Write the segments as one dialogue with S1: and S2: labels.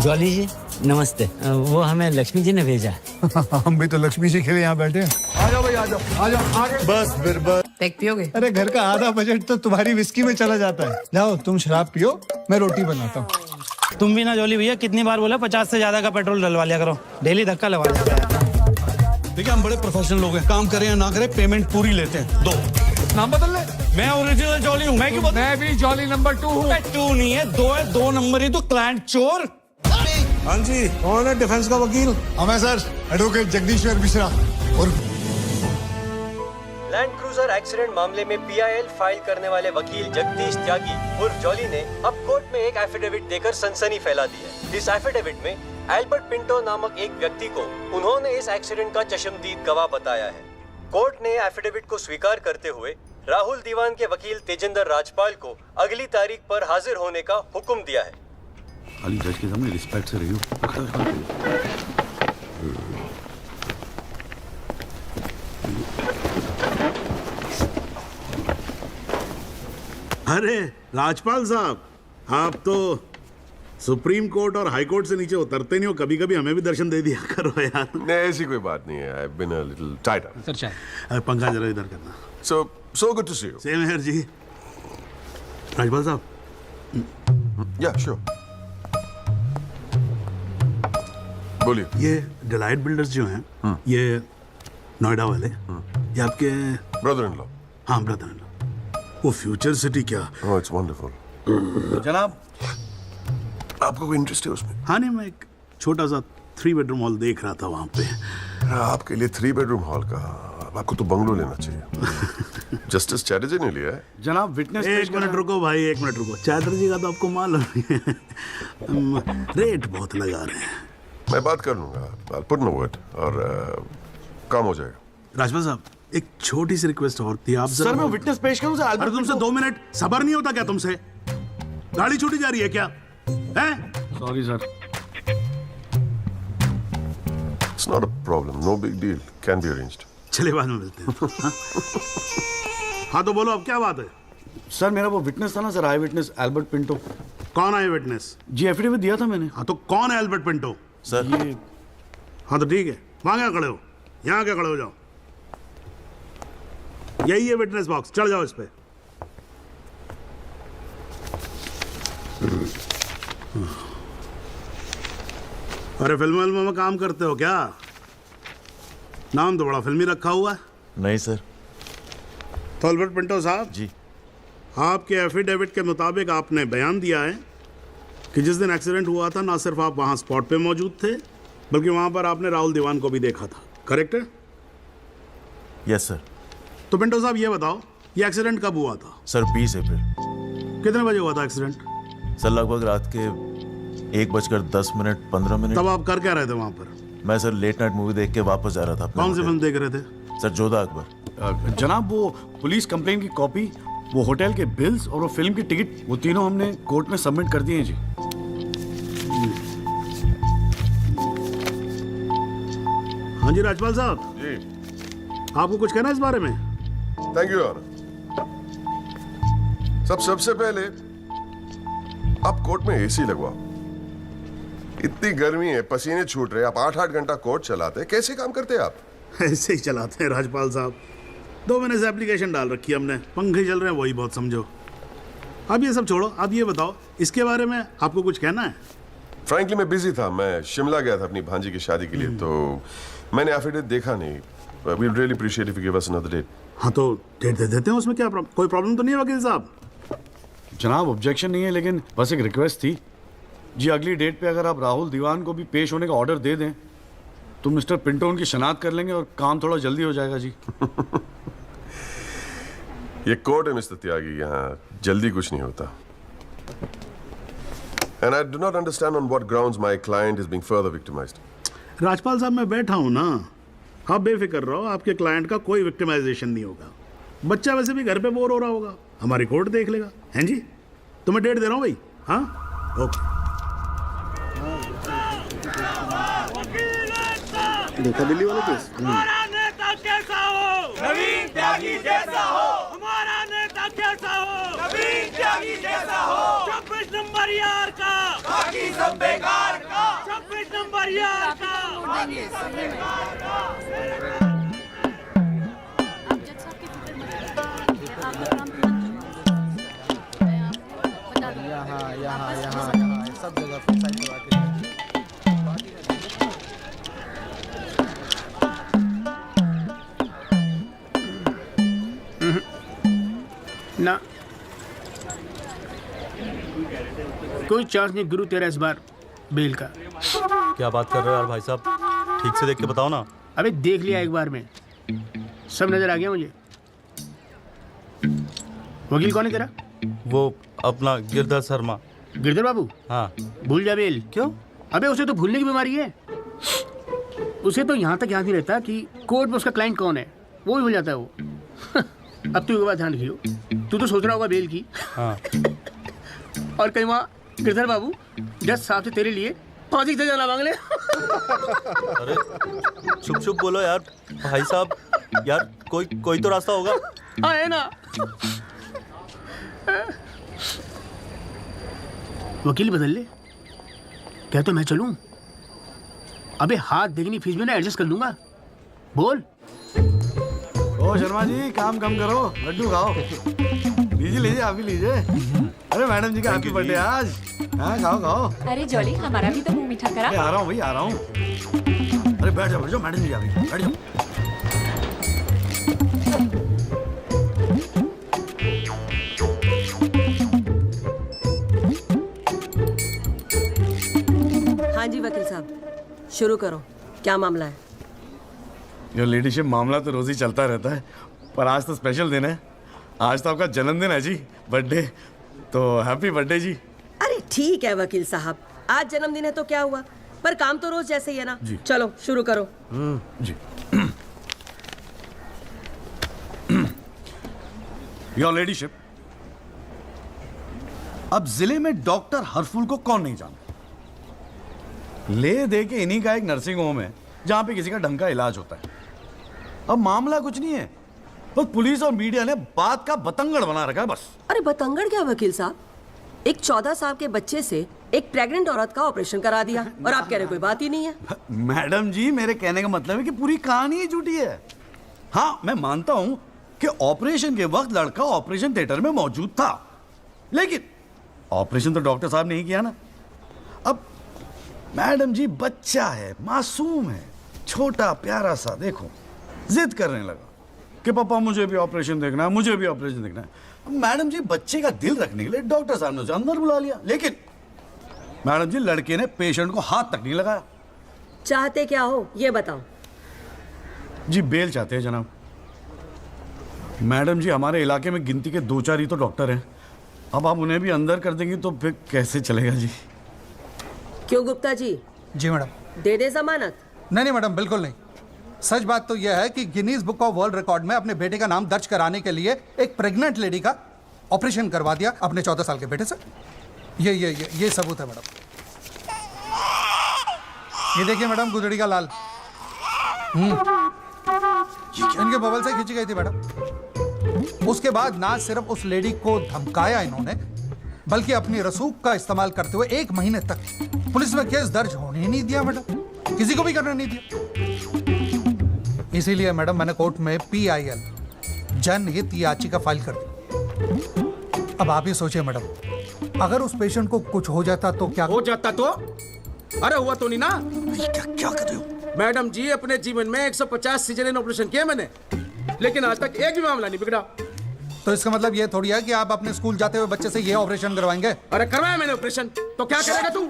S1: Jolly जी नमस्ते। वो हमें लक्ष्मी जी ने भेजा।
S2: हम भी तो लक्ष्मी जी के लिए यहाँ बैठे हैं। आ जाओ भाई, आ जाओ, आ जाओ आगे। बस फिर बस।
S3: पैक पियोगे?
S2: अरे घर का आधा बजट तो तुम्हारी विस्की में चला जाता है। जाओ तुम शराब पियो, मैं रोटी बनाता हूँ।
S4: तुम भी ना जॉली भैया, कितनी बार बोला 50 से ज्यादा का पेट्रोल डलवा लिया करो, डेली धक्का लगा जाता है।
S5: देखिए हम बड़े प्रोफेशनल लोग हैं, काम करें या ना करें पेमेंट पूरी लेते हैं। दो
S2: नाम बदल ले।
S4: मैं ओरिजिनल जॉली हूँ। मैं क्यों
S2: मैं भी जॉली नंबर 2 हूँ।
S4: 2 नहीं है, 2 है। 2 नंबर ही तो क्लाइंट चोर।
S5: हाँ जी, कौन है डिफेंस का वकील?
S2: हमें सर एडवोकेट जगदीश्वर मिश्रा। और
S6: लैंड क्रूजर एक्सीडेंट मामले में पीआईएल फाइल करने वाले वकील जगदीश त्यागी उर्फ जॉली ने अब कोर्ट में एक एफिडेविट देकर सनसनी फैला दी है। इस एफिडेविट में एल्बर्ट पिंटो नामक एक व्यक्ति को उन्होंने इस एक्सीडेंट का चश्मदीद गवाह बताया है। कोर्ट ने एफिडेविट को स्वीकार करते हुए राहुल दीवान के वकील तेजेंद्र राजपाल को अगली तारीख पर हाजिर होने का हुक्म दिया है।
S5: खाली जज के सामने रिस्पेक्ट से रही हो। अरे राजपाल साहब, आप तो सुप्रीम कोर्ट और हाई कोर्ट से नीचे उतरते नहीं हो, कभी कभी हमें भी दर्शन दे दिया करो यार।
S7: नहीं, ऐसी कोई बात नहीं है। I've been a little tied up.
S4: Sir चाय।
S5: अरे पंखा जरा इधर करना।
S7: So good to see you.
S5: Same here ji. Rajpal साहब,
S7: Yeah, sure. बोलिए।
S5: ये डिलाइट बिल्डर्स जो हैं, ये नोएडा वाले, ये आपके?
S7: Brother-in-law.
S5: हाँ ब्रदर। वो फ्यूचर सिटी क्या?
S7: Oh, it's wonderful.
S5: जनाब,
S7: आपको कोई इंटरेस्ट है उसमें?
S5: हाँ नहीं, मैं एक छोटा सा 3 बेडरूम हॉल देख रहा था वहाँ पे।
S7: आपके लिए 3 बेडरूम हॉल का, आपको तो बंगलो लेना चाहिए। जस्टिस चैटर्जी ने लिया है।
S5: जनाब विटनेस। एक मिनट रुको भाई, एक मिनट रुको। चैटर्जी का तो आपको मालूम है, रेट बहुत लगा रहे हैं।
S7: मैं बात कर लूंगा। I'll put in a word और काम हो जाएगा।
S5: राजपाल साहब, एक छोटी सी रिक्वेस्ट और थी। आप
S8: सर मैं विटनेस पेश करूं सर?
S5: अरे तुमसे 2 मिनट सबर नहीं होता क्या तुमसे? गाड़ी छूटी जा रही है क्या? हैं?
S8: Sorry sir.
S7: It's not a problem. No big deal. Can be arranged.
S5: चलिए बाद में मिलते हैं। हाँ तो बोलो अब क्या बात है?
S8: सर मेरा वो विटनेस था ना सर, आई विटनेस एल्बर्ट पिंटो।
S5: कौन है विटनेस?
S8: जी एफिडेविट दिया था मैंने।
S5: हाँ तो कौन है एल्बर्ट पिंटो?
S8: सर ये
S5: हाँ तो ठीक है, वहां क्या खड़े हो, यहाँ क्या खड़े हो जाओ। यही है विटनेस बॉक्स, चढ़ जाओ इस पे। अरे फिल्म में काम करते हो क्या? नाम तो बड़ा फिल्मी रखा हुआ है।
S9: नहीं सर।
S5: तो एल्बर्ट पिंटो साहब
S9: जी,
S5: आपके एफिडेविट के मुताबिक आपने बयान दिया है कि जिस दिन एक्सीडेंट हुआ था ना सिर्फ आप वहां स्पॉट पे मौजूद थे, बल्कि वहां पर आपने राहुल दीवान को भी देखा था, करेक्ट है?
S9: Yes sir.
S5: तो पिंटो साहब ये बताओ, ये एक्सीडेंट कब हुआ था?
S9: सर 20 अप्रैल।
S5: कितने बजे हुआ था एक्सीडेंट?
S9: सर लगभग रात के 1:10
S5: तब आप कर क्या रहे थे वहां पर?
S9: मैं सर लेट नाइट मूवी देख के वापस जा रहा था अपने
S5: कौन सी
S9: होटल।
S5: फिल्म देख रहे थे?
S9: सर जोधा अकबर।
S8: जनाब वो पुलिस कंप्लेन की कॉपी, वो होटल के बिल्स और वो फिल्म की टिकट, वो तीनों हमने कोर्ट में सबमिट कर दिए हैं जी।
S5: हाँ जी राजपाल साहब,
S7: जी।
S5: आपको कुछ कहना है इस बारे में?
S7: Thank you, Your Honor. सबसे पहले आप कोर्ट में एसी लगवाओ। इतनी गर्मी है, पसीने छूट रहे, आप 8-8 घंटा कोर्ट चलाते, कैसे काम करते आप?
S5: ऐसे ही चलाते हैं राजपाल साहब। 2 महीने से एप्लीकेशन डाल रखी है हमने, पंखे चल रहे हैं वही बहुत समझो। अब ये सब छोड़ो, अब ये बताओ इसके बारे में आपको कुछ कहना है?
S7: फ्रैंकली मैं बिजी था, मैं शिमला गया था अपनी भांजी की शादी के लिए, तो मैंने एफिडेविट देखा नहीं। We'd really appreciate if you give us another date.
S5: हाँ तो डेट दे देते हैं, उसमें क्या कोई प्रॉब्लम तो नहीं है वकील साहब?
S8: जनाब ऑब्जेक्शन नहीं है, लेकिन बस एक रिक्वेस्ट थी जी, अगली डेट पे अगर आप राहुल दीवान को भी पेश होने का ऑर्डर दे दें तो मिस्टर पिंटो उनकी शनाख्त कर लेंगे और काम थोड़ा जल्दी हो जाएगा जी।
S7: ये कोर्ट है मिस्टर त्यागी, यहाँ जल्दी कुछ नहीं होता। And I do not understand on what grounds my client is being further victimized.
S5: Rajpal साहब मैं बैठा हूँ ना, आप बेफिक्र रहो, आपके क्लाइंट का कोई विक्टिमाइजेशन नहीं होगा। बच्चा वैसे भी घर पे बोर हो रहा होगा, हमारी कोर्ट देख लेगा। हैं जी, तो मैं डेट दे रहा हूँ भाई। हाँ ओके।
S2: देखा दिल्ली वाला केस?
S4: हमारा नेता कैसा हो? नवीन त्यागी जैसा हो। हमारा नेता कैसा हो? नवीन त्यागी जैसा हो। 26 नंबर यार का, बाकी सब बेकार का। तैयार का
S3: सब जगह पे साइड करवा के
S10: ना कोई चांस नहीं गुरु तेरा इस बार बेल का।
S11: क्या बात कर रहे हो यार भाई साहब, ठीक से देख के बताओ ना।
S10: अबे देख लिया एक बार में, सब नजर आ गया मुझे। वकील कौन है तेरा?
S11: वो अपना गिरधर शर्मा।
S10: गिरधर बाबू?
S11: हाँ।
S10: भूल जा बेल।
S11: क्यों?
S10: अबे उसे तो भूलने की बीमारी है। उसे तो यहाँ तक याद नहीं रहता कि कोर्ट में उसका क्लाइंट कौन है, वो भी भूल जाता है वो। अब तू एक बात ध्यान रखियो, तू तो सोच रहा होगा बेल की।
S11: हाँ।
S10: और कहीं वहाँ गिरधर बाबू जज साहब से तेरे लिए फांसी से जाना मांग ले।
S11: अरे चुप चुप बोलो यार भाई साहब, यार कोई तो रास्ता होगा।
S10: हाँ है ना। वकील बदल ले, क्या तो मैं चलूं? अबे हाथ देखनी फीस में ना एडजस्ट कर लूंगा। बोल।
S8: ओ शर्मा जी, काम कम करो, लड्डू खाओ। लीजिए आप भी लीजिए। अरे मैडम जी का हैप्पी बर्थडे आज। हाँ खाओ।
S12: अरे जॉली, हमारा भी तो मुंह मीठा करा।
S8: आ रहा हूँ भाई, आ रहा हूँ। अरे बैठ जाओ मैडम जी, आ गई, बैठ जाओ।
S13: हाँ जी वकील साहब, शुरू करो, क्या मामला है?
S8: योर लेडीशिप, मामला तो रोज ही चलता रहता है, पर आज तो स्पेशल दिन है। आज तो आपका जन्मदिन है जी, बर्थडे, तो हैप्पी बर्थडे जी।
S13: अरे ठीक है वकील साहब, आज जन्मदिन है तो क्या हुआ, पर काम तो रोज जैसे ही है ना। चलो शुरू करो।
S8: जी। योर लेडीशिप, अब जिले में डॉक्टर हरफुल को कौन नहीं जानता? ले दे के इन्हीं का एक नर्सिंग होम है जहां पे किसी का ढंग का इलाज होता है। अब मामला कुछ नहीं है, बस पुलिस और मीडिया ने बात का बतंगड़ बना रखा है बस।
S13: अरे बतंगड़ क्या वकील साहब, एक 14 साल के बच्चे से एक प्रेग्नेंट औरत का ऑपरेशन करा दिया और आप कह रहे कोई बात ही नहीं है।
S8: मैडम जी, मेरे कहने का मतलब है कि पूरी कहानी ही झूठी है। हाँ, मैं मानता हूं कि ऑपरेशन के वक्त लड़का ऑपरेशन थिएटर में मौजूद था, लेकिन ऑपरेशन तो डॉक्टर साहब ने ही किया ना। अब मैडम जी, बच्चा है, मासूम है, छोटा प्यारा सा, देखो जिद करने लगा कि पापा मुझे भी ऑपरेशन देखना है, मुझे भी ऑपरेशन देखना है। मैडम जी, बच्चे का दिल रखने के लिए डॉक्टर साहब ने उसे अंदर बुला लिया, लेकिन मैडम जी, लड़के ने पेशेंट को हाथ तक नहीं लगाया।
S13: चाहते क्या हो ये बताओ?
S8: जी बेल चाहते हैं जनाब। मैडम जी, हमारे इलाके में गिनती के 2-4 ही तो डॉक्टर हैं, अब आप उन्हें भी अंदर कर देंगी तो फिर कैसे चलेगा जी?
S13: क्यों गुप्ता जी?
S2: जी मैडम।
S13: दे दे जमानत?
S2: नहीं मैडम, बिल्कुल नहीं। सच बात तो यह है कि Guinness book of world record में अपने बेटे का नाम दर्ज कराने के लिए एक प्रेग्नेंट लेडी का ऑपरेशन करवा दिया अपने 14 साल के बेटे से। ये सबूत है मैडम। ये देखिए मैडम, गुदड़ी का लाल इनके बबल से खींची गई थी मैडम। उसके बाद ना सिर्फ उस लेडी को धमकाया इन्होंने, बल्कि अपनी रसूख का इस्तेमाल करते हुए 1 महीने तक पुलिस में केस दर्ज होने ही नहीं दिया मैडम, किसी को भी करने नहीं दिया। इसीलिए मैडम मैंने कोर्ट में PIL जनहित याचिका फाइल कर दी। अब आप ही सोचिए मैडम, अगर उस पेशेंट को कुछ हो जाता तो क्या
S10: हो जाता? तो अरे हुआ तो नहीं ना।
S8: क्या कर रहे हो
S10: मैडम जी? अपने जीवन में 150 सीजरियन ऑपरेशन किए मैंने, लेकिन आज तक एक भी मामला नहीं बिगड़ा।
S2: तो इसका मतलब ये थोड़ी है कि आप अपने स्कूल जाते हुए बच्चे से ये ऑपरेशन करवाएंगे?
S10: अरे करवाया मैंने ऑपरेशन, तो क्या करेगा तू?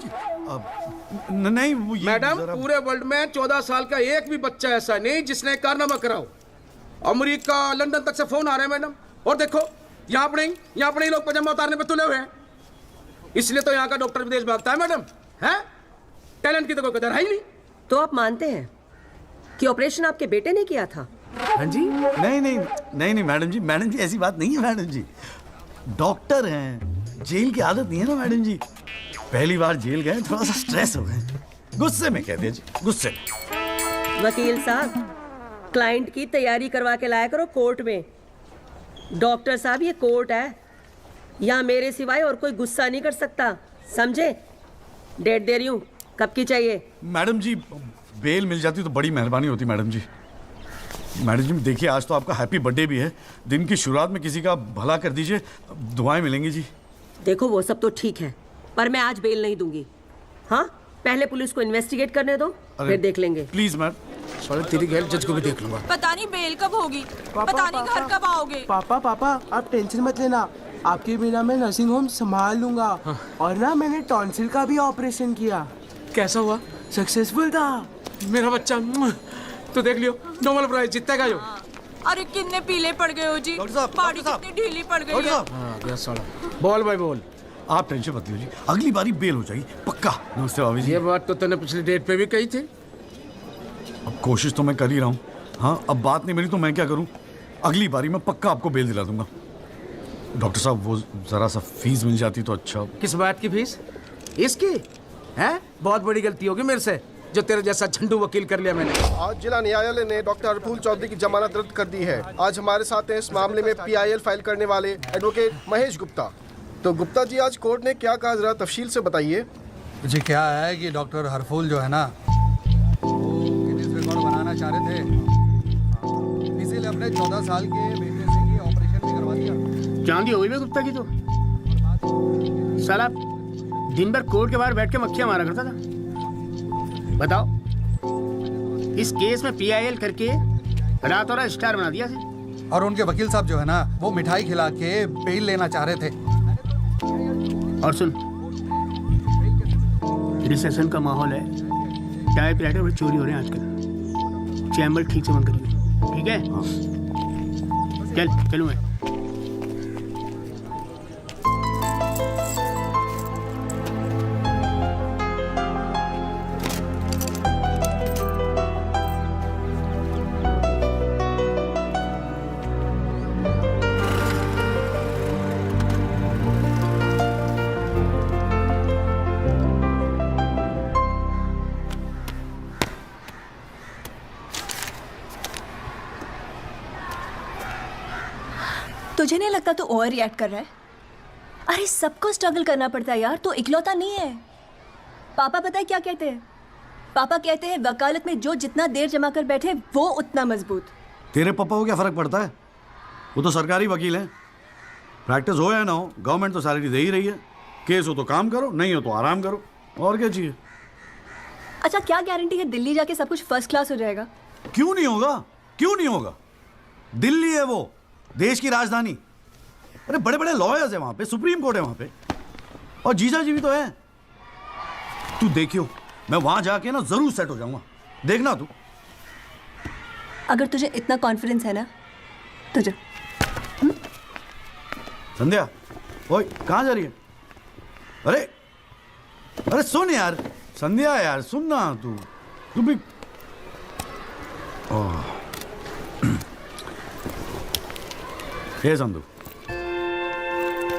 S8: नहीं
S10: मैडम, पूरे वर्ल्ड में 14 साल का एक भी बच्चा ऐसा नहीं जिसने कारनामा कराओ। अमेरिका, लंदन तक से फोन आ रहे हैं मैडम, और देखो यहाँ पर ही लोग पजामा उतारने पे तुले हुए हैं। इसलिए तो यहाँ का डॉक्टर विदेश भागता है मैडम। है टैलेंट की तो कोई कदर है ही नहीं।
S13: तो आप मानते हैं कि ऑपरेशन आपके बेटे ने किया था?
S8: हाँ जी। नहीं मैडम जी ऐसी बात नहीं है मैडम जी। डॉक्टर हैं, जेल की आदत नहीं है ना मैडम जी। पहली बार जेल गए, थोड़ा सा स्ट्रेस हो गए, गुस्से में कह दिया जी, गुस्से में।
S13: वकील साहब, क्लाइंट की तैयारी करवा के लाया करो कोर्ट में। डॉक्टर साहब, ये कोर्ट है, यहाँ मेरे सिवाय और कोई गुस्सा नहीं कर सकता, समझे? डेट दे रही हूँ, कब की चाहिए?
S8: मैडम जी बेल मिल जाती तो बड़ी मेहरबानी होती मैडम जी। मैडम जी देखिए आज तो आपका हैप्पी बर्थडे भी है, दिन की शुरुआत में किसी का भला कर दीजिए, दुआएं मिलेंगी जी।
S13: देखो वो सब तो ठीक है, पर मैं आज बेल नहीं दूंगी। हाँ, पहले पुलिस को इन्वेस्टिगेट करने दो, फिर देख लेंगे।
S8: Please ma'am.
S10: साले तेरी गैल जज को भी देख लूंगा।
S12: पता नहीं बेल कब होगी, पता नहीं घर कब आओगे।
S3: पापा पापा आप टेंशन मत लेना, आपके बिना मैं नर्सिंग होम संभाल लूंगा। और ना मैंने टॉन्सिल का भी ऑपरेशन किया।
S10: कैसा हुआ?
S3: सक्सेसफुल था।
S10: मेरा बच्चा तो देख लियो, नोबेल प्राइज जीतेगा यो।
S12: अरे कितने पीले पड़ गए हो जी, बाड़ी कितनी ढीली पड़ गई है।
S10: बोल भाई बोल।
S8: आप टेंशन मत लीजिए, अगली बारी बेल हो जाएगी पक्का। नमस्ते भाभी जी।
S10: ये बात तो तूने पिछली डेट पे भी कही थी।
S8: अब कोशिश तो मैं कर ही रहा हूँ। हाँ अब बात नहीं मिली तो मैं क्या करूँ, अगली बारी मैं पक्का आपको बेल दिला दूंगा। डॉक्टर साहब वो जरा सा फीस मिल जाती तो अच्छा।
S10: किस बात की फीस? इसकी है? बहुत बड़ी गलती होगी मेरे से जो तेरे जैसा झंडू वकील कर लिया मैंने।
S3: आज जिला न्यायालय ने डॉक्टर हरफूल चौधरी की जमानत रद्द कर दी है। आज हमारे साथ हैं इस मामले में PIL फाइल करने वाले एडवोकेट महेश गुप्ता। तो गुप्ता जी आज कोर्ट ने क्या कहा, जरा तफसील से बताइए।
S2: जी क्या है कि डॉक्टर हरफूल जो है ना, वो गिनीज रिकॉर्ड बनाना चाह रहे थे, इसीलिए अपने 14 साल के बेटे से ही ऑपरेशन भी करवा दिया।
S14: चांदी हो गई गुप्ता की तो साला दिन भर कोर्ट के बाहर बैठ के मक्खियां मारा करता था। बताओ, इस केस में PIL करके रातों रात स्टार बना दिया था।
S2: और उनके वकील साहब जो है ना, वो मिठाई खिला के बेल लेना चाह रहे थे।
S14: और सुन, रिसेशन का माहौल है, टाइपराइटर में चोरी हो रहे हैं आजकल, चैम्बर ठीक से बंद करिए, ठीक है? चलूँ मैं।
S15: तुझे नहीं लगता तू ओवर रिएक्ट कर रहा है? अरे सबको स्ट्रगल करना पड़ता है यार, तो इकलौता नहीं है। पापा पता है क्या कहते हैं? पापा कहते हैं वकालत में जो जितना देर जमा कर बैठे वो उतना मजबूत।
S8: तेरे पापा को क्या फर्क पड़ता है, वो तो सरकारी वकील हैं। प्रैक्टिस हो या ना हो, गवर्नमेंट तो सैलरी दे ही रही है। केस हो तो काम करो, नहीं हो तो आराम करो, और क्या चाहिए।
S15: अच्छा क्या गारंटी है दिल्ली जाके सब कुछ फर्स्ट क्लास हो जाएगा?
S8: क्यों नहीं होगा, क्यों नहीं होगा। दिल्ली है वो देश की राजधानी। अरे बड़े बड़े लॉयर्स है वहां पे, सुप्रीम कोर्ट है वहां पे, और जीजा जी भी तो है। तू देखियो, मैं वहां जाके ना जरूर सेट हो जाऊंगा, देखना तू।
S15: अगर तुझे इतना कॉन्फिडेंस है ना तो जा।
S8: संध्या, ओए कहां जा रही है? अरे अरे सुन यार, संध्या यार सुन ना, तू भी। हे संधू,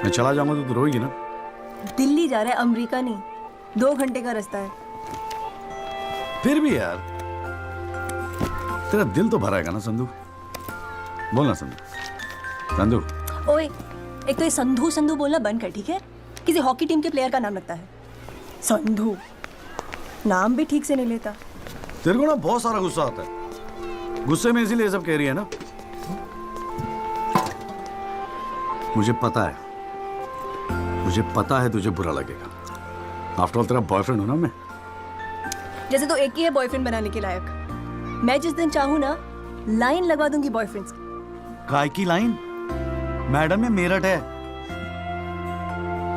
S8: मैं चला जाऊंगा तो तू रोएगी ना?
S15: दिल्ली जा रहा है, अमेरिका नहीं। 2 घंटे का रास्ता है।
S8: फिर भी यार तेरा दिल तो भराएगा ना संधू, बोलना संधू। संधू
S15: ओए, एक तो ये संधू संधू बोलना बंद कर, ठीक है? किसी हॉकी टीम के प्लेयर का नाम लगता है संधू, नाम भी ठीक से नहीं लेता।
S8: तेरे को ना बहुत सारा गुस्सा आता है, गुस्से में इसीलिए सब कह रही है ना। मुझे पता है तुझे बुरा लगेगा। आफ्टर ऑल तेरा बॉयफ्रेंड हूं ना मैं।
S15: जैसे तो एक ही है बॉयफ्रेंड बनाने के लायक। मैं जिस दिन चाहूँ ना लाइन लगवा दूंगी बॉयफ्रेंड्स की।
S8: काय की लाइन? मैडम में मेरठ है,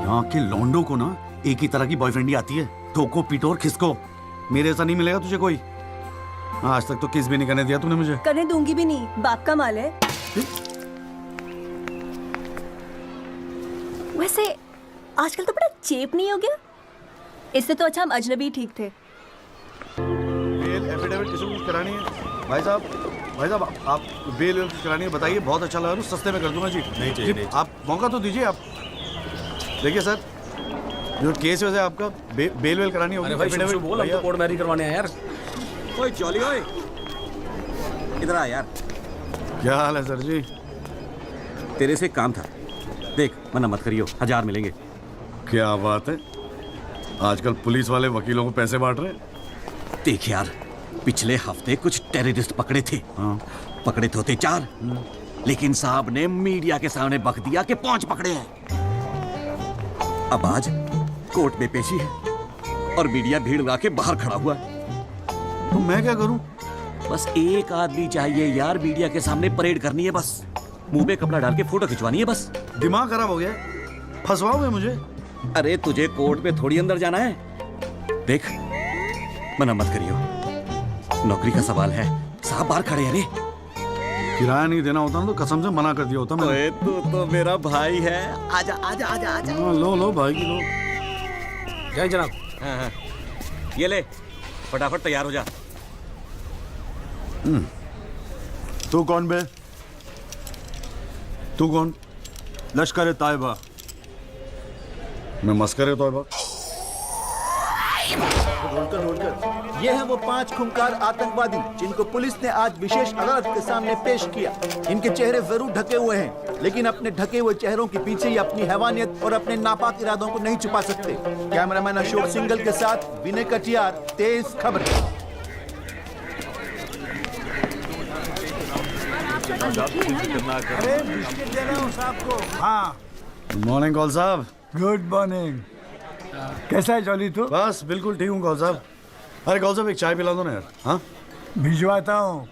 S8: यहाँ के लौंडों को ना एक ही तरह की बॉयफ्रेंड ही आती है, ठोको पीटो और खिसको। मेरे ऐसा नहीं मिलेगा तुझे कोई। आज तक तो किस भी नहीं करने दिया तूने मुझे।
S15: करने दूंगी भी नहीं, बाप का माल है। वैसे आजकल तो बड़ा चेप नहीं हो गया? इससे तो अच्छा हम अजनबी ठीक थे।
S8: बेल एफिडेविट किसी को करानी है? भाई साहब आप बेल करानी है, बताइए। बहुत अच्छा लगा, सस्ते में कर दूंगा जी। नहीं चाहिए, आप मौका तो दीजिए। आप देखिए सर, जो केस वैसे आपका बेल वेल करानी होगी।
S10: एफिडेविट बोल, हम तो कोर्ट मैरिज करवाने हैं यार। ओए चौली, ओए इधर आ यार।
S8: क्या हाल है सर जी?
S10: तेरे से काम था, देख मना मत करियो, 1000 मिलेंगे।
S8: क्या बात है, आजकल पुलिस वाले वकीलों को पैसे बांट रहे हैं।
S16: देख यार, पिछले हफ्ते कुछ टेररिस्ट पकड़े थे। पकड़े तो थे 4, लेकिन साहब ने मीडिया के सामने बक दिया कि 5 पकड़े हैं। अब आज कोर्ट में पेशी है और मीडिया भीड़ लगा के बाहर खड़ा हुआ है।
S8: तो मैं क्या करूं?
S16: बस एक आदमी चाहिए यार, मीडिया के सामने परेड करनी है बस, मुंह पे कपड़ा डाल के फोटो खिंचवानी है बस।
S8: दिमाग खराब हो गया, फंसवाओगे मुझे?
S16: अरे तुझे कोर्ट में थोड़ी अंदर जाना है। देख, मना मत करियो, नौकरी का सवाल है। साहब बाहर खड़े हैं। रे
S8: किराया नहीं देना होता ना तो कसम से मना कर दिया होता मैंने।
S16: तू तो मेरा भाई है। आजा आजा आजा आजा।
S8: लो भाई की लो।
S14: जय जनाब।
S16: हाँ। ये ले, फटाफट तैयार हो जा।
S8: तू कौन बे? तू कौन? लश्कर तायबा। मैं मस्कर तोयबा।
S17: ये हैं वो 5 खूंखार आतंकवादी जिनको पुलिस ने आज विशेष अदालत के सामने पेश किया। इनके चेहरे जरूर ढके हुए हैं, लेकिन अपने ढके हुए चेहरों के पीछे ये अपनी हैवानियत और अपने नापाक इरादों को नहीं छुपा सकते। कैमरामैन अशोक सिंगल के साथ विनय कटियार, तेज खबर।
S8: गुड मॉर्निंग कौल साहब।
S18: Good morning. कैसा है जॉली तू?
S8: बस बिल्कुल ठीक हूँ कौल साहब। अरे कौल साहब एक चाय पिला दो ना यार। हाँ
S18: भिजवाता हूँ।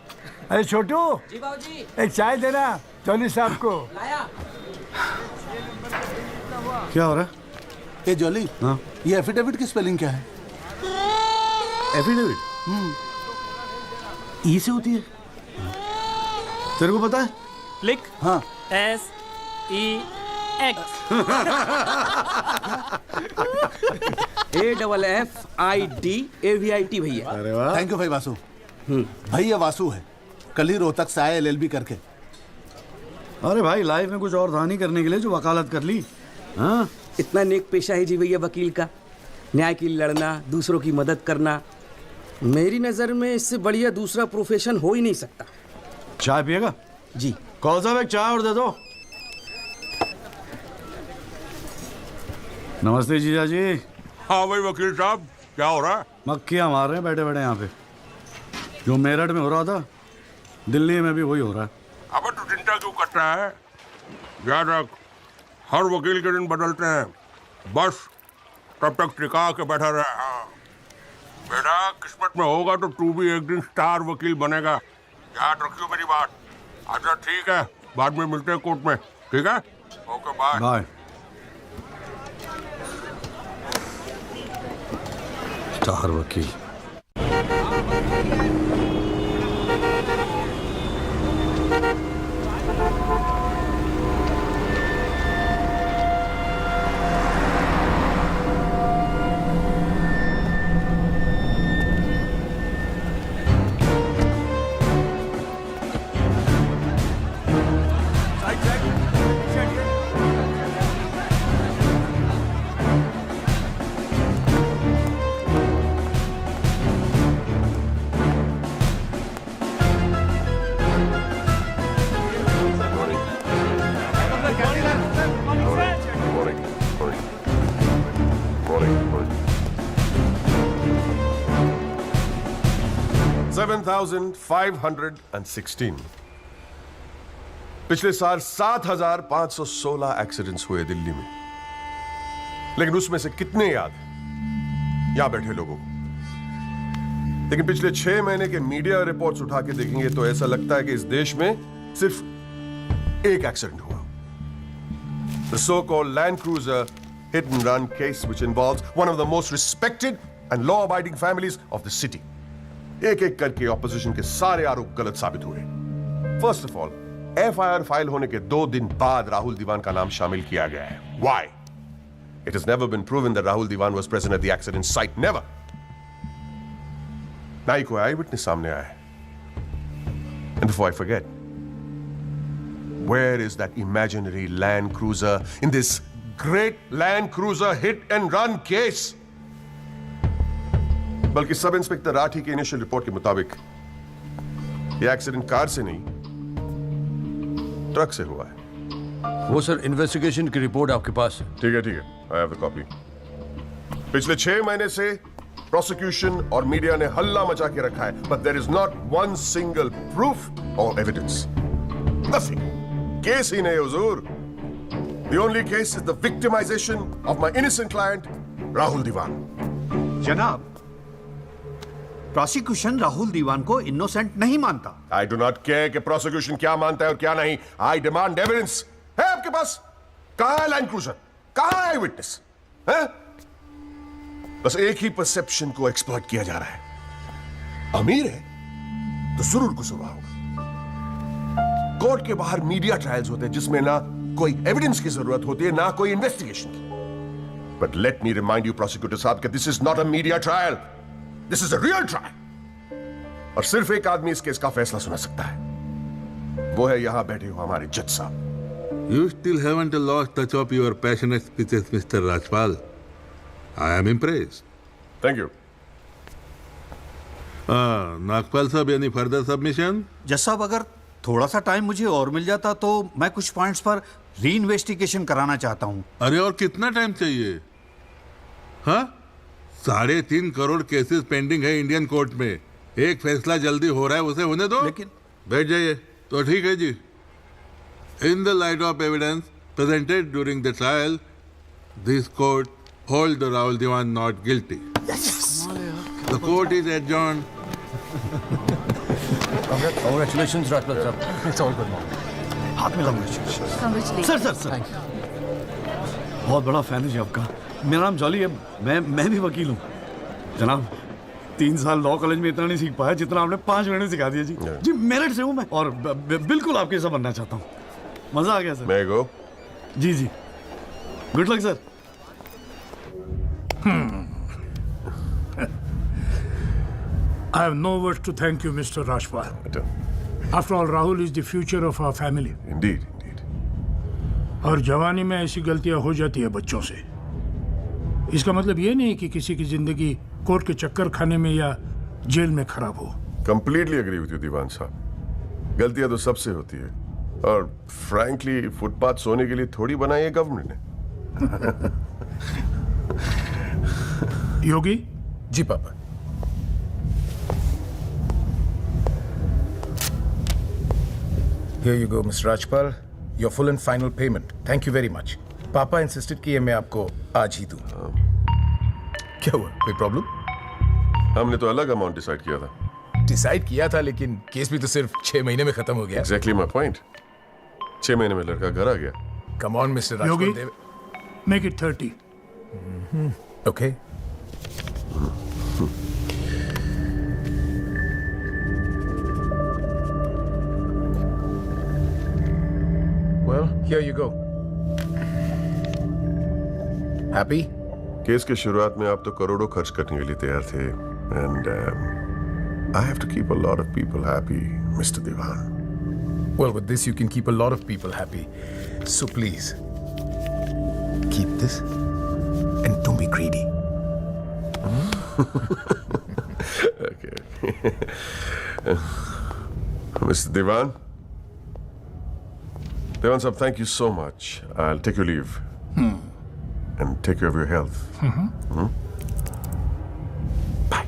S18: अरे छोटू,
S12: जी बाबूजी।
S18: एक चाय देना जॉली साहब को।
S12: लाया।
S8: क्या हो रहा है?
S2: ए जॉली,
S8: हाँ
S2: ये एफिडेविट की स्पेलिंग क्या है?
S8: एफिडेविट ई से होती है। तेरे को पता है?
S19: लिख।
S2: हाँ।
S19: SEX
S14: AFFIDAVIT भैया।
S8: अरे वाह,
S2: थैंक यू भाई वासु। भैया वासु है, कल ही रोहतक से आया LLB करके।
S8: अरे भाई लाइफ में कुछ और था नहीं करने के लिए जो वकालत कर ली। हाँ
S14: इतना नेक पेशा है जी भैया वकील का, न्याय के लिए लड़ना, दूसरों की मदद करना। मेरी नज़र में इससे बढ़िया दूसरा प्रोफेशन हो ही नहीं सकता।
S8: चाय पिएगा?
S14: जी।
S8: कौन साहब एक चाय और दे दो। नमस्ते जीजा जी।
S20: हाँ भाई वकील साहब, क्या हो रहा है?
S8: मक्खियाँ मार रहे हैं बैठे बैठे यहाँ पे। जो मेरठ में हो रहा था दिल्ली में भी वही हो रहा है।
S20: अबे तू चिंता क्यों करता है? याद रख, हर वकील के दिन बदलते हैं, बस तब तक टिका के बैठा रहे। हाँ बेटा, किस्मत में होगा तो तू भी एक दिन स्टार वकील बनेगा, याद रखियो मेरी बात। अच्छा ठीक है, बाद में मिलते हैं कोर्ट में, ठीक है? Okay bye
S8: bye. स्टार वकील।
S7: $7,516। पिछले साल 7,516 एक्सीडेंट्स हुए दिल्ली में, लेकिन उसमें से कितने याद यहां बैठे लोगों को? लेकिन पिछले 6 महीने के मीडिया रिपोर्ट्स उठा के देखेंगे तो ऐसा लगता है कि इस देश में सिर्फ एक एक्सीडेंट हुआ। The so-called Land Cruiser hit and run case which involves one of the most respected and law-abiding families of the city. एक एक करके ऑपोजिशन के सारे आरोप गलत साबित हुए। First of all, FIR file होने के 2 दिन बाद राहुल दीवान का नाम शामिल किया गया है। Why? It has never been proven that Rahul Diwan was present at the accident site. Never. ना ही कोई आई विटनेस सामने आया है। And before I forget, where is that imaginary Land Cruiser in this great Land Cruiser hit and run case? बल्कि sub inspector Rathi की initial report के मुताबिक यह एक्सीडेंट कार से नहीं, ट्रक से हुआ है।
S21: वो सर इन्वेस्टिगेशन की रिपोर्ट आपके पास है?
S7: ठीक है, आई हैव द कॉपी। पिछले 6 महीने से प्रोसिक्यूशन और मीडिया ने हल्ला मचा के रखा है, but there is not one single proof और एविडेंस, नथिंग। केस ही नहीं हुजूर। The only case is the victimization of my innocent client Rahul Diwan.
S17: जनाब, प्रोसिक्यूशन राहुल दीवान को इनोसेंट नहीं मानता।
S7: आई डू नॉट केयर कि प्रोसिक्यूशन क्या मानता है और क्या नहीं। I demand evidence. है आपके पास? कहां है लाइन क्रूजर? कहां है विटनेस? है? बस एक ही परसेप्शन को एक्सप्लॉइट किया जा रहा है। अमीर है तो जरूर कसूरवार होगा। कोर्ट के बाहर मीडिया ट्रायल्स होते हैं जिसमें ना कोई एविडेंस की जरूरत होती है ना कोई इन्वेस्टिगेशन की। But let me remind you prosecutor साहब कि this is not a media trial, this is a real trial. और सिर्फ एक आदमी इस केस का फैसला सुना सकता है, वो है यहां बैठे हो हमारे जज साहब।
S19: You still haven't lost touch of your passionate speeches, Mr. Rajpal. I am impressed.
S7: Thank you.
S19: Nagpal साहब, any further submission?
S17: जज साहब, अगर थोड़ा सा टाइम मुझे और मिल जाता तो मैं कुछ पॉइंट्स पर री इन्वेस्टिगेशन कराना चाहता हूँ।
S19: अरे और कितना टाइम चाहिए? हाँ, 3.5 करोड़ केसेस पेंडिंग है इंडियन कोर्ट में। एक फैसला जल्दी हो रहा है, उसे होने दो।
S17: लेकिन
S19: बैठ जाइए। तो ठीक है जी। In the light of evidence presented during the trial, this court holds the Rahul Diwan not guilty. Yes. The court is adjourned.
S8: Congratulations, Rajpal sir.
S17: It's all good now. हाथ मिलाऊंगा। सर बहुत बड़ा फैन है जी आपका। मेरा नाम jolly है, मैं भी वकील हूँ। जनाब, 3 साल लॉ कॉलेज में इतना नहीं सीख पाया जितना आपने 5 महीने सिखा दिया जी। जी मेरिट से हूँ मैं और बिल्कुल आपके जैसा बनना चाहता हूँ। मजा आ गया सर।
S7: मैं गो।
S17: जी जी, good luck sir.
S21: I have no words to thank you, Mr. Rajpal. After all, Rahul is the future of our family.
S7: Indeed.
S21: और जवानी में ऐसी गलतियां हो जाती है बच्चों से। इसका मतलब ये नहीं कि किसी की जिंदगी कोर्ट के चक्कर खाने में या जेल में खराब हो।
S7: कंप्लीटली एग्री विद यू दीवान साहब। गलतियां तो सबसे होती है और फ्रैंकली फुटपाथ सोने के लिए थोड़ी बनाई है गवर्नमेंट ने।
S21: योगी
S22: जी पापा। Here you go, Mr. Rajpal. Your full and final payment. Thank you very much. पापा इंसिस्टेड किए मैं आपको आज ही दूं। क्या हुआ, कोई प्रॉब्लम?
S7: हमने तो अलग अमाउंट डिसाइड किया था।
S22: डिसाइड किया था, लेकिन केस भी तो सिर्फ 6 महीने में खत्म हो गया।
S7: Exactly my point. 6 महीने में लड़का घर आ गया।
S22: Come on, Mr. Rajpal.
S21: Yogi, make it 30.
S22: Okay. Well, here you go. Happy?
S7: Case के शुरुआत में आप तो करोड़ों खर्च करने के लिए तैयार थे and I have to keep a lot of people happy, Mr. Diwan.
S22: Well, with this you can keep a lot of people happy. So please, keep this and don't be greedy.
S7: Okay. Mr. Diwan? Diwan sahab, thank you so much. I'll take your leave. And take care of your health. Bye.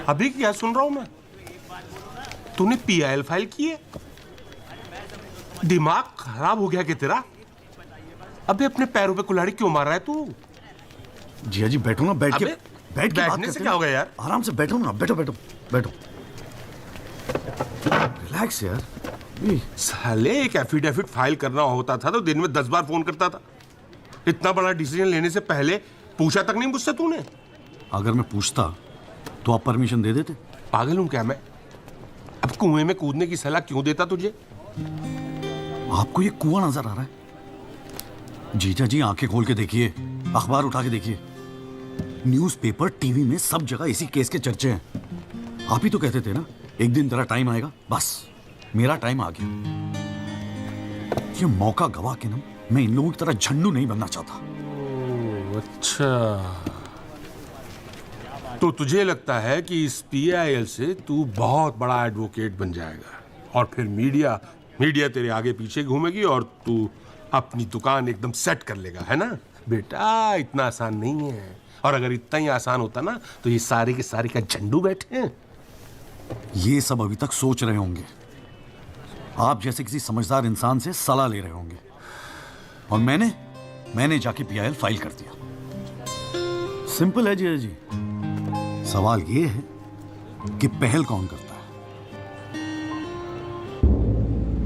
S20: अभी क्या सुन रहा हूं मैं? तूने PIL file की है? दिमाग खराब हो गया क्या तेरा? अबे अपने पैरों पे कुल्हाड़ी क्यों मार रहा है तू?
S8: जिया जी बैठो ना, बैठ के
S20: बैठने से क्या हो गया यार?
S8: आराम से बैठो ना, बैठो बैठो बैठो, रिलैक्स यार।
S20: साले एक एफिडेविट फाइल करना होता था तो दिन में 10 बार फोन करता था। इतना बड़ा डिसीजन लेने से पहले पूछा तक नहीं मुझसे तूने?
S8: अगर मैं पूछता तो आप परमिशन दे देते?
S20: पागल हूं क्या मैं? अब कुएं में कूदने की सलाह क्यों देता तुझे?
S8: आपको ये कुआं नजर आ रहा है? जीजा जी आंखें खोल के देखिए, अखबार उठा के देखिए, न्यूज़पेपर, टीवी में सब जगह इसी केस के चर्चे हैं। आप ही तो कहते थे ना एक दिन तेरा टाइम आएगा। बस मेरा टाइम आ गया। ये मौका गवा के ना मैं इन लोगों की तरह झंडू नहीं बनना चाहता।
S20: अच्छा, तो तुझे लगता है कि इस पीआईएल से तू बहुत बड़ा एडवोकेट बन जाएगा और फिर मीडिया तेरे आगे पीछे घूमेगी और तू अपनी दुकान एकदम सेट कर लेगा, है ना? बेटा इतना आसान नहीं है, और अगर इतना ही आसान होता ना तो ये सारे के सारे का झंडू बैठे हैं।
S8: ये सब अभी तक सोच रहे होंगे, आप जैसे किसी समझदार इंसान से सलाह ले रहे होंगे, और मैंने जाके पीआईएल फाइल कर दिया। सिंपल है जी। सवाल ये है कि पहल कौन करता है?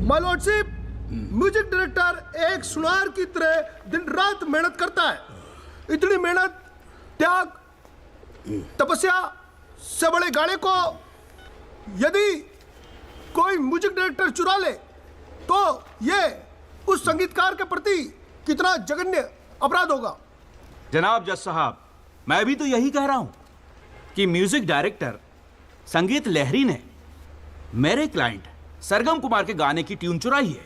S3: माय लॉर्डशिप, म्यूजिक डायरेक्टर एक सुनार की तरह दिन रात मेहनत करता है। इतनी मेहनत, त्याग, तपस्या से बड़े गाने को यदि कोई म्यूजिक डायरेक्टर चुरा ले तो ये उस संगीतकार के प्रति कितना जघन्य अपराध होगा।
S1: जनाब जज साहब, मैं भी तो यही कह रहा हूं कि म्यूजिक डायरेक्टर संगीत लहरी ने मेरे क्लाइंट सरगम कुमार के गाने की ट्यून चुराई है।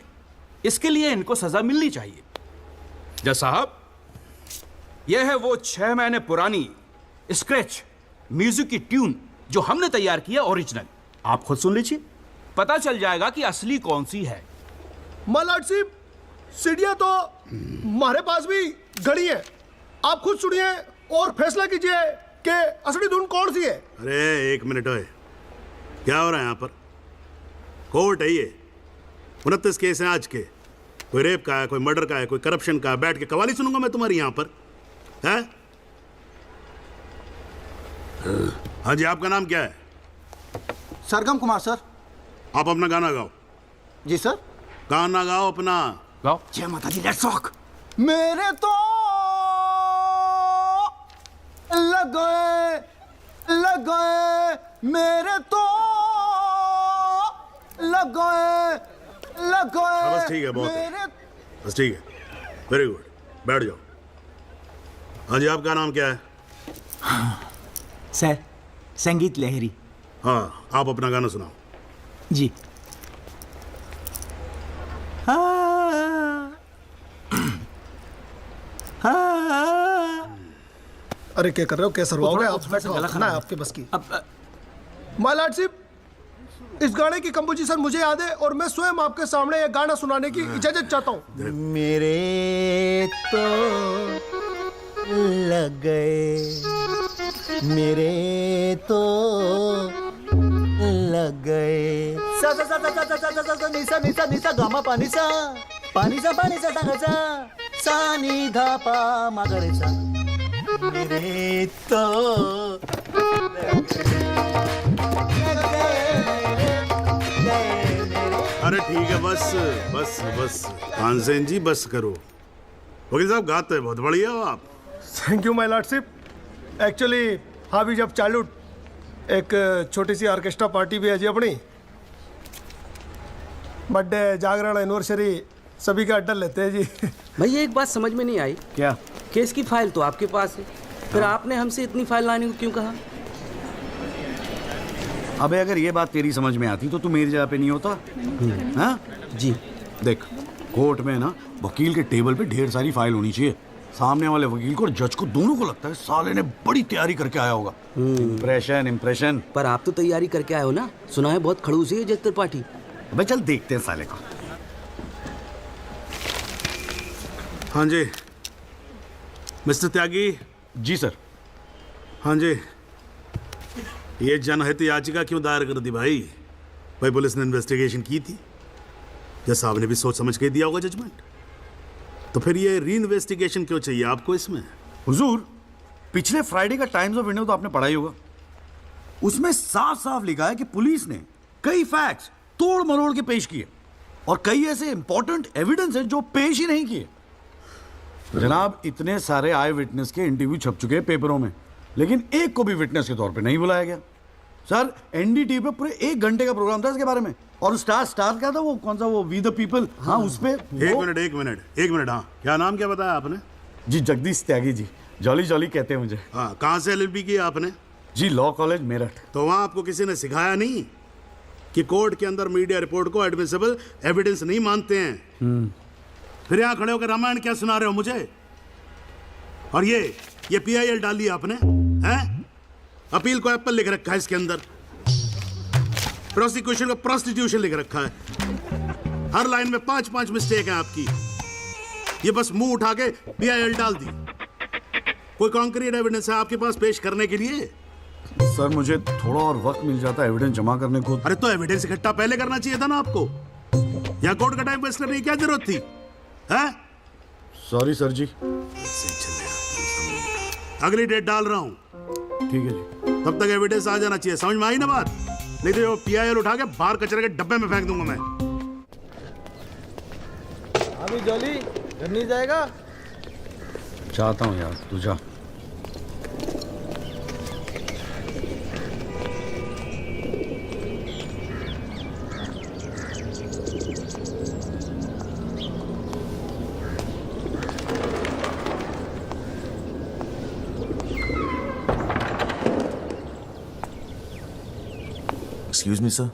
S1: इसके लिए इनको सजा मिलनी चाहिए। जज साहब, यह है वो 6 महीने पुरानी स्क्रैच म्यूजिक की ट्यून जो हमने तैयार किया, ओरिजिनल। आप खुद सुन लीजिए, पता चल जाएगा कि असली कौन सी है।
S3: माय लॉर्डशिप, सीढ़ियां तो हमारे पास भी घड़ी है। आप खुद सुनिए और फैसला कीजिए कि असली धुन कौन सी है।
S5: अरे एक मिनट ओए, क्या हो रहा है यहाँ पर? कोर्ट है ये, 29 केस हैं आज के। कोई रेप का है, कोई मर्डर का है, कोई करप्शन का है। बैठ के कवाली सुनूंगा मैं तुम्हारी यहाँ पर, है? हाँ जी, आपका नाम क्या है?
S3: सरगम कुमार सर।
S5: आप अपना गाना गाओ।
S3: जी सर।
S5: गाना गाओ अपना।
S1: गाओ।
S3: जय माता दी, लेट्स रॉक। मेरे तो लग गए मेरे तो लग गए
S5: बस ठीक है, बहुत है। बस ठीक है, वेरी गुड, बैठ जाओ। हाँ जी, आपका नाम क्या है?
S6: सर, संगीत लहरी।
S5: हाँ, आप अपना गाना सुनाओ।
S6: जी।
S3: अरे क्या कर रहे हो, क्या सरवाओगे आप? खाना है आपके बस की। माय लॉर्डशिप, इस गाने की कंपोजिशन मुझे याद है और मैं स्वयं आपके सामने ये गाना सुनाने की इजाजत चाहता हूँ।
S17: मेरे तो लग गए, मेरे तो लग गए। सा सा सा सा सा सा सा सा निसा निसा निसा गामा पानी सा टागा सा नी धा पा मगरे सा। मेरे तो
S5: अरे ठीक है, बस बस बस तानसेन जी, बस करो। वकील साहब, गाते हैं बहुत बढ़िया हो आप।
S3: Thank you my lordship. Actually हाँ भी जब चाइल्डहुड एक छोटी सी ऑर्केस्ट्रा पार्टी भी है जी अपनी। बर्थडे, जागरण, एनिवर्सरी सभी का अड्डा लेते हैं जी।
S23: भैया एक बात समझ में नहीं आई।
S8: क्या?
S23: केस की फाइल तो आपके पास है, फिर आपने हमसे इतनी फाइल लाने को क्यों कहा?
S8: अबे अगर ये बात तेरी समझ में आती तो तू मेरी जगह पे नहीं होता। हाँ
S23: जी।
S8: देख, कोर्ट में ना वकील के टेबल पे ढेर सारी फाइल होनी चाहिए। सामने वाले वकील को और जज को दोनों को लगता है साले ने बड़ी तैयारी करके आया होगा। इम्प्रेशन।
S23: पर आप तो तैयारी करके आए हो ना, सुना है बहुत खड़ूस है जज त्रिपाठी।
S8: अबे चल देखते हैं साले को।
S5: हाँ जी मिस्टर त्यागी।
S8: जी सर।
S5: हाँ जी, ये जनहित याचिका क्यों दायर कर दी भाई? भाई पुलिस ने इन्वेस्टिगेशन की थी, जज साहब ने भी सोच समझ के दिया होगा जजमेंट, तो फिर ये री इन्वेस्टिगेशन क्यों चाहिए आपको इसमें?
S8: हुजूर, पिछले फ्राइडे का टाइम्स ऑफ इंडिया तो आपने पढ़ा ही होगा। उसमें साफ साफ लिखा है कि पुलिस ने कई फैक्ट्स तोड़ मरोड़ के पेश किए और कई ऐसे इंपॉर्टेंट एविडेंस हैं जो पेश ही नहीं किए। जनाब, इतने सारे आई विटनेस के इंटरव्यू छप चुके हैं पेपरों में, लेकिन एक को भी विटनेस के तौर पे नहीं बुलाया गया। सर, एनडीटीवी पे पूरे 1 घंटे का प्रोग्राम था इसके बारे में, और स्टार क्या था वो, कौन सा वो, वी द पीपल, हाँ उस पे।
S5: एक मिनट, हाँ क्या नाम क्या बताया आपने?
S8: जी जगदीश त्यागी जी, जॉली जॉली कहते हैं मुझे।
S5: हाँ, कहाँ से LLB की आपने?
S8: जी लॉ कॉलेज मेरठ।
S5: तो वहाँ आपको किसी ने सिखाया नहीं कि कोर्ट के अंदर मीडिया रिपोर्ट को एडमिसिबल एविडेंस नहीं मानते हैं? फिर यहाँ खड़े होकर रामायण क्या सुना रहे हो मुझे? और ये PIL डाल दिया आपने, हैं? अपील को एप्पल लिख रखा है इसके अंदर, प्रोसिक्यूशन को प्रोस्टिट्यूशन लिख रखा है। हर लाइन में 5 मिस्टेक है आपकी। ये बस मुंह उठा के PIL डाल दी। कोई कॉन्क्रीट एविडेंस है आपके पास पेश करने के लिए?
S8: सर, मुझे थोड़ा और वक्त मिल जाता है एविडेंस जमा करने को।
S5: अरे तो एविडेंस इकट्ठा पहले करना चाहिए था ना आपको। यहाँ कोर्ट का टाइम वेस्ट करने की क्या जरूरत थी, हैं?
S8: सॉरी सर जी।
S5: अगली डेट डाल रहा हूँ।
S8: ठीक है जी।
S5: तब तक एविडेंस आ जाना चाहिए, समझ में आई ना बात? नहीं तो PIL उठा के बाहर कचरे के डब्बे में फेंक दूंगा मैं।
S17: अभी जॉली घर नहीं जाएगा?
S8: चाहता हूँ यार, तू जा।
S4: एक्सक्यूज मी सर,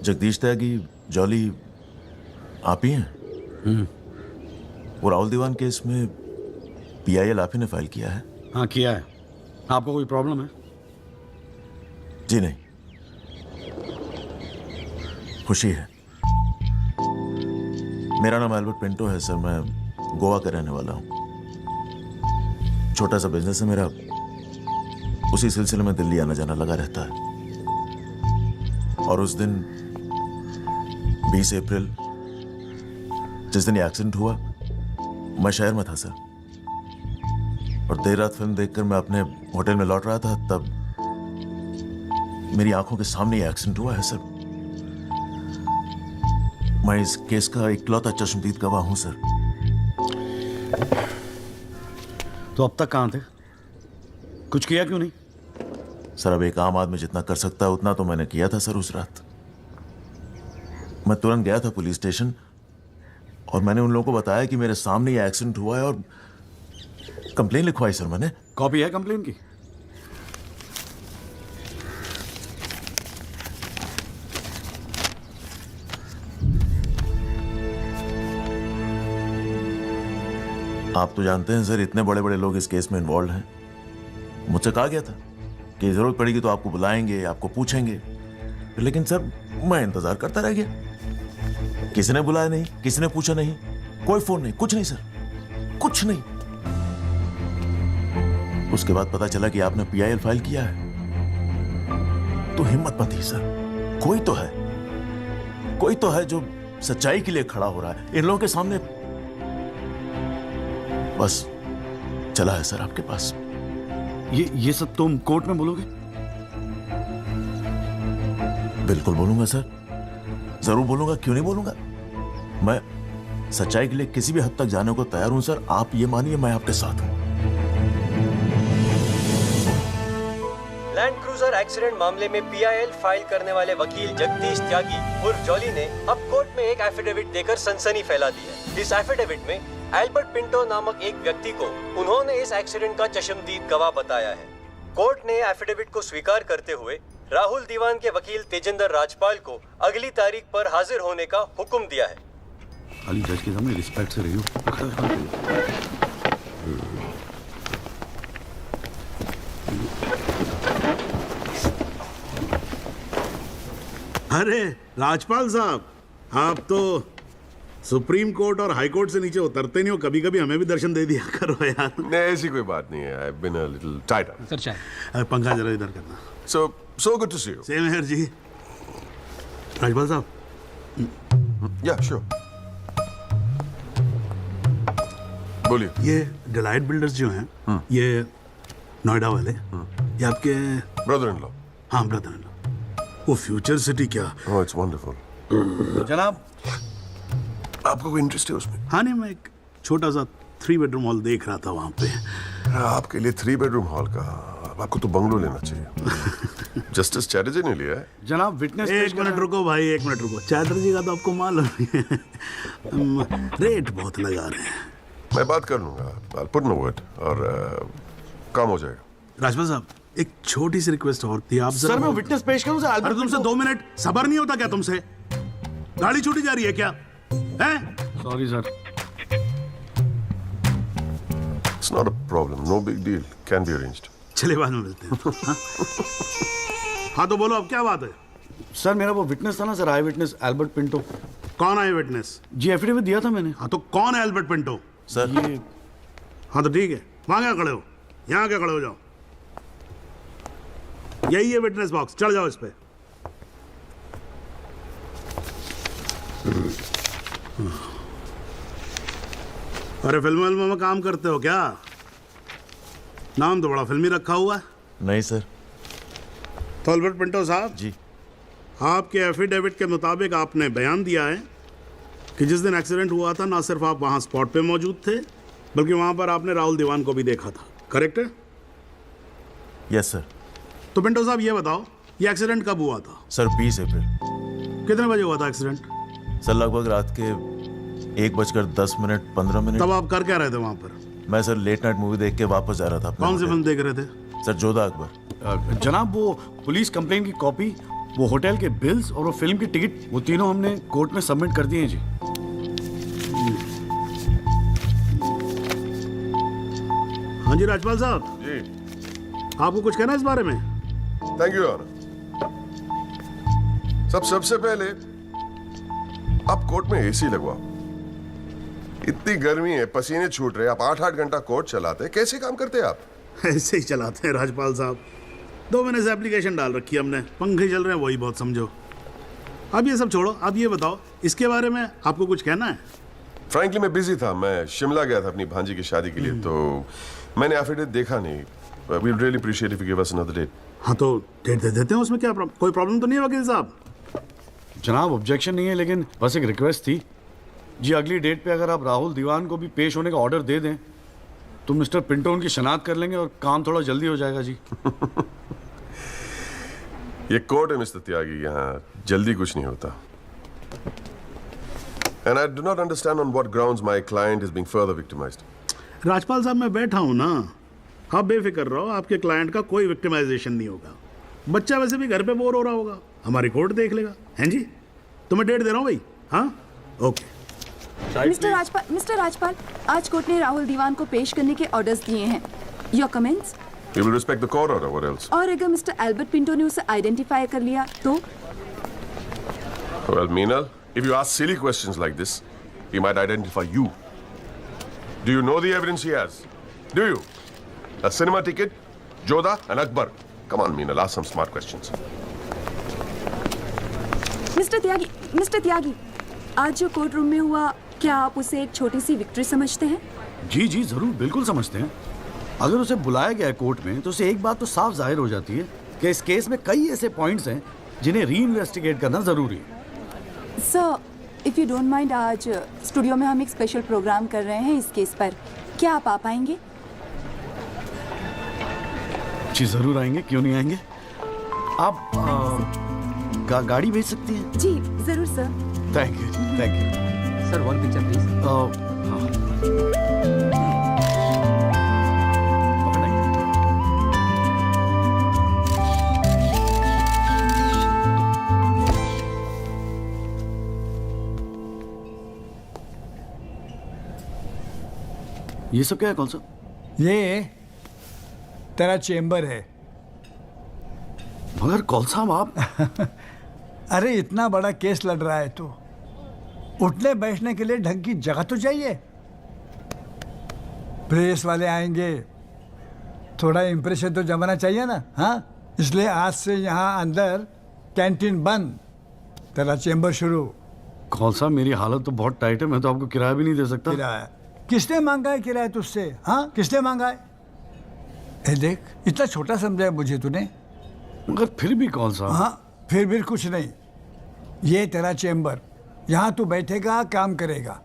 S4: जगदीश त्यागी जॉली आप ही हैं? वो राहुल दीवान केस में PIL आप ही ने फाइल किया है?
S8: हाँ किया है। आपको कोई प्रॉब्लम है?
S4: जी नहीं, खुशी है। मेरा नाम एल्बर्ट पिंटो है सर, मैं गोवा का रहने वाला हूँ। छोटा सा बिजनेस है मेरा, उसी सिलसिले में दिल्ली आना जाना लगा रहता है। और उस दिन 20 अप्रैल जिस दिन ये एक्सीडेंट हुआ, मैं शहर में था सर, और देर रात फिल्म देखकर मैं अपने होटल में लौट रहा था, तब मेरी आंखों के सामने ये एक्सीडेंट हुआ है सर। मैं इस केस का इकलौता चश्मदीद गवाह हूं सर।
S8: तो अब तक कहां थे? कुछ किया क्यों नहीं?
S4: सर, अब एक आम आदमी जितना कर सकता है उतना तो मैंने किया था सर। उस रात मैं तुरंत गया था पुलिस स्टेशन और मैंने उन लोगों को बताया कि मेरे सामने ये एक्सीडेंट हुआ है, और कंप्लेन लिखवाई सर मैंने।
S8: कॉपी है कंप्लेन की?
S4: आप तो जानते हैं सर, इतने बड़े बड़े लोग इस केस में इन्वॉल्व हैं। मुझसे कहा गया था कि जरूरत पड़ेगी तो आपको बुलाएंगे, आपको पूछेंगे, लेकिन सर मैं इंतजार करता रह गया। किसी ने बुलाया नहीं, किसी ने पूछा नहीं, कोई फोन नहीं, कुछ नहीं सर, कुछ नहीं। उसके बाद पता चला कि आपने PIL फाइल किया है, तो हिम्मत मत ही सर। कोई तो है जो सच्चाई के लिए खड़ा हो रहा है इन लोगों के सामने। बस चला है सर आपके पास।
S8: ये सब तुम कोर्ट में बोलोगे?
S4: बिल्कुल बोलूंगा सर, जरूर बोलूंगा, क्यों नहीं बोलूंगा। मैं सच्चाई के लिए किसी भी हद तक जाने को तैयार हूं सर। आप ये मानिए मैं आपके साथ हूं।
S9: लैंड क्रूजर एक्सीडेंट मामले में PIL फाइल करने वाले वकील जगदीश त्यागी उर्फ जॉली ने अब कोर्ट में एक एफिडेविट देकर सनसनी फैला दी है। इस एफिडेविट में एल्बर्ट पिंटो नामक एक व्यक्ति को उन्होंने इस एक्सीडेंट का चश्मदीद गवाह बताया है। कोर्ट ने एफिडेविट को स्वीकार करते हुए राहुल दीवान के वकील तेजिंदर राजपाल को अगली तारीख पर हाजिर होने का हुक्म दिया है।
S8: खाली जज के सामने रिस्पेक्ट से रहियो।
S5: अरे राजपाल साहब, आप तो सुप्रीम कोर्ट और हाई कोर्ट से नीचे उतरते नहीं हो, कभी कभी हमें भी दर्शन दे दिया करो यार।
S7: नहीं, ऐसी कोई बात नहीं है। I been a little tight up.
S6: Sir चाय।
S5: पंखा जरा इधर करना।
S7: So good to see you.
S5: Same here ji. Rajpal साहब।
S7: या श्योर, बोलिए।
S5: ये डिलाइट बिल्डर्स जो हैं, ये नोएडा वाले, ये आपके
S7: ब्रदर इन लॉ?
S5: हाँ, ब्रदर इन लॉ। वो फ्यूचर सिटी क्या?
S7: ओह, इट्स वंडरफुल।
S8: जनाब,
S7: आपको कोई इंटरेस्ट है उसमें?
S5: हाँ, नहीं, मैं एक छोटा सा 3 बेडरूम हॉल देख रहा था वहाँ पे।
S7: आपके लिए 3 बेडरूम हॉल का? आपको तो बंगलो लेना चाहिए। जस्टिस चैटर्जी ने लिया है।
S8: जनाब, विटनेस।
S5: एक मिनट रुको भाई, एक मिनट रुको। चैटर्जी का तो आपको मालूम है, रेट बहुत लगा रहे हैं।
S7: मैं बात कर लूंगा, I'll put in a word, और काम हो जाएगा।
S5: राजपाल साहब, एक छोटी सी रिक्वेस्ट और थी। आप
S8: सर, मैं विटनेस पेश करूं?
S5: अरे तुमसे 2 मिनट सबर नहीं होता क्या तुमसे? गाड़ी छूटी जा रही है क्या? हैं?
S8: Sorry sir.
S7: It's not a problem, no big deal, can be arranged.
S5: चलिए बाद में मिलते हैं। हाँ तो बोलो, अब क्या बात है?
S8: सर, मेरा वो विटनेस था ना सर, आई विटनेस एल्बर्ट पिंटो।
S5: कौन आई विटनेस?
S8: जी, एफिडेविट दिया था मैंने।
S5: हाँ तो कौन है एल्बर्ट पिंटो?
S4: सर
S8: ये।
S5: हाँ तो ठीक है, वहां क्या खड़े हो? यहाँ क्या खड़े हो जाओ। यही है विटनेस बॉक्स, चढ़ जाओ इस पे। अरे फिल्म में काम करते हो क्या? नाम तो बड़ा फिल्मी रखा हुआ है।
S4: नहीं सर।
S5: तो एल्बर्ट पिंटो साहब
S4: जी,
S5: आपके एफिडेविट के मुताबिक आपने बयान दिया है कि जिस दिन एक्सीडेंट हुआ था, ना सिर्फ आप वहां स्पॉट पे मौजूद थे, बल्कि वहां पर आपने राहुल दीवान को भी देखा था, करेक्ट है?
S4: Yes sir.
S5: तो पिंटो साहब ये बताओ, ये एक्सीडेंट कब हुआ था?
S4: सर 20 अप्रैल।
S5: कितने बजे हुआ था एक्सीडेंट?
S4: सर लगभग रात के 1:10
S5: तब आप कर क्या रहे थे वहां पर?
S4: मैं सर लेट नाइट मूवी देख के वापस जा रहा था।
S5: कौन सी फिल्म देख रहे थे?
S4: सर जोधा अकबर।
S8: जनाब, वो पुलिस कंप्लेंट की कॉपी, वो होटल के बिल्स और वो फिल्म की टिकट, वो तीनों हमने कोर्ट में सबमिट कर दिए हैं जी।
S5: हाँ जी राजपाल साहब
S7: जी,
S5: आपको कुछ कहना है इस बारे में?
S7: Thank you honour. सबसे पहले आप कोर्ट में एसी लगवाओ। इतनी गर्मी है, पसीने छूट रहे, आप 8-8 घंटा कोर्ट चलाते, कैसे काम करते आप?
S5: ऐसे ही चलाते हैं राजपाल साहब। 2 महीने से एप्लीकेशन डाल रखी है हमने, पंखे चल रहे हैं, वही बहुत समझो। अब ये सब छोड़ो, अब ये बताओ, इसके बारे में आपको कुछ कहना है?
S7: फ्रैंकली मैं बिजी था, मैं शिमला गया था अपनी भांजी की शादी के लिए, तो मैंने एफिडेविट देखा नहीं। We really appreciate if you give us another date.
S5: हाँ तो डेट दे देते हैं, उसमें क्या कोई प्रॉब्लम तो नहीं है वकील साहब?
S8: जनाब, ऑब्जेक्शन नहीं है, लेकिन बस एक रिक्वेस्ट थी जी, अगली डेट पे अगर आप राहुल दीवान को भी पेश होने का ऑर्डर दे दें तो मिस्टर पिंटो उनकी शनाख्त कर लेंगे और काम थोड़ा जल्दी हो जाएगा जी।
S7: ये कोर्ट है मिस्टर त्यागी, यहाँ जल्दी कुछ नहीं होता। And I do not understand on what grounds my client is being further victimized.
S5: Rajpal साहब, मैं बैठा हूं ना, आप बेफिक्र रहो, आपके क्लाइंट का कोई विक्टिमाइजेशन नहीं होगा। बच्चा वैसे भी घर पे बोर हो रहा होगा, हमारी कोर्ट देख लेगा। हैं जी, तो मैं डेट दे रहा हूं भाई। हाँ, ओके।
S11: मिस्टर राजपाल, आज कोर्ट ने राहुल दीवान को पेश करने के ऑर्डर्स दिए हैं। Your comments?
S7: We will respect the court order. What else?
S11: और अगर मिस्टर एल्बर्ट पिंटो ने उसे आइडेंटिफाई कर लिया तो?
S7: Well, Meenal, if you ask silly questions like this, he might identify you. Do you know the evidence he has? Do you? A cinema ticket, Jodha and Akbar. Come on, Meenal, ask some smart questions.
S11: Mister Tyagi, आज जो court room में हुआ, क्या आप उसे एक छोटी सी victory समझते हैं?
S8: जी जी जरूर, बिल्कुल समझते हैं। अगर उसे बुलाया गया है कोर्ट में तो उसे एक बात तो साफ जाहिर हो जाती है कि इस केस में कई ऐसे पॉइंट्स हैं जिन्हें री इन्वेस्टिगेट करना जरूरी है।
S11: Sir, if you don't mind, आज स्टूडियो में हम एक स्पेशल प्रोग्राम कर रहे हैं इस केस पर, क्या आप आ पाएंगे?
S8: जी जरूर आएंगे, क्यों नहीं आएंगे। आप गाड़ी भेज सकती हैं?
S11: जी जरूर sir.
S8: Thank you, thank you
S6: sir. 1 picture please.
S8: ये सब क्या है? कौन सा?
S18: ये तेरा चेम्बर है।
S8: मगर कौन सा आप?
S18: अरे इतना बड़ा केस लड़ रहा है तो उठने बैठने के लिए ढंग की जगह तो चाहिए। प्रेस वाले आएंगे, थोड़ा इंप्रेशन तो जमाना चाहिए ना। हाँ, इसलिए आज से यहाँ अंदर कैंटीन बंद, तेरा चेंबर शुरू।
S8: कौन सा, मेरी हालत तो बहुत टाइट है, मैं तो आपको किराया भी नहीं दे सकता।
S18: किराया किसने मांगा है? किराया तुझसे? हाँ, किसने मांगा है? ए देख, इतना छोटा समझा है मुझे तूने।
S8: मगर फिर भी कौन सा?
S18: हाँ, फिर भी कुछ नहीं। ये तेरा चेंबर, यहाँ तू बैठेगा, काम करेगा।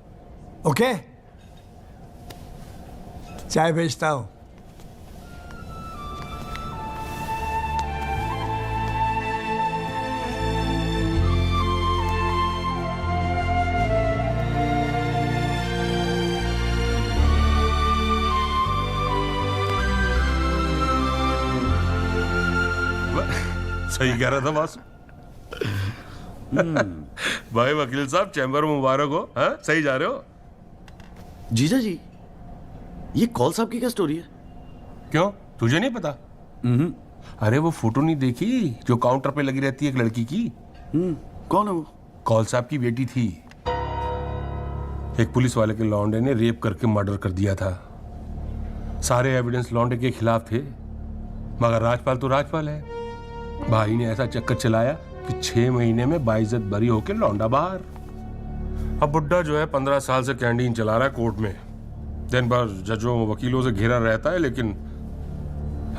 S18: ओके, चाय भेजता हूँ।
S20: सही कह रहा था बॉस। भाई वकील साहब, चैम्बर में मुबारक हो। हाँ, सही जा रहे हो।
S8: जीजा जी, ये कौल साहब की क्या स्टोरी है?
S20: क्यों, तुझे नहीं पता? अरे वो फोटो नहीं देखी जो काउंटर पे लगी रहती है एक लड़की की?
S8: कौन है वो?
S20: कौल साहब की बेटी थी। एक पुलिस वाले के लौंडे ने रेप करके मर्डर कर दिया था। सारे एविडेंस लौंडे के खिलाफ थे, मगर राजपाल तो राजपाल है। भाई ने ऐसा चक्कर चलाया कि 6 महीने में बाइज्जत बरी होके लौंडा बाहर। अब बुड्ढा जो है 15 साल से कैंटीन चला रहा है कोर्ट में। दिन भर जजों वकीलों से घिरा रहता है, लेकिन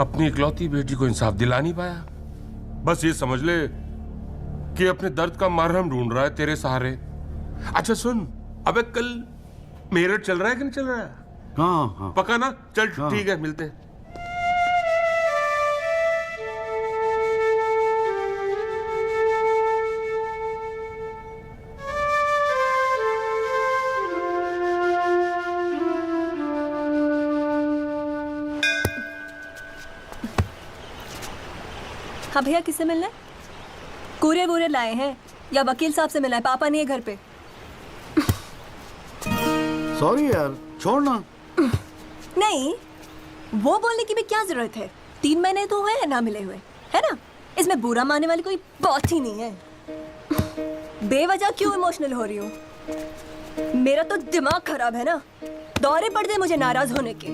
S20: अपनी इकलौती बेटी को इंसाफ दिला नहीं पाया। बस ये समझ ले कि अपने दर्द का मरहम ढूंढ रहा है तेरे सहारे। अच्छा सुन, अबे कल मेरठ चल रहा है कि नहीं चल रहा है?
S8: हाँ।
S20: पक्का ना? चल ठीक है, मिलते हैं।
S10: हाँ भैया, किससे मिलना है? कूरे वूरे लाए हैं या वकील साहब से मिला है? पापा नहीं है घर पे।
S8: सॉरी यार, छोड़ ना।
S10: नहीं, वो बोलने की भी क्या जरूरत है? 3 महीने तो हुए हैं ना मिले हुए, है ना? इसमें बुरा मानने वाली कोई बात ही नहीं है। बेवजह क्यों इमोशनल हो रही हूँ? मेरा तो दिमाग खराब है ना। दौरे पड़ गए मुझे नाराज होने के।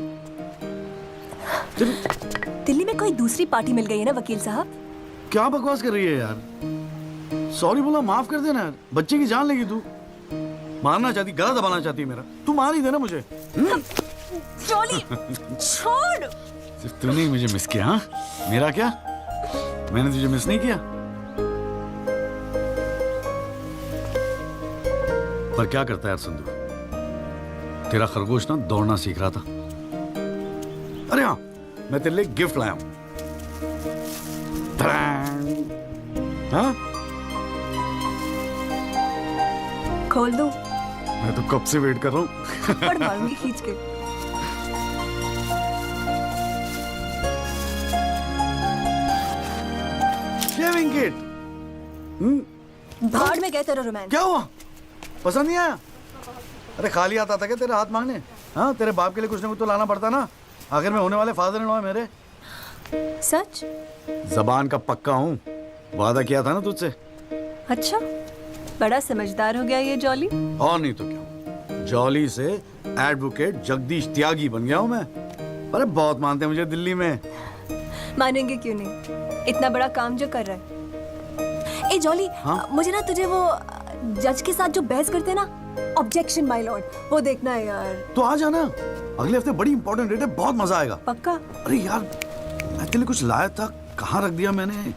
S10: दिल्ली में कोई दूसरी पार्टी मिल गई है ना वकील साहब?
S8: क्या बकवास कर रही है यार? सॉरी बोला, माफ कर देना यार। बच्चे की जान लेगी तू। मारना चाहती, गला दबाना चाहती है मेरा। तू मार ही देना मुझे।
S10: जॉली, छोड़।
S8: सिर्फ तूने ही मुझे मिस किया? हाँ, मेरा क्या? मैंने तुझे मिस नहीं किया। पर क्या करता है यार संधू, तेरा खरगोश ना दौड़ना सीख रहा था। अरे हाँ, मैं तेरे लिए गिफ्ट लाया हूं। हाँ?
S10: खोल दो।
S8: मैं तो कब से वेट कर रहा हूँ।
S10: पड़ मारूंगी खींच के।
S8: Shaving kit.
S10: भाड़ में गए तेरा रोमांस।
S8: क्या हुआ? पसंद नहीं आया? अरे खाली आता था क्या तेरे हाथ मांगने? हाँ, तेरे बाप के लिए कुछ ना कुछ तो लाना पड़ता ना। आखिर में होने वाले फादर इन लॉ है मेरे।
S10: सच?
S8: जबान का पक्का हूँ, वादा किया था ना तुझसे।
S10: अच्छा, बड़ा समझदार हो गया ये जॉली।
S8: और नहीं तो क्या, जॉली से एडवोकेट जगदीश त्यागी बन गया हूँ मैं। अरे बहुत मानते हैं मुझे दिल्ली में।
S10: मानेंगे क्यों नहीं, इतना बड़ा काम जो कर रहा है। ए जॉली,
S8: हाँ?
S10: मुझे ना तुझे वो जज के साथ जो बहस करते ना, ऑब्जेक्शन माय लॉर्ड, वो देखना है यार।
S8: तो आ जाना, अगले हफ्ते बड़ी इंपॉर्टेंट डेट है, बहुत मजा आएगा।
S10: पक्का?
S8: अरे यार, मैं तेरे लिए कुछ लाया था, कहाँ रख दिया मैंने?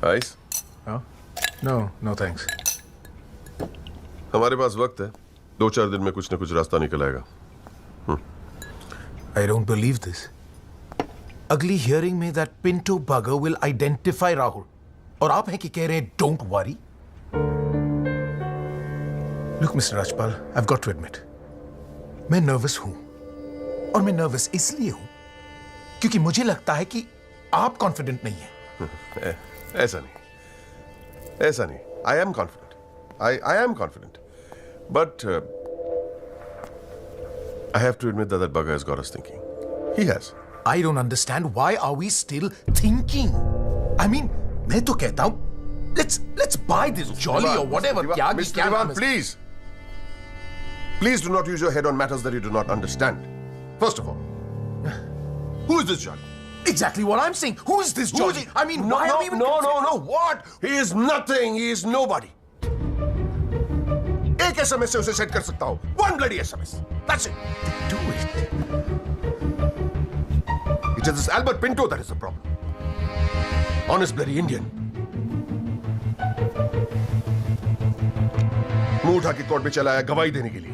S7: आइस?
S22: No thanks.
S7: हमारे पास वक्त है, 2-4 दिन में कुछ न कुछ रास्ता निकल आएगा।
S22: I don't believe this. अगली हियरिंग में that Pinto bugger will identify Rahul, और आप हैं कि कह रहे हैं don't worry? Look, Mr. Rajpal, I've got to admit, मैं नर्वस हूं, और मैं नर्वस इसलिए हूं क्योंकि मुझे लगता है कि आप कॉन्फिडेंट नहीं हैं।
S7: ऐसा नहीं। I am confident. I am confident. But I have to admit that bugger has got us thinking. He has.
S22: I don't understand why are we still thinking? I mean, मैं तो कहता हूं Let's buy this Jolly or whatever. Tyagi,
S7: Mr.
S22: क्या नाम
S7: Diwan,
S22: है?
S7: please. Please do not use your head on matters that you do not understand. First of all, who is this Jolly?
S22: Exactly what I'm saying. Who is this
S7: Who is
S22: Jolly?
S7: he?
S22: I mean,
S7: no,
S22: why
S7: no,
S22: are we even
S7: no. What? He is nothing. He is nobody. एक SMS से उसे set कर सकता हूँ. One bloody SMS. That's it.
S22: Do it.
S7: It is this Albert Pinto that is the problem. Honest bloody Indian. मुंह उठा के court में चला आया गवाही देने के लिए.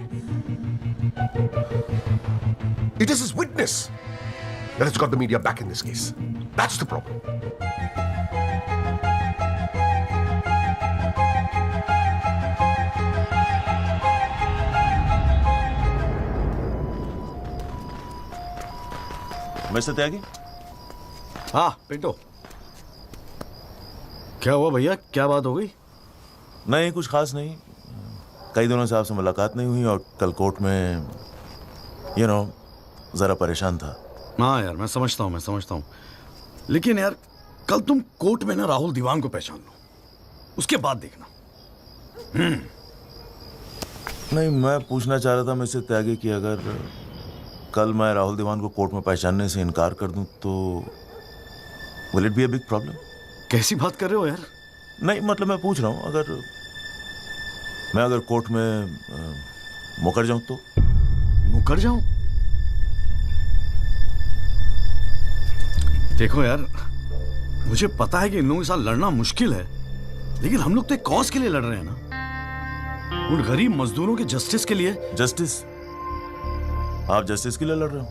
S7: It is his witness that has got the media back in this case. That's the problem.
S4: Mister Tyagi?
S8: हाँ पिंटो, क्या हुआ भैया, क्या बात हो गई?
S4: नहीं, कुछ खास नहीं. कई दिनों से आपसे मुलाकात नहीं हुई और कल कोर्ट में जरा परेशान था.
S8: हाँ यार, मैं समझता हूँ. लेकिन यार, कल तुम कोर्ट में ना राहुल दीवान को पहचान लो, उसके बाद देखना.
S4: नहीं, मैं पूछना चाह रहा था मिस्टर त्यागी कि अगर कल मैं राहुल दीवान को कोर्ट में पहचानने से इनकार कर दूं तो will it be a big problem?
S8: कैसी बात कर रहे हो यार?
S4: नहीं, मतलब मैं पूछ रहा हूं, अगर कोर्ट में मुकर जाऊं तो?
S8: मुकर जाऊं? देखो यार, मुझे पता है कि इन लोगों के साथ लड़ना मुश्किल है, लेकिन हम लोग तो एक कॉज के लिए लड़ रहे हैं ना, उन गरीब मजदूरों के जस्टिस के लिए.
S4: जस्टिस? आप जस्टिस के लिए लड़ रहे हो?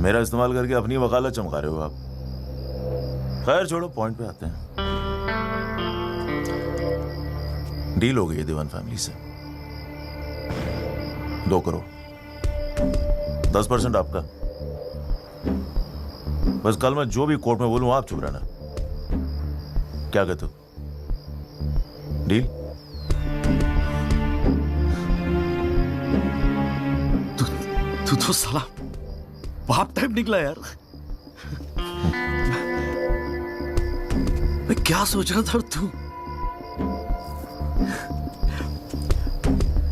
S4: मेरा इस्तेमाल करके अपनी वकालत चमका रहे हो आप. खैर छोड़ो, पॉइंट पे आते हैं. डील हो गई है दीवान फैमिली से. 2 करोड़, 10% आपका. बस कल मैं जो भी कोर्ट में बोलूं आप चुप रहना. क्या कहते हो? डील?
S8: तू तो साला बाप टाइप निकला यार. मैं क्या सोच रहा था तू,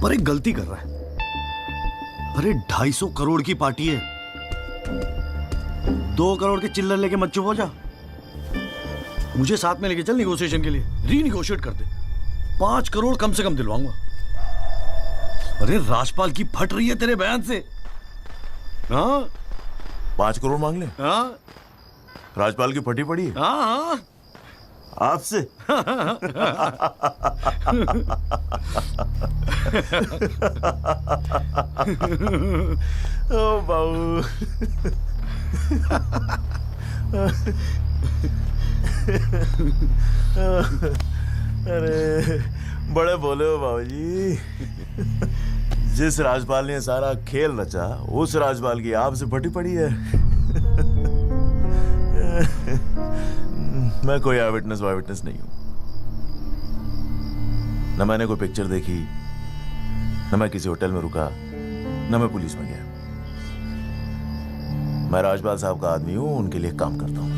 S8: पर एक गलती कर रहा है. अरे 250 करोड़ की पार्टी है, 2 करोड़ के चिल्लर लेके मत चुप हो जा. मुझे साथ में लेके चल निगोशिएशन के लिए, रीनिगोशिएट कर दे. 5 करोड़ कम से कम दिलवाऊंगा. अरे राजपाल की फट रही है तेरे बयान से. हाँ,
S4: 5 करोड़ मांग ले?
S8: हाँ,
S4: राजपाल की फटी पड़ी है?
S8: हाँ,
S4: आपसे? ओ बाबू. अरे बड़े बोले हो बाबूजी. जिस राजपाल ने सारा खेल रचा, उस राजपाल की आपसे फटी पड़ी है. मैं कोई आई विटनेस नहीं हूं. न मैंने कोई पिक्चर देखी, न मैं किसी होटल में रुका, न मैं पुलिस में गया. मैं राजपाल साहब का आदमी हूं, उनके लिए काम करता हूं.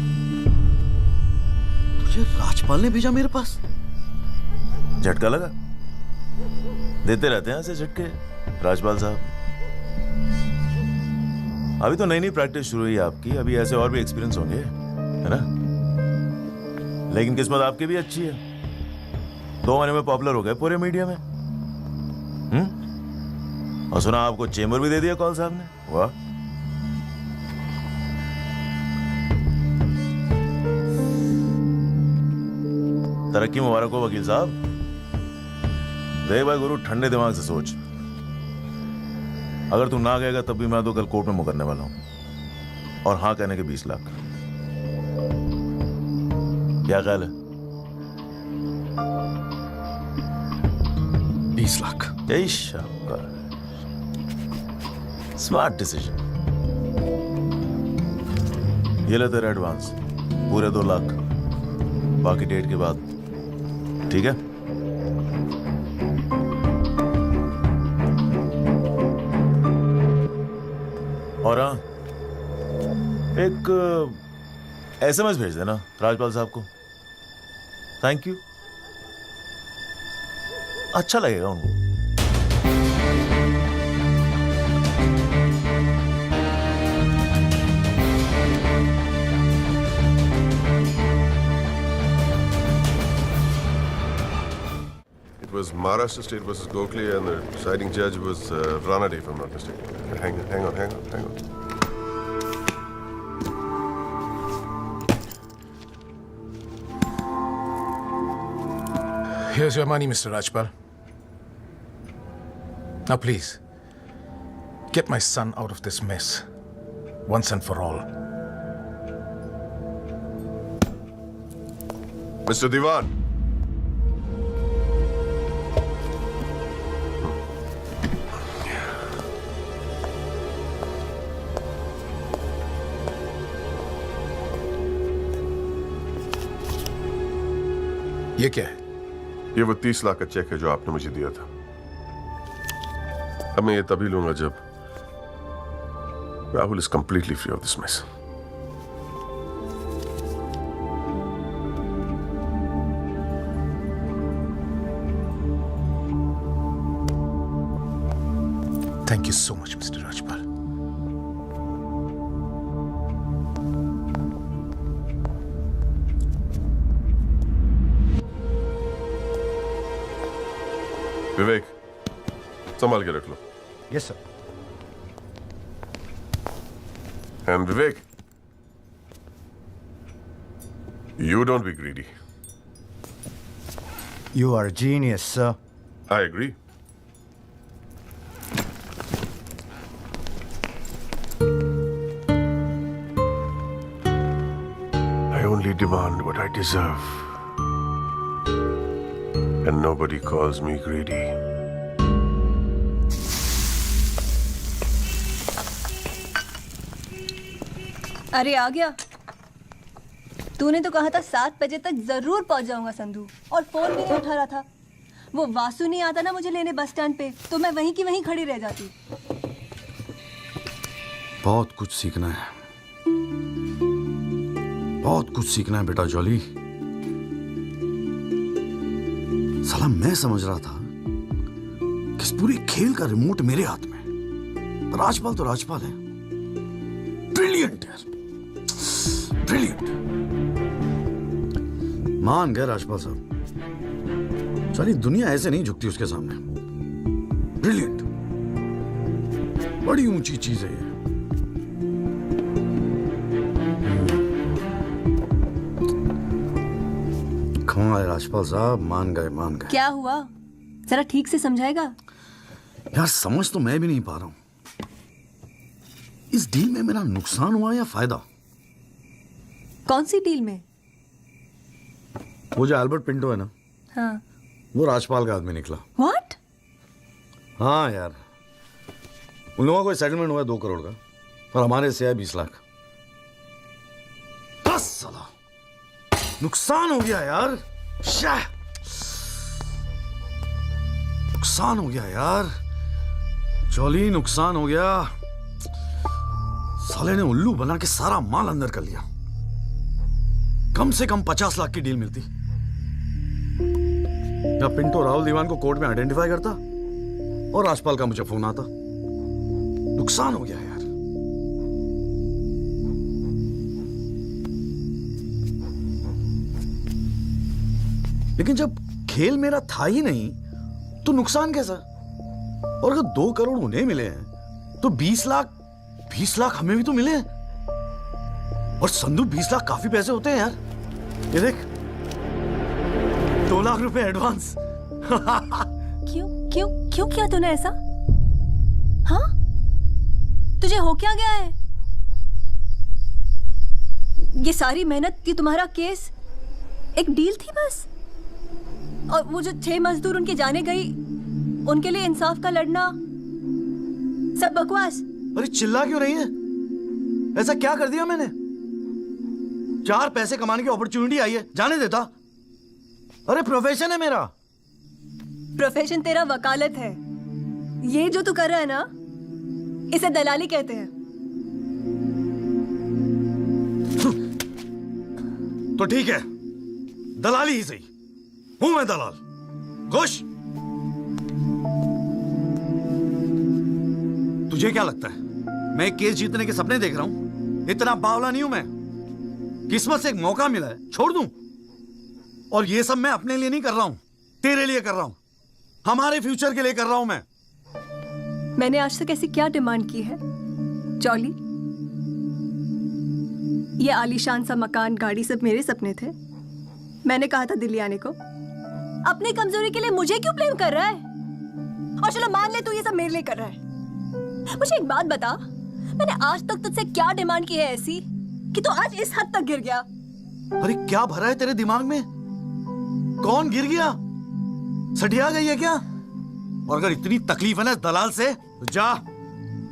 S8: तुझे राजपाल ने भेजा मेरे पास?
S4: झटका लगा? देते रहते हैं ऐसे झटके राजपाल साहब. अभी तो नई नई प्रैक्टिस शुरू हुई आपकी, अभी ऐसे और भी एक्सपीरियंस होंगे, है ना? लेकिन किस्मत आपकी भी अच्छी है, 2 महीने में पॉपुलर हो गए पूरे मीडिया में. और सुना आपको चेंबर भी दे दिया कौल साहब ने. वाह. तरक्की मुबारक हो वकील साहब. देख भाई गुरु, ठंडे दिमाग से सोच. अगर तू ना गएगा तब भी मैं तो कल कोर्ट में मुकरने वाला हूं, और हाँ कहने के 20 लाख. क्या ख्याल है?
S8: 20 लाख?
S4: यही शाबाश, स्मार्ट डिसीजन. ये ले तेरा एडवांस, पूरे 2 लाख, बाकी डेट के बाद. ठीक है? और हाँ, एक SMS भेज देना राजपाल साहब को. Thank you. अच्छा लगेगा उनको।
S7: It was Maharashtra State versus Gokhale, and the deciding judge was Ranade, if I'm not mistaken. Hang on.
S22: Here's your money, Mr. Rajpal. Now, please, get my son out of this mess, once and for all.
S7: Mr. Diwan.
S22: ये क्या है?
S7: ये वो 30 लाख का check है जो आपने मुझे दिया था। अब मैं ये तभी लूंगा जब Rahul is completely free of this mess.
S22: Thank you so much, Mr. Rajpal.
S7: Vivek, संभाल के रख लो।
S17: Yes sir.
S7: And Vivek, you don't be greedy.
S17: You are a genius, sir.
S7: I agree. I only demand what I deserve. And nobody calls me greedy.
S10: अरे आ गया। तूने तो कहा था 7 बजे तक जरूर पहुंच जाऊंगा संधू, और फोन भी नहीं उठा रहा था। वो वासु नहीं आता ना मुझे लेने बस स्टैंड पे, तो मैं वहीं की वहीं खड़ी रह जाती।
S8: बहुत कुछ सीखना है, बहुत कुछ सीखना है बेटा जॉली। साला मैं समझ रहा था कि इस पूरे खेल का रिमोट मेरे हाथ में। राजपाल तो राजपाल है, ब्रिलियंट यार, ब्रिलियंट। मान गए राजपाल साहब, सारी दुनिया ऐसे नहीं झुकती उसके सामने। ब्रिलियंट, बड़ी ऊंची चीज है ये। कमाल राजपाल साहब, मान गए मान गए।
S10: क्या हुआ, जरा ठीक से समझाएगा?
S8: यार समझ तो मैं भी नहीं पा रहा हूं, इस डील में मेरा नुकसान हुआ या फायदा?
S10: कौन सी डील में?
S8: वो जो एल्बर्ट पिंटो है ना,
S10: हाँ।
S8: वो राजपाल का आदमी निकला।
S10: व्हाट?
S8: हाँ यार, उन लोगों को सेटलमेंट हुआ 2 करोड़ का, और हमारे से है 20 लाख। बस साला नुकसान हो गया यार, नुकसान हो गया यार, जॉली नुकसान हो गया। साले ने उल्लू बना के सारा माल अंदर कर लिया। कम से कम 50 लाख की डील मिलती। या पिंटो राहुल दीवान को कोर्ट में आइडेंटिफाई करता और राजपाल का मुझे फोन आता। नुकसान हो गया यार। लेकिन जब खेल मेरा था ही नहीं तो नुकसान कैसा? और अगर 2 करोड़ उन्हें मिले हैं तो 20 लाख हमें भी तो मिले हैं। और संदू 20 लाख काफी पैसे होते हैं यार। ये देख, 2 लाख रुपए एडवांस।
S10: क्यों किया तूने ऐसा? हाँ, तुझे हो क्या गया है? ये सारी मेहनत की तुम्हारा केस एक डील थी बस? और वो जो 6 मजदूर उनके जाने गई, उनके लिए इंसाफ का लड़ना सब बकवास।
S8: अरे चिल्ला क्यों रही है? ऐसा क्या कर दिया मैंने? 4 पैसे कमाने की अपॉर्चुनिटी आई है, जाने देता? अरे प्रोफेशन है मेरा।
S10: प्रोफेशन तेरा वकालत है। ये जो तू कर रहा है ना, इसे दलाली कहते हैं।
S8: तो ठीक है, दलाली ही सही। हूं मैं दलाल? खुश? तुझे क्या लगता है मैं केस जीतने के सपने देख रहा हूं? इतना बावला नहीं हूं मैं। किस्मत से एक मौका मिला है, छोड़ दूं? और ये सब मैं अपने लिए नहीं कर रहा हूं, तेरे लिए कर रहा हूं, हमारे फ्यूचर के लिए कर रहा हूं मैं।
S10: मैंने आज तक ऐसी क्या डिमांड की है जॉली? ये आलीशान सा मकान, गाड़ी सब मेरे सपने थे। मैंने कहा था दिल्ली आने को। अपनी कमजोरी के लिए मुझे क्यों ब्लेम कर रहा है? और चलो मान ले तू ये सब मेरे लिए कर रहा है। मुझे एक बात बता, मैंने आज तक तुझसे क्या डिमांड की है ऐसी कि तू आज इस हद तक गिर गया?
S8: अरे क्या भरा है तेरे दिमाग में? कौन गिर गया? सटिया गई है क्या? और अगर इतनी तकलीफ है ना इस दलाल से, तो जा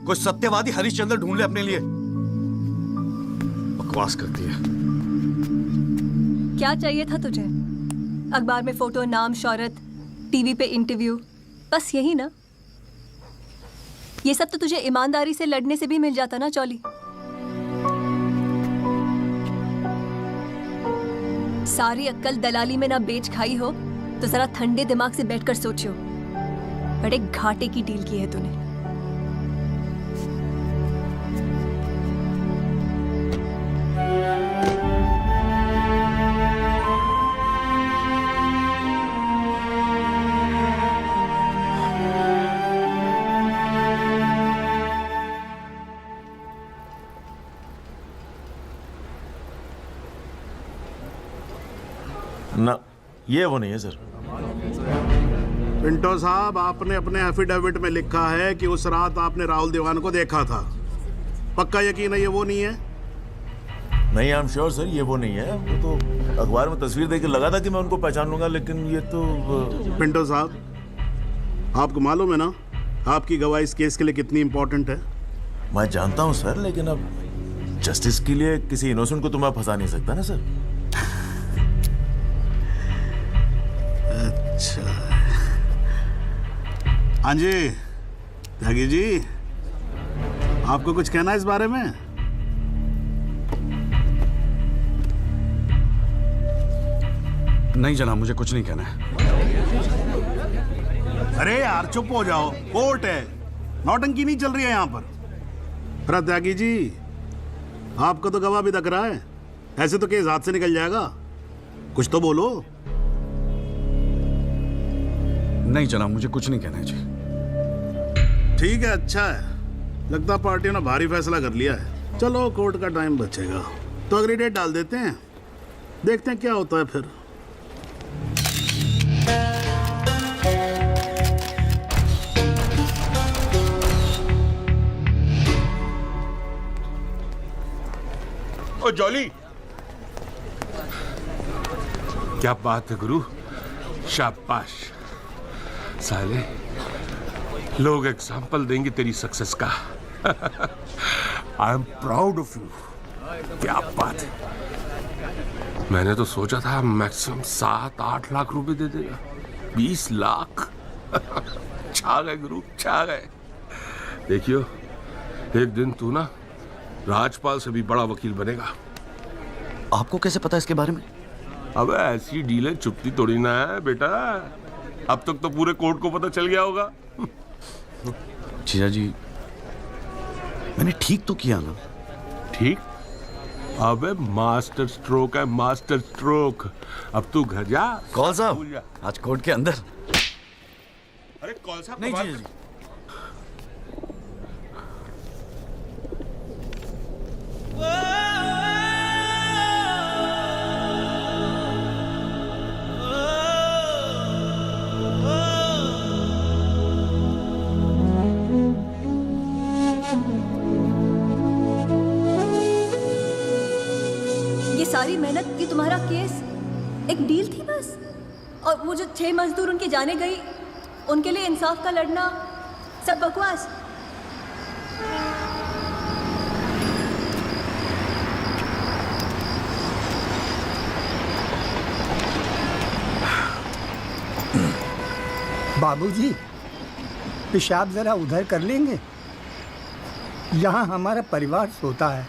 S8: कोई सत्यवादी हरिश्चंद्र ढूंढ ले अपने लिए। बकवास करती है।
S10: क्या चाहिए था तुझे? अखबार में फोटो, नाम, शोहरत, टीवी पे इंटरव्यू, बस यही ना? ये सब तो तुझे ईमानदारी से लड़ने से भी मिल जाता ना चौली। सारी अक्कल दलाली में ना बेच खाई हो तो जरा ठंडे दिमाग से बैठकर सोचो, बड़े घाटे की डील की है तूने।
S4: ना, ये वो नहीं है सर।
S5: पिंटो साहब, आपने अपने एफिडेविट में लिखा है कि उस रात आपने राहुल दीवान को देखा था। पक्का यकीन है ये वो नहीं है?
S4: नहीं, आई एम श्योर सर, ये वो नहीं है। वो तो अखबार में तस्वीर देख के लगा था कि मैं उनको पहचान लूंगा, लेकिन ये तो
S5: पिंटो साहब, आपको मालूम है ना आपकी गवाही इस केस के लिए कितनी इंपॉर्टेंट है?
S4: मैं जानता हूँ सर, लेकिन अब जस्टिस के लिए किसी इनोसेंट को तो मैं फंसा नहीं सकता ना सर।
S5: अच्छा, हाँ जी त्यागी जी, आपको कुछ कहना है इस बारे में?
S8: नहीं जनाब, मुझे कुछ नहीं कहना है।
S5: अरे यार चुप हो जाओ, कोर्ट है, नौटंकी नहीं चल रही है यहाँ पर। अरे त्यागी जी, आपका तो गवाह भी तक रहा है, ऐसे तो केस हाथ से निकल जाएगा, कुछ तो बोलो।
S8: नहीं जनाब, मुझे कुछ नहीं कहना है जी।
S5: ठीक है, अच्छा है, लगता पार्टियों ने भारी फैसला कर लिया है। चलो कोर्ट का टाइम बचेगा तो अगली डेट डाल देते हैं, देखते हैं क्या होता है फिर।
S20: ओ जॉली, क्या बात है गुरु, शाबाश। साले लोग एग्जाम्पल देंगे तेरी सक्सेस का। I am proud of you. क्या बात है, मैंने तो सोचा था मैक्सिमम 7-8 लाख रुपए दे देगा, 20 लाख। छा गए गुरु, छा गए। देखियो, एक दिन तू ना राजपाल से भी बड़ा वकील बनेगा।
S8: आपको कैसे पता इसके बारे में?
S20: अब ऐसी डीलें चुपती थोड़ी ना है बेटा, अब तक तो पूरे कोर्ट को पता चल गया होगा।
S8: जीजा जी, मैंने ठीक तो किया ना?
S20: ठीक? अबे मास्टर स्ट्रोक है, मास्टर स्ट्रोक। अब तू घर जा।
S8: कौल साहब, आज कोर्ट के अंदर।
S20: अरे कौल साहब,
S8: नहीं जीजा जी।
S10: सारी मेहनत की तुम्हारा केस एक डील थी बस? और वो जो 6 मजदूर उनके जाने गई, उनके लिए इंसाफ का लड़ना सब बकवास?
S13: बाबूजी, पेशाब जरा उधर कर लेंगे, यहाँ हमारा परिवार सोता है।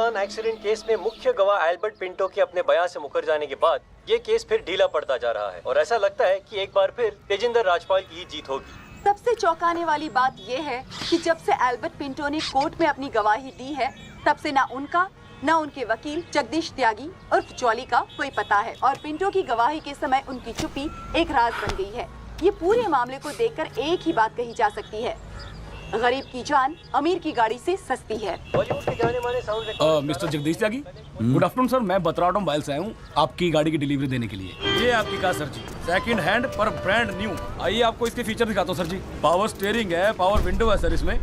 S9: दीवान एक्सीडेंट केस में मुख्य गवाह एल्बर्ट पिंटो के अपने बयान से मुकर जाने के बाद ये केस फिर ढीला पड़ता जा रहा है और ऐसा लगता है कि एक बार फिर तेजिंदर राजपाल की ही जीत होगी।
S11: सबसे चौंकाने वाली बात यह है कि जब से एल्बर्ट पिंटो ने कोर्ट में अपनी गवाही दी है तब से ना उनका ना उनके वकील जगदीश त्यागी उर्फ जॉली का कोई पता है और पिंटो की गवाही के समय उनकी चुप्पी एक राज बन गई है। ये पूरे मामले को देखकर एक ही बात कही जा सकती है, गरीब की जान अमीर की गाड़ी से सस्ती है।
S9: बॉलीवुड के जाने माने साउंड
S12: मिस्टर जगदीश त्यागी, गुड आफ्टरनून सर। मैं बतरा ऑटोमोबाइल से आया हूँ आपकी गाड़ी की डिलीवरी देने के लिए। ये आपकी कार सर जी, सेकंड हैंड पर ब्रांड न्यू। आइए आपको इसके फीचर दिखाता हूँ सर जी। पावर स्टीयरिंग है, पावर विंडो है सर इसमें,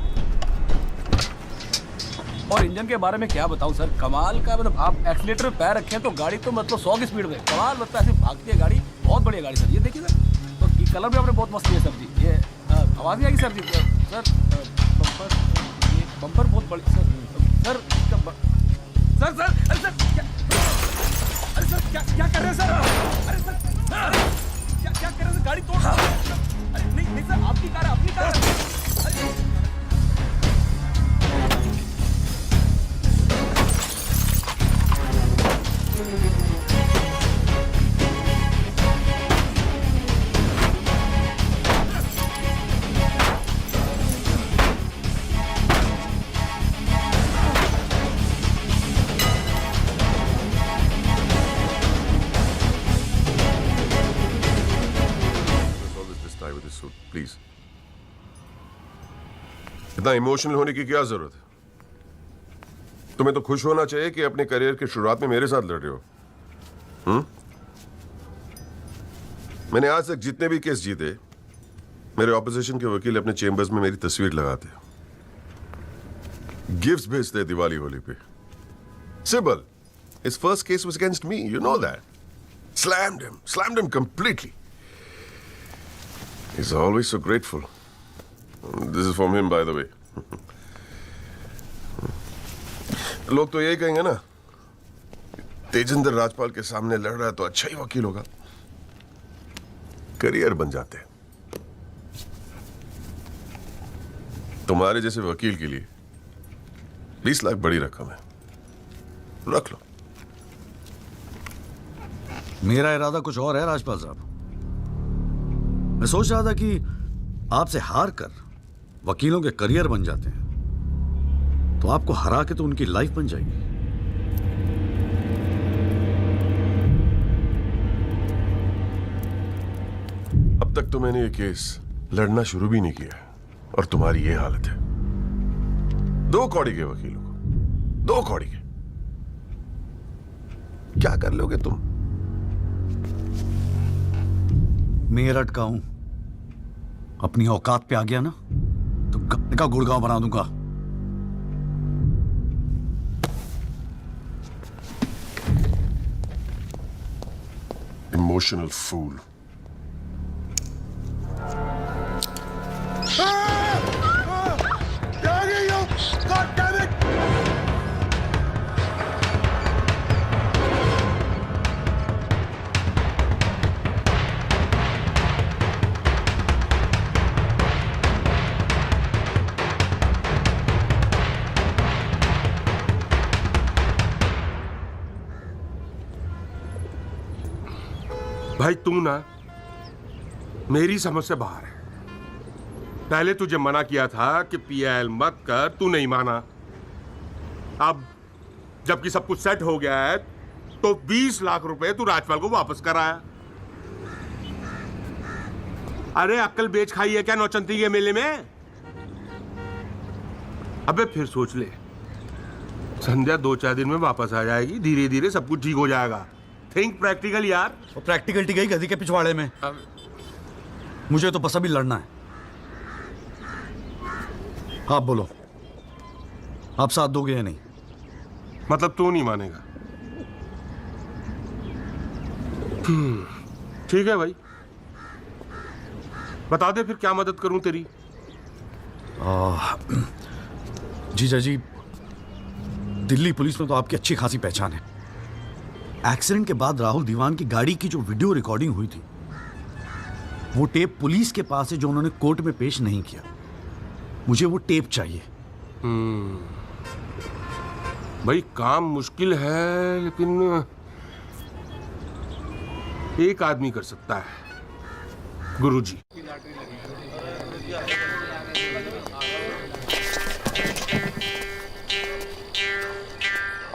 S12: और इंजन के बारे में क्या बताऊँ सर, कमाल का। मतलब आप एक्सीलेटर पे पैर रखें तो गाड़ी तो मतलब 100 की स्पीड में कमाल लगता है, ऐसे भागती है गाड़ी। बहुत बढ़िया गाड़ी सर, ये देखिए सर। तो ये कलर भी आपने बहुत मस्त किया सर जी। ये आवाज़ नहीं आएगी सर जी। सर बम्पर बहुत बड़ी सर सर सर अरे सर अरे सर क्या कर रहे हैं सर? अरे सर क्या कर रहे हैं? गाड़ी तोड़ रहा है। अरे नहीं सर, आपकी कार है, अपनी कार है।
S7: प्लीज, इतना इमोशनल होने की क्या जरूरत है? तुम्हें तो खुश होना चाहिए कि अपने करियर की शुरुआत में मेरे साथ लड़ रहे हो। मैंने आज तक जितने भी केस जीते, मेरे ऑपोजिशन के वकील अपने चेंबर्स में मेरी तस्वीर लगाते, गिफ्ट्स भेजते दिवाली होली पे। Sibal, his first case was against me, you know that. Slammed him completely. He's always so grateful. This is from him, by the way. लोग तो यही कहेंगे ना, तेजिंदर राजपाल के सामने लड़ रहा है तो अच्छा ही वकील होगा। करियर बन जाते हैं। तुम्हारे जैसे वकील के लिए 20 लाख बड़ी रकम है, रख लो।
S8: मेरा इरादा कुछ और है राजपाल साहब। मैं सोच रहा था कि आपसे हार कर वकीलों के करियर बन जाते हैं तो आपको हरा के तो उनकी लाइफ बन जाएगी।
S7: अब तक तो मैंने ये केस लड़ना शुरू भी नहीं किया और तुम्हारी ये हालत है। 2 कौड़ी के वकीलों को, 2 कौड़ी के, क्या कर लोगे तुम?
S8: मेरठ का हूं, अपनी औकात पे आ गया ना तो गप्पे का गुड़गांव बना दूंगा।
S7: Emotional fool.
S20: भाई तू ना मेरी समझ से बाहर है। पहले तुझे मना किया था कि पीएल मत कर, तू नहीं माना। अब जबकि सब कुछ सेट हो गया है तो 20 लाख रुपए तू राजपाल को वापस कराया। अरे अक्ल बेच खाई है क्या नौचंती के मेले में? अबे फिर सोच ले, संध्या 2-4 दिन में वापस आ जाएगी, धीरे धीरे सब कुछ ठीक हो जाएगा। थिंक प्रैक्टिकल यार।
S8: और प्रैक्टिकलिटी गई गधी के पिछवाड़े में। मुझे तो बस अभी लड़ना है। आप बोलो, आप साथ दोगे या नहीं?
S20: मतलब तू नहीं मानेगा? ठीक है भाई, बता दे फिर क्या मदद करूं तेरी।
S8: जीजा जी, दिल्ली पुलिस में तो आपकी अच्छी खासी पहचान है। एक्सीडेंट के बाद राहुल दीवान की गाड़ी की जो वीडियो रिकॉर्डिंग हुई थी, वो टेप पुलिस के पास है जो उन्होंने कोर्ट में पेश नहीं किया। मुझे वो टेप चाहिए।
S20: भाई काम मुश्किल है, लेकिन एक आदमी कर सकता है, गुरुजी।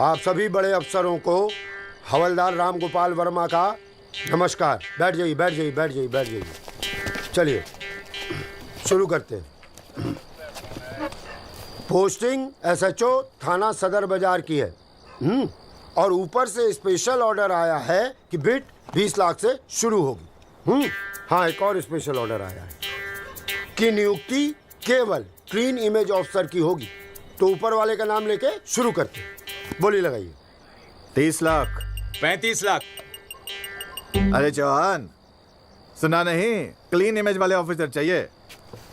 S2: आप सभी बड़े अफसरों को हवलदार राम गोपाल वर्मा का नमस्कार। बैठ जाइए, बैठ जाइए, बैठ जाइए, बैठ जाइए। चलिए शुरू करते हैं। पोस्टिंग एसएचओ थाना सदर बाजार की है। और ऊपर से स्पेशल ऑर्डर आया है कि बिट 20 लाख से शुरू होगी। हाँ, एक और स्पेशल ऑर्डर आया है कि नियुक्ति केवल क्लीन इमेज ऑफिसर की होगी। तो ऊपर वाले का नाम लेके शुरू करते हैं। बोली लगाइए।
S17: 30 लाख।
S15: 35 लाख।
S17: अरे चौहान, सुना नहीं? क्लीन इमेज वाले ऑफिसर चाहिए।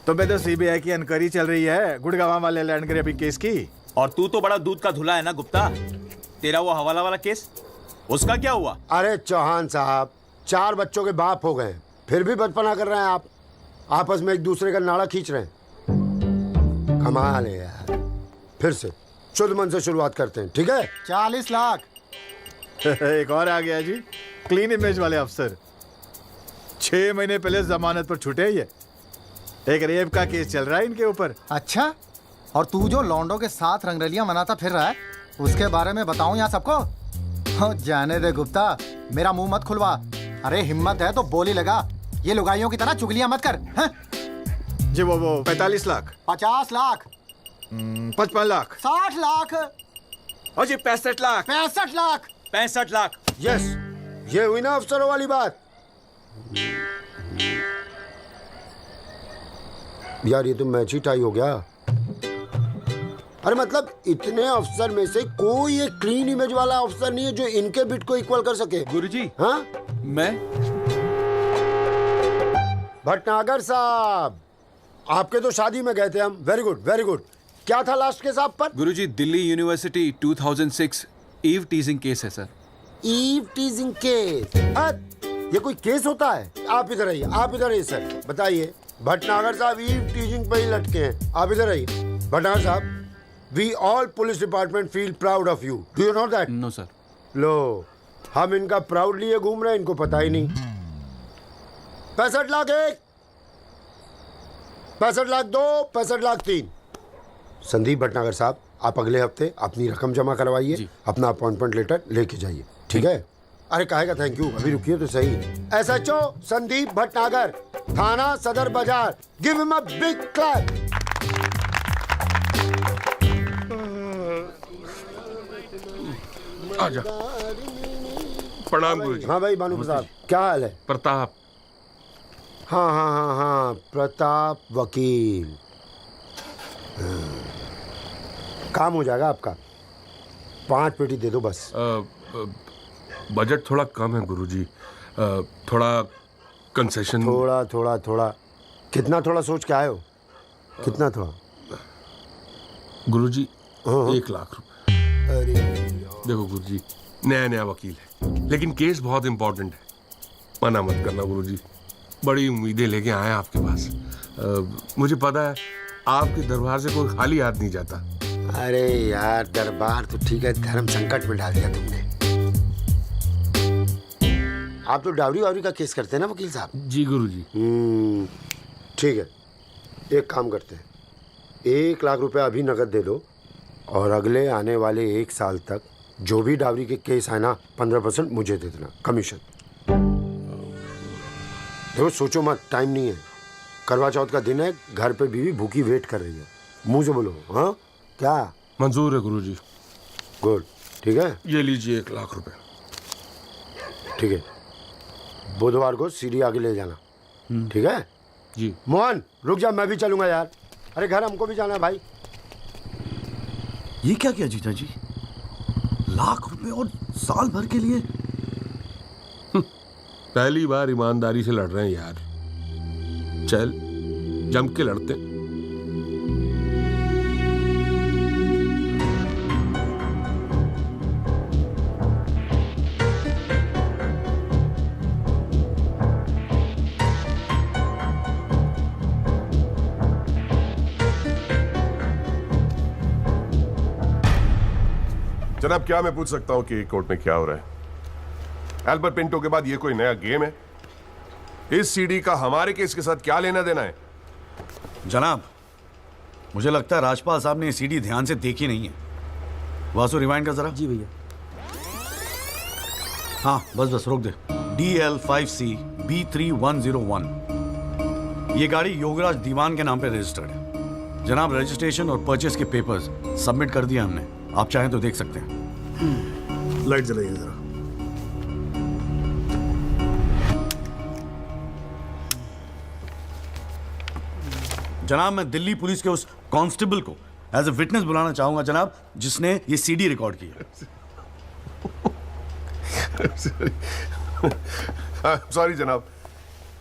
S17: तुम्हें तो सीबीआई की इंक्वायरी चल रही है गुड़गांव वाले लैंड ग्रैबिंग केस की।
S15: और तू तो बड़ा दूध का धुला है ना गुप्ता। तेरा वो हवाला वाला केस, उसका क्या हुआ?
S2: अरे चौहान साहब, 4 बच्चों के बाप हो गए, फिर भी बचपना कर रहे हैं आप। आपस में एक दूसरे का नाड़ा खींच रहे हैं। कमाल है यार। फिर से शुद्ध मन से शुरुआत करते हैं, ठीक है?
S17: 40 लाख। एक और आ गया जी, क्लीन इमेज वाले अफसर। 6 महीने पहले जमानत पर छूटे ये। एक रेप का केस चल रहा है इनके ऊपर।
S16: अच्छा, और तू जो लौंडों के साथ रंगरलियां मनाता फिर रहा है, उसके बारे में बताऊं यहाँ सबको? हो जाने दे गुप्ता, मेरा मुंह मत खुलवा। अरे हिम्मत है तो बोली लगा, ये लुगाइयों की तरह चुगलियां मत कर। हैं?
S17: जी वो 45 लाख।
S16: 50 लाख।
S17: 55 लाख।
S16: 60 लाख।
S15: और जी 65 लाख।
S16: 65 लाख।
S15: 65 लाख।
S2: यस, ये हुई ना अफसरों वाली बात। यार ये तो मैच ही टाई हो गया। अरे मतलब इतने अफसर में से कोई एक क्लीन इमेज वाला अफसर नहीं है जो इनके बिट को इक्वल कर सके।
S15: गुरुजी,
S2: हाँ?
S15: मैं
S2: भटनागर साहब, आपके तो शादी में गए थे हम। Very good, very good. क्या था लास्ट केस आप पर?
S15: Guruji, Delhi university 2006 eve teasing case है सर।
S2: Eve teasing case? ये कोई केस होता है? आप इधर आइए, आप इधर आइए सर, बताइए। भटनागर साहब ईव टीजिंग पे ही लटके हैं। आप इधर आइए। भटनागर साहब, we all police department feel proud of you. Do you know that?
S15: No sir.
S2: लो, हम इनका प्राउड लिए घूम रहे हैं, इनको पता ही नहीं। 65 लाख 1, 65 लाख 2, 65 लाख 3। संदीप भटनागर साहब, आप अगले हफ्ते अपनी रकम जमा करवाइए, अपना अपॉइंटमेंट लेटर लेके जाइए, ठीक है? अरे काहे का थैंक यू, अभी रुकिए तो सही। एसएचओ संदीप भटनागर, थाना सदर बाजार। Give him a big clap.
S20: आजा। प्रणाम गुरुजी।
S2: हाँ भाई भानु प्रताप, क्या हाल है?
S20: प्रताप।
S2: हाँ हाँ हाँ हाँ, प्रताप वकील। काम हो जाएगा आपका। 5 पेटी दे दो बस।
S20: बजट थोड़ा कम है गुरुजी, थोड़ा कंसेशन।
S2: थोड़ा थोड़ा थोड़ा कितना थोड़ा सोच के आए हो? कितना थोड़ा?
S20: गुरुजी 1 लाख रुपए।
S2: अरे
S20: देखो गुरुजी, नया नया वकील है, लेकिन केस बहुत इंपॉर्टेंट है। मना मत करना गुरुजी, बड़ी उम्मीदें लेके आए आपके पास। मुझे पता है आपके दरबार से कोई खाली हाथ नहीं जाता।
S2: अरे यार, दरबार तो ठीक है, धर्म संकट में डाल दिया तुमने। आप तो डावरी वावरी का केस करते हैं ना वकील साहब?
S20: जी गुरुजी।
S2: ठीक है, एक काम करते हैं, 1 लाख रुपए अभी नकद दे दो, और अगले आने वाले 1 साल तक जो भी डावरी के केस है ना, 15% मुझे दे देना कमीशन। देखो सोचो मत, टाइम नहीं है। करवा चौथ का दिन है, घर पे बीवी भूखी वेट कर रही है। मुंह से बोलो। हाँ क्या?
S20: मंजूर है गुरुजी।
S2: गुड, ठीक है।
S20: ये लीजिए 1 लाख रुपए।
S2: ठीक है, बुधवार को सीढ़ी आगे ले जाना, ठीक है
S20: जी।
S2: मोहन रुक जा, मैं भी चलूंगा यार। अरे घर हमको भी जाना है भाई।
S8: ये क्या किया जीजा जी? लाख रुपए और साल भर के लिए?
S20: पहली बार ईमानदारी से लड़ रहे हैं यार। चल जम के लड़ते हैं।
S7: जनाब, क्या मैं पूछ सकता हूं कि कोर्ट में क्या हो रहा है? एल्बर्ट पिंटो के बाद ये कोई नया गेम है? इस सीडी का हमारे केस के साथ क्या लेना देना है?
S8: जनाब, मुझे लगता है राजपाल साहब ने ये सीडी ध्यान से देखी नहीं है। वासु रिवाइंड कर जरा।
S23: जी भैया।
S8: हाँ बस रोक दे। DL5C B3101, ये गाड़ी योगराज दीवान के नाम पे रजिस्टर्ड है। जनाब, रजिस्ट्रेशन और परचेस के पेपर्स सबमिट कर दिए हमने, आप चाहें तो देख सकते हैं।
S5: लाइट जलाइए जरा।
S8: जनाब, मैं दिल्ली पुलिस के उस कांस्टेबल को एज ए विटनेस बुलाना चाहूंगा जनाब, जिसने ये सीडी रिकॉर्ड की है।
S7: सॉरी जनाब,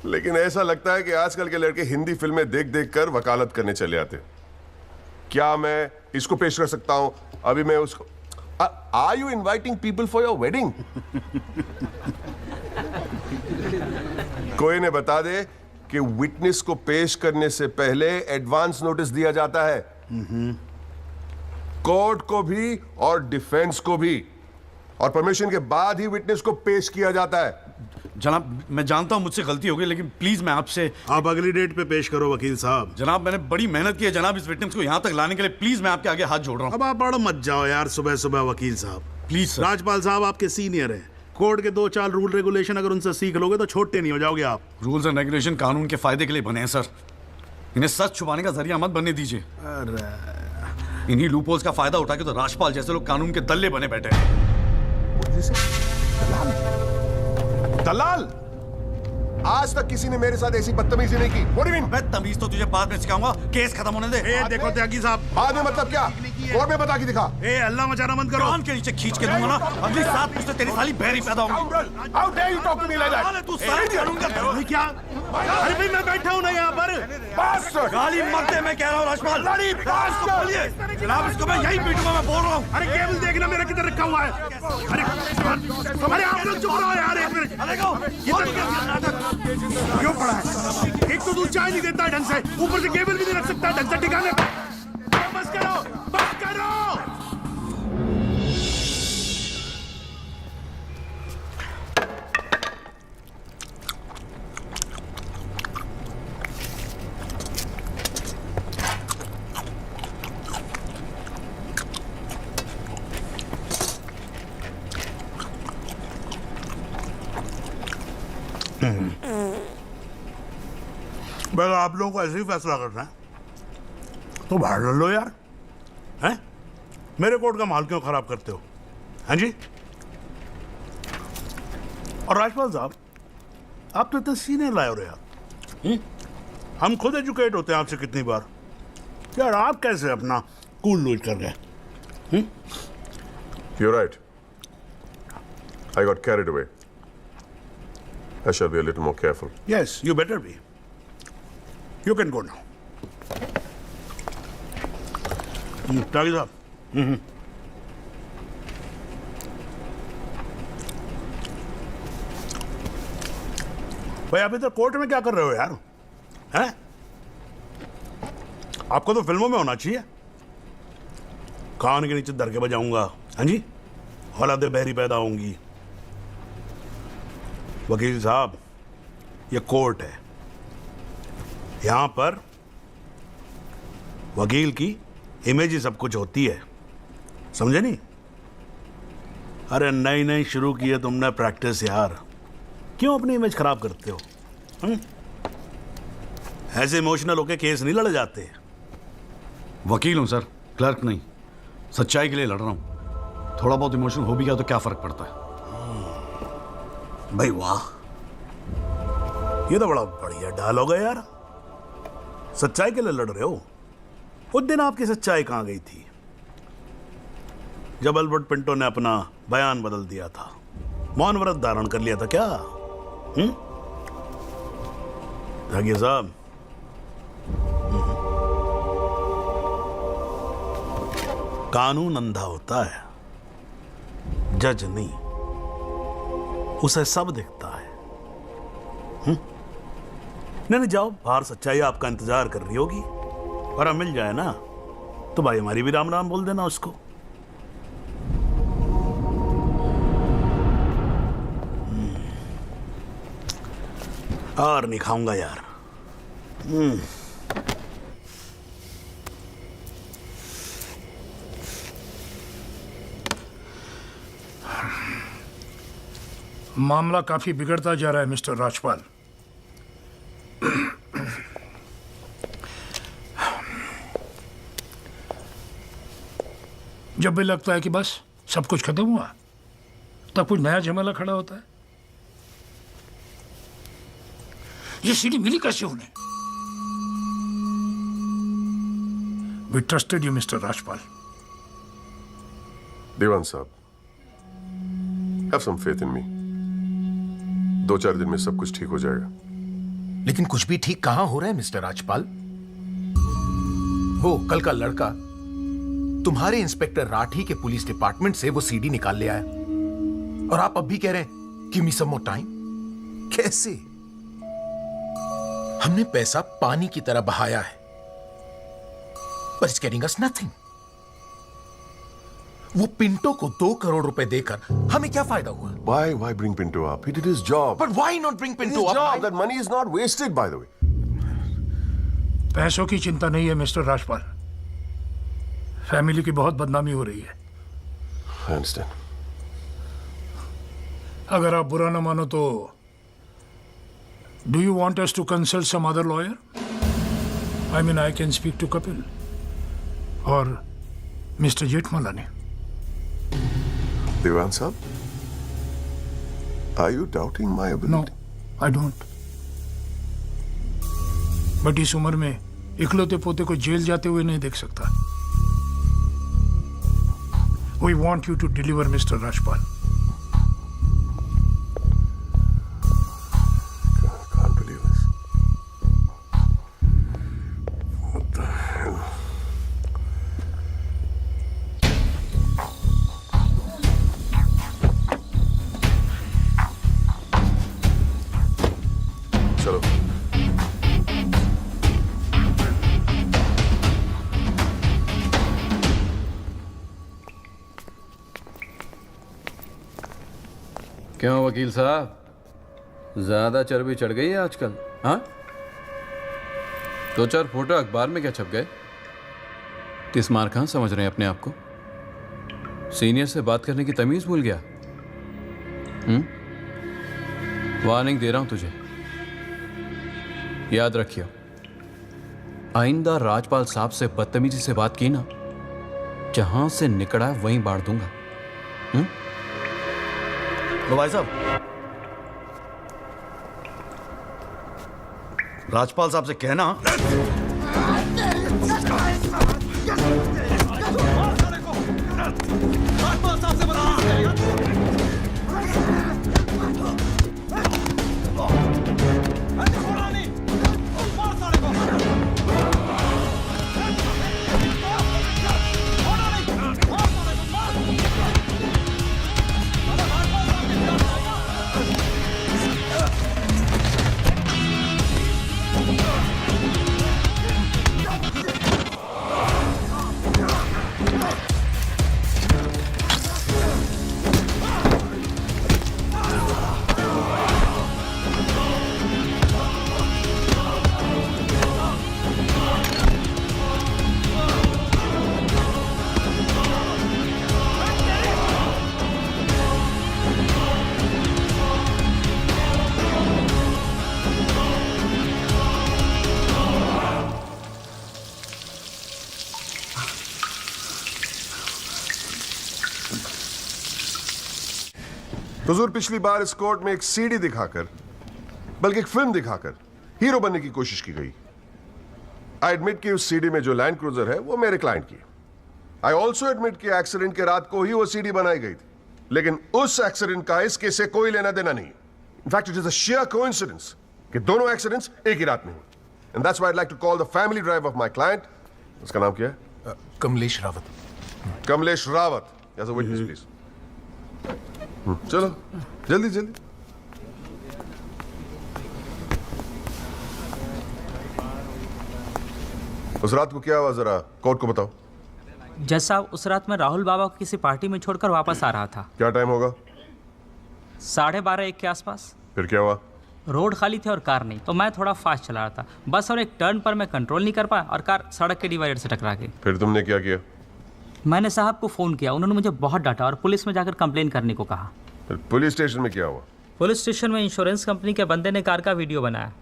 S7: लेकिन ऐसा लगता है कि आजकल के लड़के हिंदी फिल्में देख देख कर वकालत करने चले आते। क्या मैं इसको पेश कर सकता हूं? अभी मैं उसको are you inviting people for your wedding? कोई ने बता दे कि विटनेस को पेश करने से पहले एडवांस नोटिस दिया जाता है, कोर्ट को भी और डिफेंस को भी, और परमिशन के बाद ही विटनेस को पेश किया जाता है।
S8: जनाब, मैं जानता हूं मुझसे गलती हो गई, लेकिन प्लीज मैं आपसे।
S5: आप अगली डेट पे पेश करो वकील साहब।
S8: जनाब, मैंने बड़ी मेहनत की है जनाब इस विटनेस को यहां तक लाने के लिए, प्लीज मैं आपके आगे हाथ जोड़ रहा हूं।
S5: अब आप बड़ा मत जाओ यार सुबह सुबह वकील साहब।
S8: Please sir.
S5: राजपाल साहब आपके सीनियर हैं, कोर्ट के 2-4 रूल रेगुलेशन अगर उनसे सीख लोगे तो छोटे नहीं हो जाओगे आप।
S8: रूल्स एंड रेगुलेशन कानून के फायदे के लिए बने हैं सर, इन्हें सच छुपाने का जरिया मत बनने दीजिए।
S5: अरे
S8: इन्हीं लूपहोल्स का फायदा उठा के तो राजपाल जैसे लोग कानून के दल्ले बने बैठे हैं।
S7: दलाल? आज तक किसी ने मेरे साथ ऐसी बदतमीजी नहीं की। What do you mean?
S8: मैं तमीज तो तुझे बाद में सिखाऊंगा, केस खत्म होने दे।
S5: देखो त्यागी साहब,
S7: बाद में मतलब क्या? कोर्ट में बता के दिखा।
S5: अल्लाह मचाना बंद करो।
S8: कान के नीचे खींच के दूंगा ना, अगली 7 पुश्ते तेरी साली बहरी पैदा होंगी।
S7: How dare you talk to me like that?
S8: तू सारे कानून का
S5: भाई क्या? अरे भाई मैं बैठा हूं ना यहाँ पर।
S8: गाली मत दे, मैं कह रहा हूँ राजपाल। जनाब, इसको मैं यही पीटूंगा, मैं बोल रहा हूँ।
S5: अरे केबल देखना मेरा किधर रखा हुआ है। अरे आप लोग चुप रहो यार एक मिनट। क्यों पड़ा है? एक तो दूध चाय नहीं देता ढंग से, ऊपर से केबल भी नहीं रख सकता ढंग से ठिकाने। बस करो, बस करो। बस आप लोगों को ऐसे ही फैसला करना है तो बाहर लड़ लो यार, हैं? मेरे कोर्ट का माल क्यों खराब करते हो? हाँ जी। और राजपाल साहब, आप तो इतने सीनियर लाए हो रहे यार। हम खुद एजुकेट होते हैं आपसे कितनी बार यार, आप कैसे अपना कूल लूज कर गए?
S7: You're right. I got carried away. I shall be a little more careful.
S5: Yes, you better be. You can go now. त्यागी साहब। भाई आप इधर कोर्ट में क्या कर रहे हो यार? हैं? आपको तो फिल्मों में होना चाहिए। कान के नीचे दर के बजाऊंगा, हाँ जी, औलादे बहरी पैदा होंगी। वकील साहब, ये कोर्ट है, यहां पर वकील की इमेज ही सब कुछ होती है, समझे नहीं? अरे नई नई शुरू की है तुमने प्रैक्टिस यार, क्यों अपनी इमेज खराब करते हो? ऐसे इमोशनल होके केस नहीं लड़े जाते।
S8: वकील हूं सर, क्लर्क नहीं। सच्चाई के लिए लड़ रहा हूं, थोड़ा बहुत इमोशनल हो भी गया तो क्या फर्क पड़ता है?
S5: भाई वाह, ये तो बड़ा बढ़िया डायलॉग है यार। सच्चाई के लिए लड़ रहे हो? उस दिन आपकी सच्चाई कहां गई थी जब एल्बर्ट पिंटो ने अपना बयान बदल दिया था, मौन व्रत धारण कर लिया था क्या? त्यागी साहब, कानून अंधा होता है, जज नहीं, उसे सब दिखता है। नहीं जाओ बाहर, सच्चाई आपका इंतजार कर रही होगी, और अब मिल जाए ना तो भाई हमारी भी राम राम बोल देना उसको। और नहीं खाऊंगा यार।
S22: मामला काफी बिगड़ता जा रहा है मिस्टर राजपाल। जब भी लगता है कि बस सब कुछ खत्म हुआ, तब कुछ नया झमेला खड़ा होता है। ये सीढ़ी मिली कैसे उन्हें? We trusted you, Mr. Rajpal.
S7: देवान साहब, have some faith in me। 2-4 दिन में सब कुछ ठीक हो जाएगा।
S22: लेकिन कुछ भी ठीक कहां हो रहा है मिस्टर राजपाल? वो कल का लड़का तुम्हारे इंस्पेक्टर राठी के पुलिस डिपार्टमेंट से वो सीडी निकाल ले आया, और आप अब भी कह रहे हैं गिव मी सम मोर टाइम। कैसे? हमने पैसा पानी की तरह बहाया है, but it's getting us nothing। वो पिंटो को 2 करोड़ रुपए देकर हमें क्या फायदा हुआ?
S7: Why bring Pinto up? He did his job।
S22: But why not bring Pinto
S7: His
S22: up?
S7: job, that money is not wasted, by the way।
S22: पैसों की चिंता नहीं है मिस्टर राजपाल, फैमिली की बहुत बदनामी हो रही है।
S7: I understand।
S22: अगर आप बुरा ना मानो तो do you want us to consult some other lawyer? I mean I can speak to Kapil और मिस्टर जेठमलानी।
S7: देवान साहब, are you doubting my ability?
S22: No, I don't. But इस उम्र में इकलौते पोते को जेल जाते हुए नहीं देख सकता। We want you to deliver mister Rajpal.
S7: Can't believe this। What the hell? चलो।
S14: क्यों वकील साहब, ज्यादा चर्बी चढ़ गई है आजकल? हाँ, 2-4 फोटो अखबार में क्या छप गए? तिस्मार खान समझ रहे हैं अपने आप को? सीनियर से बात करने की तमीज भूल गया? वार्निंग दे रहा हूं तुझे, याद रखियो, आइंदा राजपाल साहब से बदतमीजी से बात की ना, जहां से निकला वहीं बांट दूंगा।
S8: तो भाई साहब, राजपाल साहब से कहना राजपाल साहब से
S7: हुजूर, पिछली बार इस कोर्ट में एक सीडी दिखाकर, बल्कि एक फिल्म दिखाकर हीरो बनने की कोशिश की गई। आई एडमिट कि उस सीडी में जो लैंड क्रूजर है वो मेरे क्लाइंट की। आई ऑल्सो एडमिट कि एक्सीडेंट के रात को ही वो सीडी बनाई गई थी, लेकिन उस एक्सीडेंट का इस केस से कोई लेना देना नहीं। In fact it is a sheer coincidence कि दोनों एक्सीडेंट्स एक ही रात में हुए। And that's why I like to call the family driver of my client, उसका नाम क्या है?
S22: Kamlesh Rawat.
S7: Kamlesh Rawat as a witness please. चलो जल्दी जल्दी। उस रात को क्या हुआ, जरा कोर्ट को बताओ।
S19: जज साहब, उस रात मैं राहुल बाबा को किसी पार्टी में छोड़कर वापस आ रहा था।
S7: क्या टाइम होगा?
S19: 12:30-1 के आसपास।
S7: फिर क्या हुआ?
S19: रोड खाली थे और कार नहीं, तो मैं थोड़ा फास्ट चला रहा था बस, और एक टर्न पर मैं कंट्रोल नहीं कर पाया और कार सड़क के डिवाइडर से टकरा गई।
S7: फिर तुमने क्या किया?
S19: मैंने साहब को फ़ोन किया, उन्होंने मुझे बहुत डांटा और पुलिस में जाकर कंप्लेन करने को कहा।
S7: फिर पुलिस स्टेशन में क्या हुआ?
S19: पुलिस स्टेशन में इंश्योरेंस कंपनी के बंदे ने कार का वीडियो बनाया।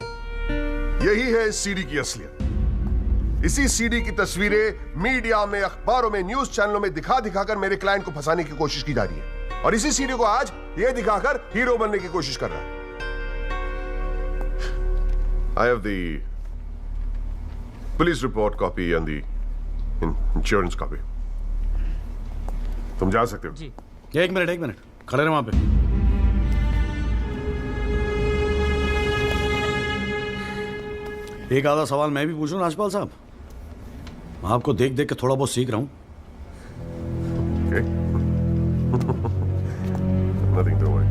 S7: यही है इस सीडी की असलियत। इसी सीडी की तस्वीरें मीडिया में, अखबारों में, न्यूज चैनलों में दिखा दिखाकर मेरे क्लाइंट को फंसाने की कोशिश की जा रही है, और इसी सीडी को आज ये दिखाकर हीरो बनने की कोशिश कर रहा है। I have the police report copy and the insurance copy. तुम जा सकते हो।
S19: जी।
S8: एक मिनट खड़े रहो वहां पे। एक आधा सवाल मैं भी पूछूं राजपाल साहब? आपको देख देख के थोड़ा बहुत सीख रहा हूं।
S7: Nothing to worry.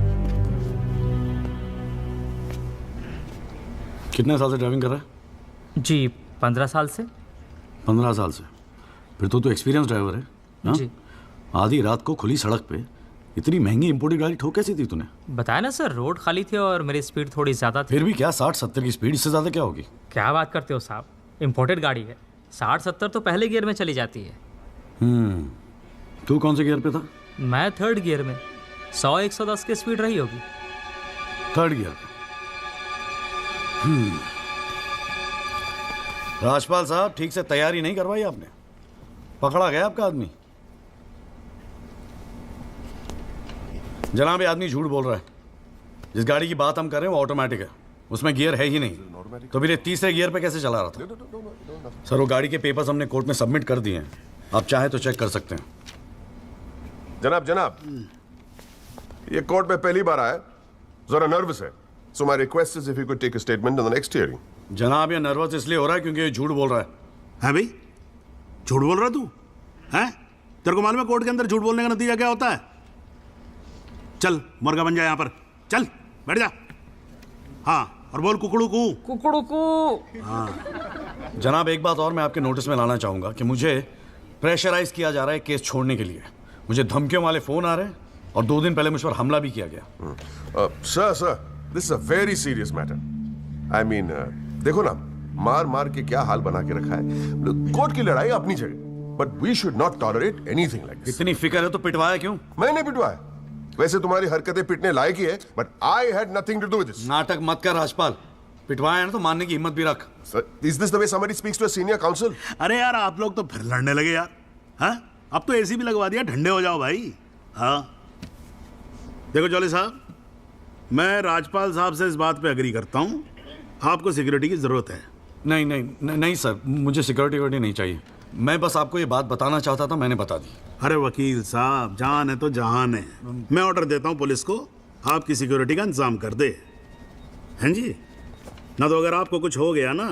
S8: कितने साल से ड्राइविंग कर रहा है?
S19: जी 15 साल से।
S8: 15 साल से? फिर तो तू एक्सपीरियंस ड्राइवर है ना?
S19: जी।
S8: आधी रात को खुली सड़क पे इतनी महंगी इंपोर्टेड गाड़ी ठोक कैसी थी तूने?
S19: बताया ना सर, रोड खाली थी और मेरी स्पीड थोड़ी ज़्यादा थी।
S8: फिर भी क्या 60-70 की स्पीड, इससे ज़्यादा क्या होगी?
S19: क्या बात करते हो साहब, इंपोर्टेड गाड़ी है, 60-70 तो पहले गियर में चली जाती है।
S8: तू कौन से गियर पे था?
S19: मैं 3rd गियर में, 100-110 की स्पीड रही होगी।
S8: 3rd गियर पे। राजपाल साहब, ठीक से तैयारी नहीं करवाई आपने, पकड़ा गया आपका आदमी। जनाब, ये आदमी झूठ बोल रहा है। जिस गाड़ी की बात हम कर रहे हैं वो ऑटोमेटिक है, उसमें गियर है ही नहीं, तो फिर ये 3रे गियर पे कैसे चला रहा था? सर, वो गाड़ी के पेपर्स हमने कोर्ट में सबमिट कर दिए हैं, आप चाहे तो चेक कर सकते हैं।
S7: जनाब, ये कोर्ट में पहली बार आया, जरा नर्वस है, so my request is if you could take a statement in the next hearing.
S8: जनाब, ये नर्वस इसलिए हो रहा है क्योंकि ये झूठ बोल रहा है।
S5: है भाई, झूठ बोल रहा तू? हैं? तेरे को मालूम है कोर्ट के अंदर झूठ बोलने का नतीजा क्या होता है? चल मुर्गा बन जा यहाँ पर, चल बैठ जा। हाँ, और बोल कुकड़ू कू।
S19: कुकड़ू कू।
S5: हाँ।
S8: जनाब, एक बात और मैं आपके नोटिस में लाना चाहूंगा कि मुझे प्रेशराइज किया जा रहा है केस छोड़ने के लिए। मुझे धमकियों वाले फोन आ रहे हैं और 2 दिन पहले मुझ पर हमला भी किया गया।
S7: Sir, this is a very serious matter. I mean, देखो ना, मार मार के क्या हाल बना के रखा है। कोर्ट की लड़ाई अपनी जगह, but we should not tolerate anything like this.
S8: इतनी फिक्र है तो पिटवाया क्यों?
S7: मैंने पिटवाया? वैसे तुम्हारी हरकतें पिटने लायक ही है, but I had nothing to do with this.
S8: नाटक मत कर राजपाल, पिटवाया ना तो मानने की हिम्मत भी रख।
S7: Is this the way somebody speaks to a senior counsel?
S5: अरे यार, आप लोग तो फिर लड़ने लगे यार। हाँ, अब तो एसी भी लगवा दिया, ठंडे हो जाओ भाई। हाँ, देखो जॉली साहब, मैं राजपाल साहब से इस बात पे अग्री करता हूँ, आपको सिक्योरिटी की जरूरत है।
S8: नहीं सर, मुझे सिक्योरिटी नहीं चाहिए। मैं बस आपको ये बात बताना चाहता था, मैंने बता दी।
S5: अरे वकील साहब, जान है तो जहान है। मैं ऑर्डर देता हूँ पुलिस को, आपकी सिक्योरिटी का इंतजाम कर दे। हैं जी? ना तो अगर आपको कुछ हो गया ना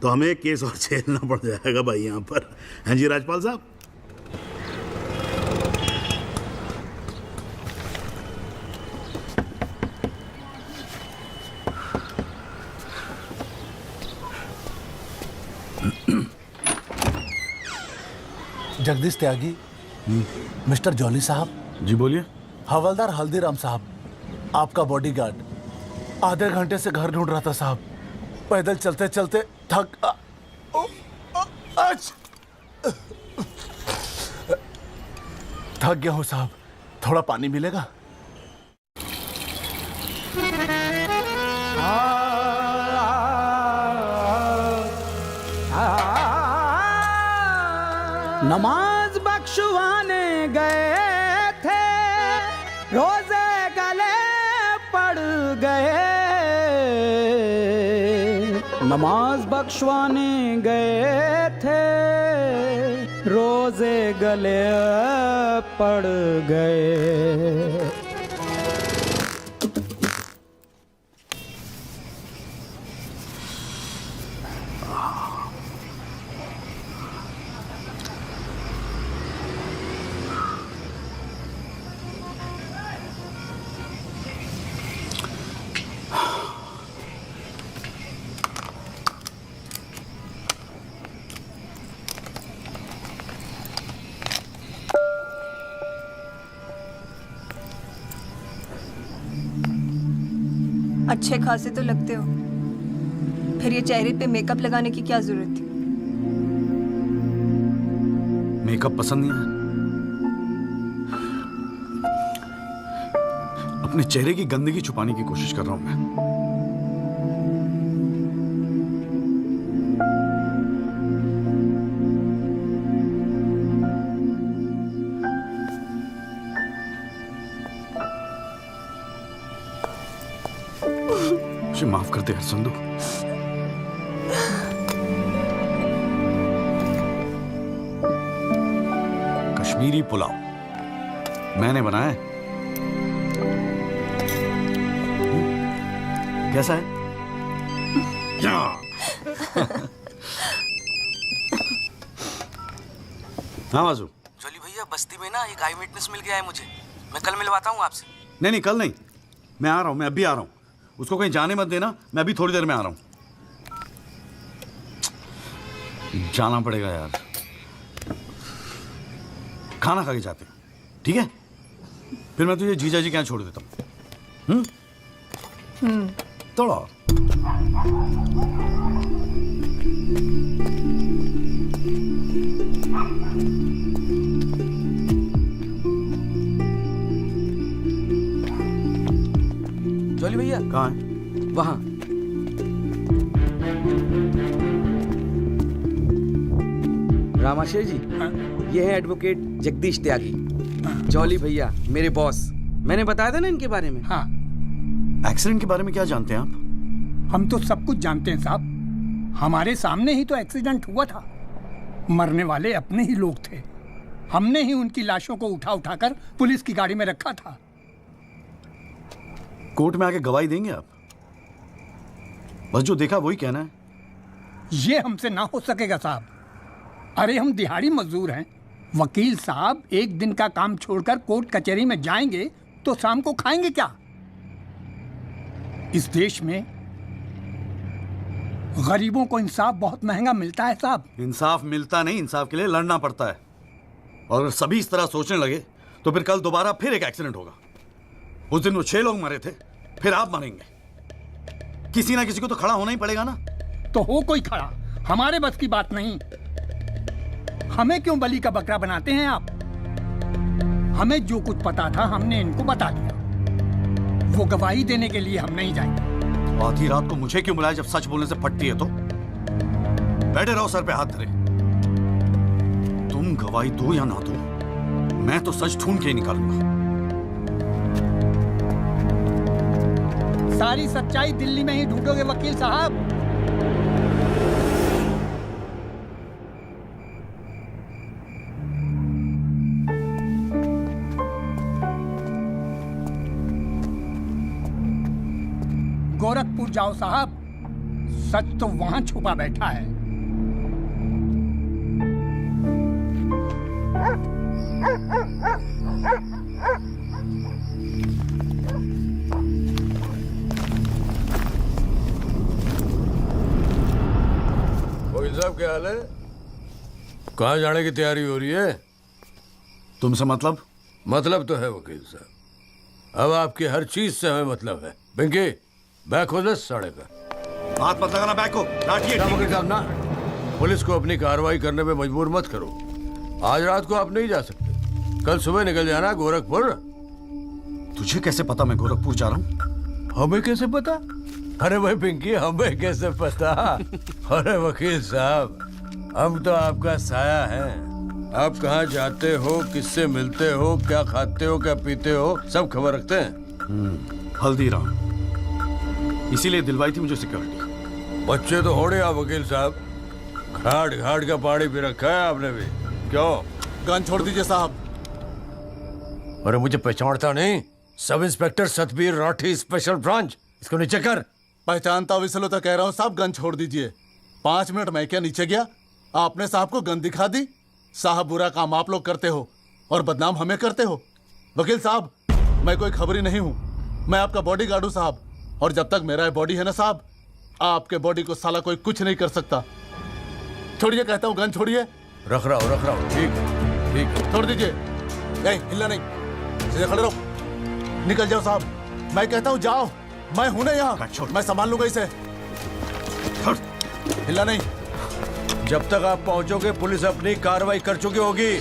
S5: तो हमें एक केस और झेलना पड़ जाएगा भाई यहाँ पर। हैं जी राजपाल साहब?
S17: जगदीश त्यागी, मिस्टर जॉली साहब।
S8: जी बोलिए।
S17: हवलदार हल्दीराम साहब, आपका बॉडीगार्ड आधे घंटे से घर ढूंढ रहा था साहब। पैदल चलते चलते थक गया हूँ साहब, थोड़ा पानी मिलेगा?
S23: नमाज बख्शवाने गए थे, रोजे गले पड़ गए। नमाज बख्शवाने गए थे, रोजे गले पड़ गए।
S10: अच्छे खासे तो लगते हो, फिर ये चेहरे पे मेकअप लगाने की क्या जरूरत थी?
S8: मेकअप पसंद नहीं है? अपने चेहरे की गंदगी छुपाने की कोशिश कर रहा हूं मैं। मुझे माफ कर दे संधू। कश्मीरी पुलाव मैंने बनाया है। कैसा है? हाँ बाजू।
S23: जॉली भैया बस्ती में ना एक आई विटनेस मिल गया है मुझे, मैं कल मिलवाता हूँ आपसे।
S8: नहीं कल नहीं, मैं आ रहा हूँ, मैं अभी आ रहा हूँ। उसको कहीं जाने मत देना, मैं अभी थोड़ी देर में आ रहा हूँ। जाना पड़ेगा यार, खाना खा के जाते हैं, ठीक है? फिर मैं तुझे जीजा जी के यहाँ छोड़ देता हूँ। थोड़ा और।
S23: जॉली भैया
S8: कहाँ है?
S23: वहां। रामाशय जी, ये है एडवोकेट जगदीश त्यागी। जॉली भैया मेरे बॉस, मैंने बताया था ना इनके बारे में।
S13: हाँ।
S8: एक्सीडेंट के बारे में क्या जानते हैं आप?
S13: हम तो सब कुछ जानते हैं साहब, हमारे सामने ही तो एक्सीडेंट हुआ था। मरने वाले अपने ही लोग थे, हमने ही उनकी लाशों को उठाकर पुलिस की गाड़ी में रखा था।
S8: कोर्ट में आके गवाही देंगे आप? बस जो देखा वही कहना है।
S13: ये हमसे ना हो सकेगा साहब। अरे हम दिहाड़ी मजदूर हैं, वकील साहब एक दिन का काम छोड़कर कोर्ट कचहरी में जाएंगे तो शाम को खाएंगे क्या? इस देश में गरीबों को इंसाफ बहुत महंगा मिलता है साहब।
S8: इंसाफ मिलता नहीं, इंसाफ के लिए लड़ना पड़ता है। और अगर सभी इस तरह सोचने लगे तो फिर कल दोबारा फिर एक एक्सीडेंट होगा। उस दिन वो 6 लोग मरे थे, फिर आप मरेंगे। किसी ना किसी को तो खड़ा होना ही पड़ेगा ना।
S13: तो हो कोई खड़ा, हमारे बस की बात नहीं। हमें क्यों बलि का बकरा बनाते हैं आप? हमें जो कुछ पता था हमने इनको बता दिया। वो गवाही देने के लिए हम नहीं जाएंगे।
S8: आधी रात को मुझे क्यों बुलाया जब सच बोलने से फटती है तो? बैठे रहो सर पे हाथ धरे। तुम गवाही दो या ना दो, मैं तो सच ढूंढ के ही निकालूंगा।
S13: सारी सच्चाई दिल्ली में ही ढूंढोगे वकील साहब। गोरखपुर जाओ साहब, सच तो वहां छुपा बैठा है।
S20: वकील साहब क्या हाल है? कहाँ जाने की तैयारी हो रही है?
S8: तुमसे मतलब?
S20: मतलब तो है वकील साहब, अब आपकी हर चीज से हमें मतलब है। पिंकी बैग खोल साढ़े का।
S8: हाथ मत लगाना बैग को, लाठी है।
S20: वकील साहब ना, पुलिस को अपनी कार्रवाई करने में मजबूर मत करो। आज रात को आप नहीं जा सकते, कल सुबह निकल जाना गोरखपुर।
S8: तुझे कैसे पता मैं गोरखपुर जा रहा हूँ?
S20: हमें कैसे पता? अरे भाई पिंकी, हमें कैसे पता? अरे वकील साहब, हम तो आपका साया हैं। आप कहाँ जाते हो, किससे मिलते हो, क्या खाते हो, क्या पीते हो, सब खबर रखते हैं।
S8: हल्दीराम, इसीलिए दिलवाई थी मुझे सिक्योरिटी।
S20: बच्चे तो होड़े आप वकील साहब, घाट घाट का पानी भी रखा है आपने भी। क्यों?
S17: गन छोड़ दीजिए साहब।
S20: अरे मुझे पहचानता नहीं? Sub inspector Satbir Rathi, special branch. इसको नीचे कर।
S17: पहचानता हूँ इसलिए तो कह रहा हूँ साहब, गन छोड़ दीजिए। 5 मिनट मैं क्या नीचे गया, आपने साहब को गन दिखा दी। साहब बुरा काम आप लोग करते हो और बदनाम हमें करते हो। वकील साहब, मैं कोई खबरी नहीं हूँ, मैं आपका बॉडीगार्ड हूँ साहब। और जब तक मेरा बॉडी है ना साहब, आपके बॉडी को साला कोई कुछ नहीं कर सकता। छोड़िए कहता हूँ, गन छोड़िए।
S20: रख रहा हूँ। ठीक।
S17: छोड़ दीजिए। नहीं हिलना नहीं, सीधे खड़े रहो। निकल जाओ साहब, मैं कहता हूँ जाओ।
S22: मैं हूं ना यहाँ, मैं संभाल लूंगा इसे। हिला नहीं।
S1: जब तक आप पहुंचोगे पुलिस अपनी कार्रवाई कर चुकी होगी।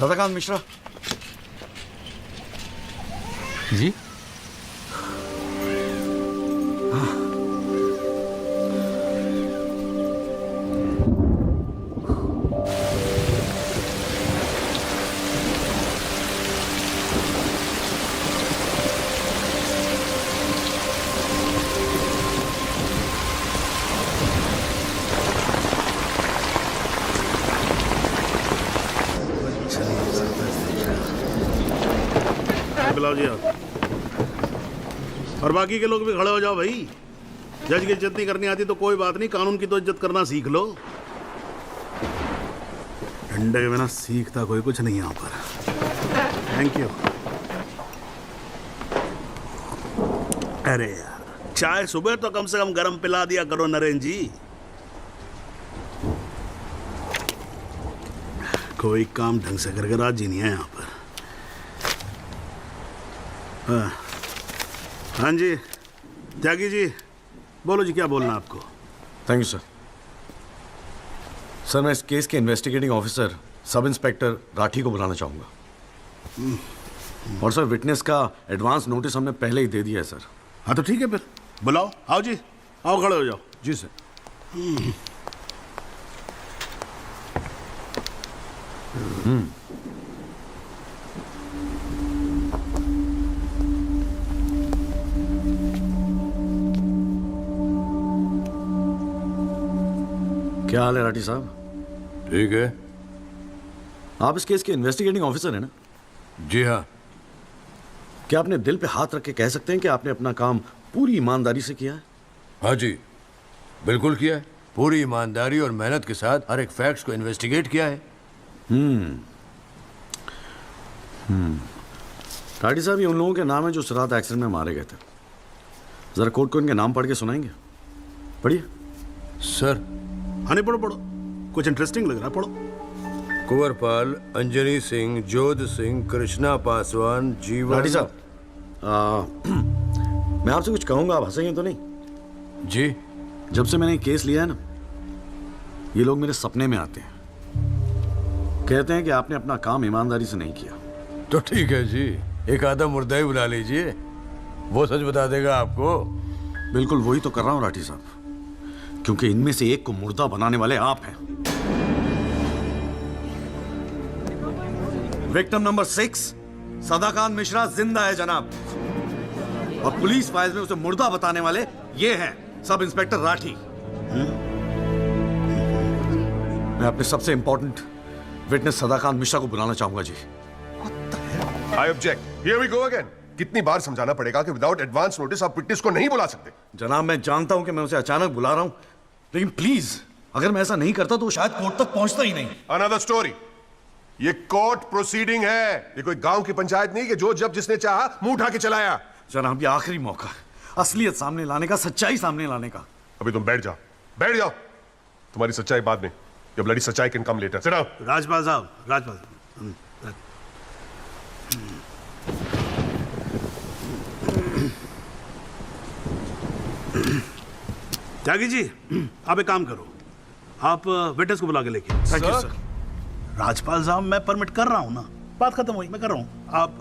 S8: सदाकांत मिश्रा
S14: जी।
S5: बुलाओ जी आप, और बाकी के लोग भी खड़े हो जाओ भाई। जज की इज्जत नहीं करनी आती तो कोई बात नहीं, कानून की तो इज्जत करना सीख लो। डंडे के बिना सीखता कोई कुछ नहीं यहाँ पर। Thank you. अरे यार, चाय सुबह तो कम से कम गरम पिला दिया करो नरेन जी। कोई काम ढंग से करके राजी नहीं है यहाँ पर। हाँ जी त्यागी जी, बोलो जी, क्या बोलना है आपको?
S1: Thank you sir. सर मैं इस केस के investigating officer sub inspector Rathi को बुलाना चाहूँगा। और सर विटनेस का एडवांस नोटिस हमने पहले ही दे दिया है सर।
S5: हाँ तो ठीक है, फिर बुलाओ। आओ जी, आओ खड़े हो जाओ।
S1: जी सर। क्या हाल है राठी साहब?
S20: ठीक है।
S1: आप इस केस के इन्वेस्टिगेटिंग ऑफिसर हैं ना?
S20: जी हाँ।
S1: क्या आपने दिल पे हाथ रख के कह सकते हैं कि आपने अपना काम पूरी ईमानदारी से किया है?
S20: हाँ जी, बिल्कुल किया है। पूरी ईमानदारी और मेहनत के साथ हर एक फैक्ट्स को इन्वेस्टिगेट किया है।
S1: राठी साहब, ये उन लोगों के नाम है जो उस रात एक्सीडेंट में मारे गए थे। जरा कोर्ट को इनके नाम पढ़ के सुनाएंगे? पढ़िए
S20: सर।
S5: हाँ नहीं, पढ़ो पढ़ो, कुछ इंटरेस्टिंग लग रहा है, पढ़ो।
S20: कुंवरपाल, अंजनी सिंह, जोध सिंह, कृष्णा पासवान, जीवन।
S1: राठी साहब, मैं आपसे कुछ कहूंगा, आप हंसेंगे तो नहीं?
S20: जी।
S1: जब से मैंने केस लिया है ना, ये लोग मेरे सपने में आते हैं, कहते हैं कि आपने अपना काम ईमानदारी से नहीं किया।
S20: तो ठीक है जी, एक आधा मुर्दा ही बुला लीजिए, वो सच बता देगा आपको।
S1: बिल्कुल वही तो कर रहा हूं राठी साहब, क्योंकि इनमें से एक को मुर्दा बनाने वाले आप हैं। विक्टिम नंबर 6 सदाकांत मिश्रा जिंदा है जनाब, और पुलिस फाइल्स में उसे मुर्दा बताने वाले ये हैं सब इंस्पेक्टर राठी। मैं अपने सबसे इंपॉर्टेंट विटनेस सदाकांत मिश्रा को बुलाना चाहूंगा जी।
S7: I object. Here we go again. कितनी बार समझाना पड़ेगा कि विदाउट एडवांस नोटिस आप विटनेस को नहीं बुला सकते?
S1: जनाब मैं जानता हूं कि मैं उसे अचानक बुला रहा हूं, लेकिन प्लीज अगर मैं ऐसा नहीं करता तो शायद कोर्ट तक पहुंचता ही नहीं।
S7: Another story. ये कोर्ट प्रोसीडिंग है, ये कोई गांव की पंचायत नहीं कि जो जब जिसने चाहा मुंह उठा के चलाया।
S1: जनाब ये आखिरी मौका है असलियत सामने लाने का, सच्चाई सामने लाने का।
S7: अभी तुम बैठ जाओ, बैठ जाओ। तुम्हारी सच्चाई बाद में, ये ब्लडी सच्चाई can come later. Sit down.
S5: Rajpal साहब, राजपाल त्यागी जी, आप एक काम करो, आप विटनेस को बुला के लेके।
S1: Thank you sir.
S5: राजपाल साहब, मैं परमिट कर रहा हूं ना, बात खत्म हुई, मैं कर रहा हूँ।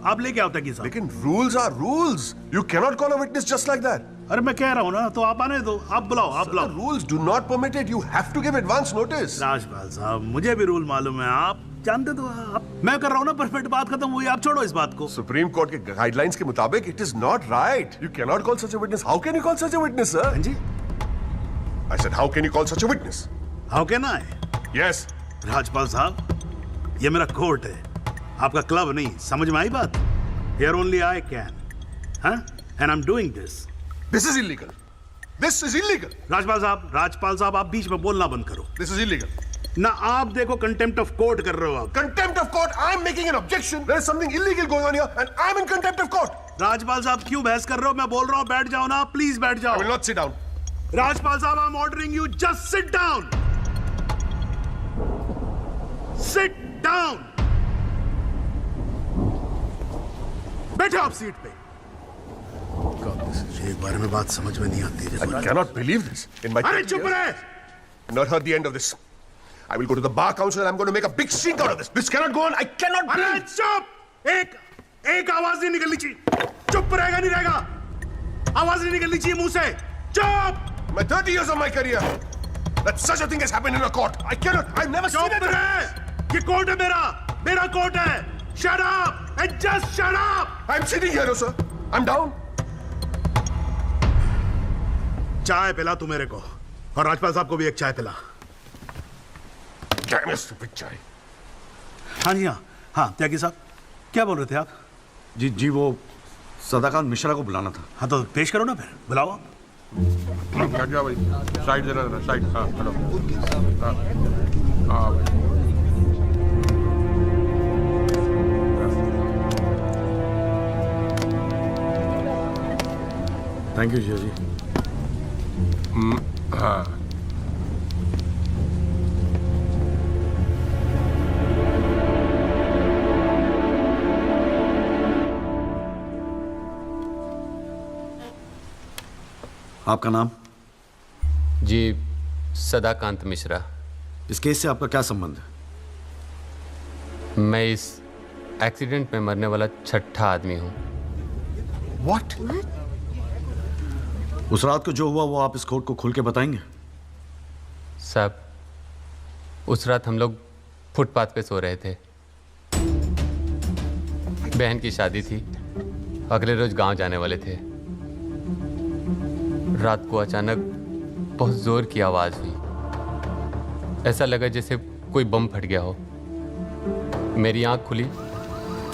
S5: आप लेके आओ तकी साहब।
S7: लेकिन rules are rules, you cannot call a witness just like that.
S5: अरे मैं कह रहा हूँ ना, तो आप आने दो, आप बुलाओ, आप बुलाओ।
S7: Rules do not permit it, you have to give advance notice.
S5: Rajpal साहब, मुझे भी रूल मालूम है, आप जानते तो आप। मैं कर रहा हूँ ना, परफेक्ट, बात खत्म हुई, आप छोड़ो इस बात को।
S7: सुप्रीम कोर्ट के गाइडलाइंस के मुताबिक it is not right, you cannot call such a witness. How can you call such a witness sir?
S5: हाँ जी,
S7: I said how can you call such a witness?
S5: How can I?
S7: Yes
S5: Rajpal साहब, ये मेरा court है, आपका club नहीं, समझ में आई बात? Here only I can, huh? And I'm doing this.
S7: This is illegal. This is illegal.
S5: Rajpal साहब, आप बीच में बोलना बंद करो।
S7: This is illegal.
S5: ना आप देखो, कंटेम्प्ट ऑफ कोर्ट कर रहे हो आप।
S7: Contempt of court. I'm making an objection. There is something illegal going on here, and I'm in contempt of court.
S5: Rajpal साहब, क्यों बहस कर रहे हो? मैं बोल रहा हूँ, बैठ जाओ ना, प्लीज बैठ जाओ।
S7: I will not sit down.
S5: Rajpal साहब, I'm ordering you, just sit down. Sit down. बैठे आप सीट पे। एक बार में बात समझ में नहीं आती है।
S7: I cannot believe this. In my
S5: अरे चुप रहे!
S7: Not heard the end of this. I will go to the bar council and I'm going to make a big stink out of this. This cannot go on. I cannot
S5: अरे
S7: breathe.
S5: चुप! एक आवाज नहीं निकलनी चाहिए। चुप रहेगा नहीं रहेगा? आवाज नहीं निकलनी चाहिए मुंह से। चुप!
S7: My 30 years of my career, that such a thing has happened in a court. I cannot. I've never seen it.
S5: चुप रहे! ये कोर्ट है मेरा कोर्ट है। Shut up and just shut up.
S7: I'm sitting here, sir. I'm down.
S5: चाय पिला तू मेरे को, और राजपाल साहब को भी एक चाय पिला।
S7: Damn it, stupid चाय।
S5: हाँ जी, हाँ त्यागी साहब, क्या बोल रहे थे आप?
S1: जी वो सदाकांत मिश्रा को बुलाना था।
S5: हाँ तो पेश करो ना, फिर बुलाओ।
S20: हट जा भाई, साइड देना जरा, साइड। हाँ खड़ो। हाँ भाई।
S1: थैंक यू जी।
S20: हाँ
S1: आपका नाम?
S23: जी, सदाकांत मिश्रा।
S1: इस केस से आपका क्या संबंध है?
S23: मैं इस एक्सीडेंट में मरने वाला छठा आदमी हूँ।
S1: What? उस रात को जो हुआ वो आप इस कोर्ट को खुल के बताएंगे?
S23: साहब, उस रात हम लोग फुटपाथ पे सो रहे थे। बहन की शादी थी, अगले रोज गांव जाने वाले थे। रात को अचानक बहुत जोर की आवाज हुई, ऐसा लगा जैसे कोई बम फट गया हो। मेरी आंख खुली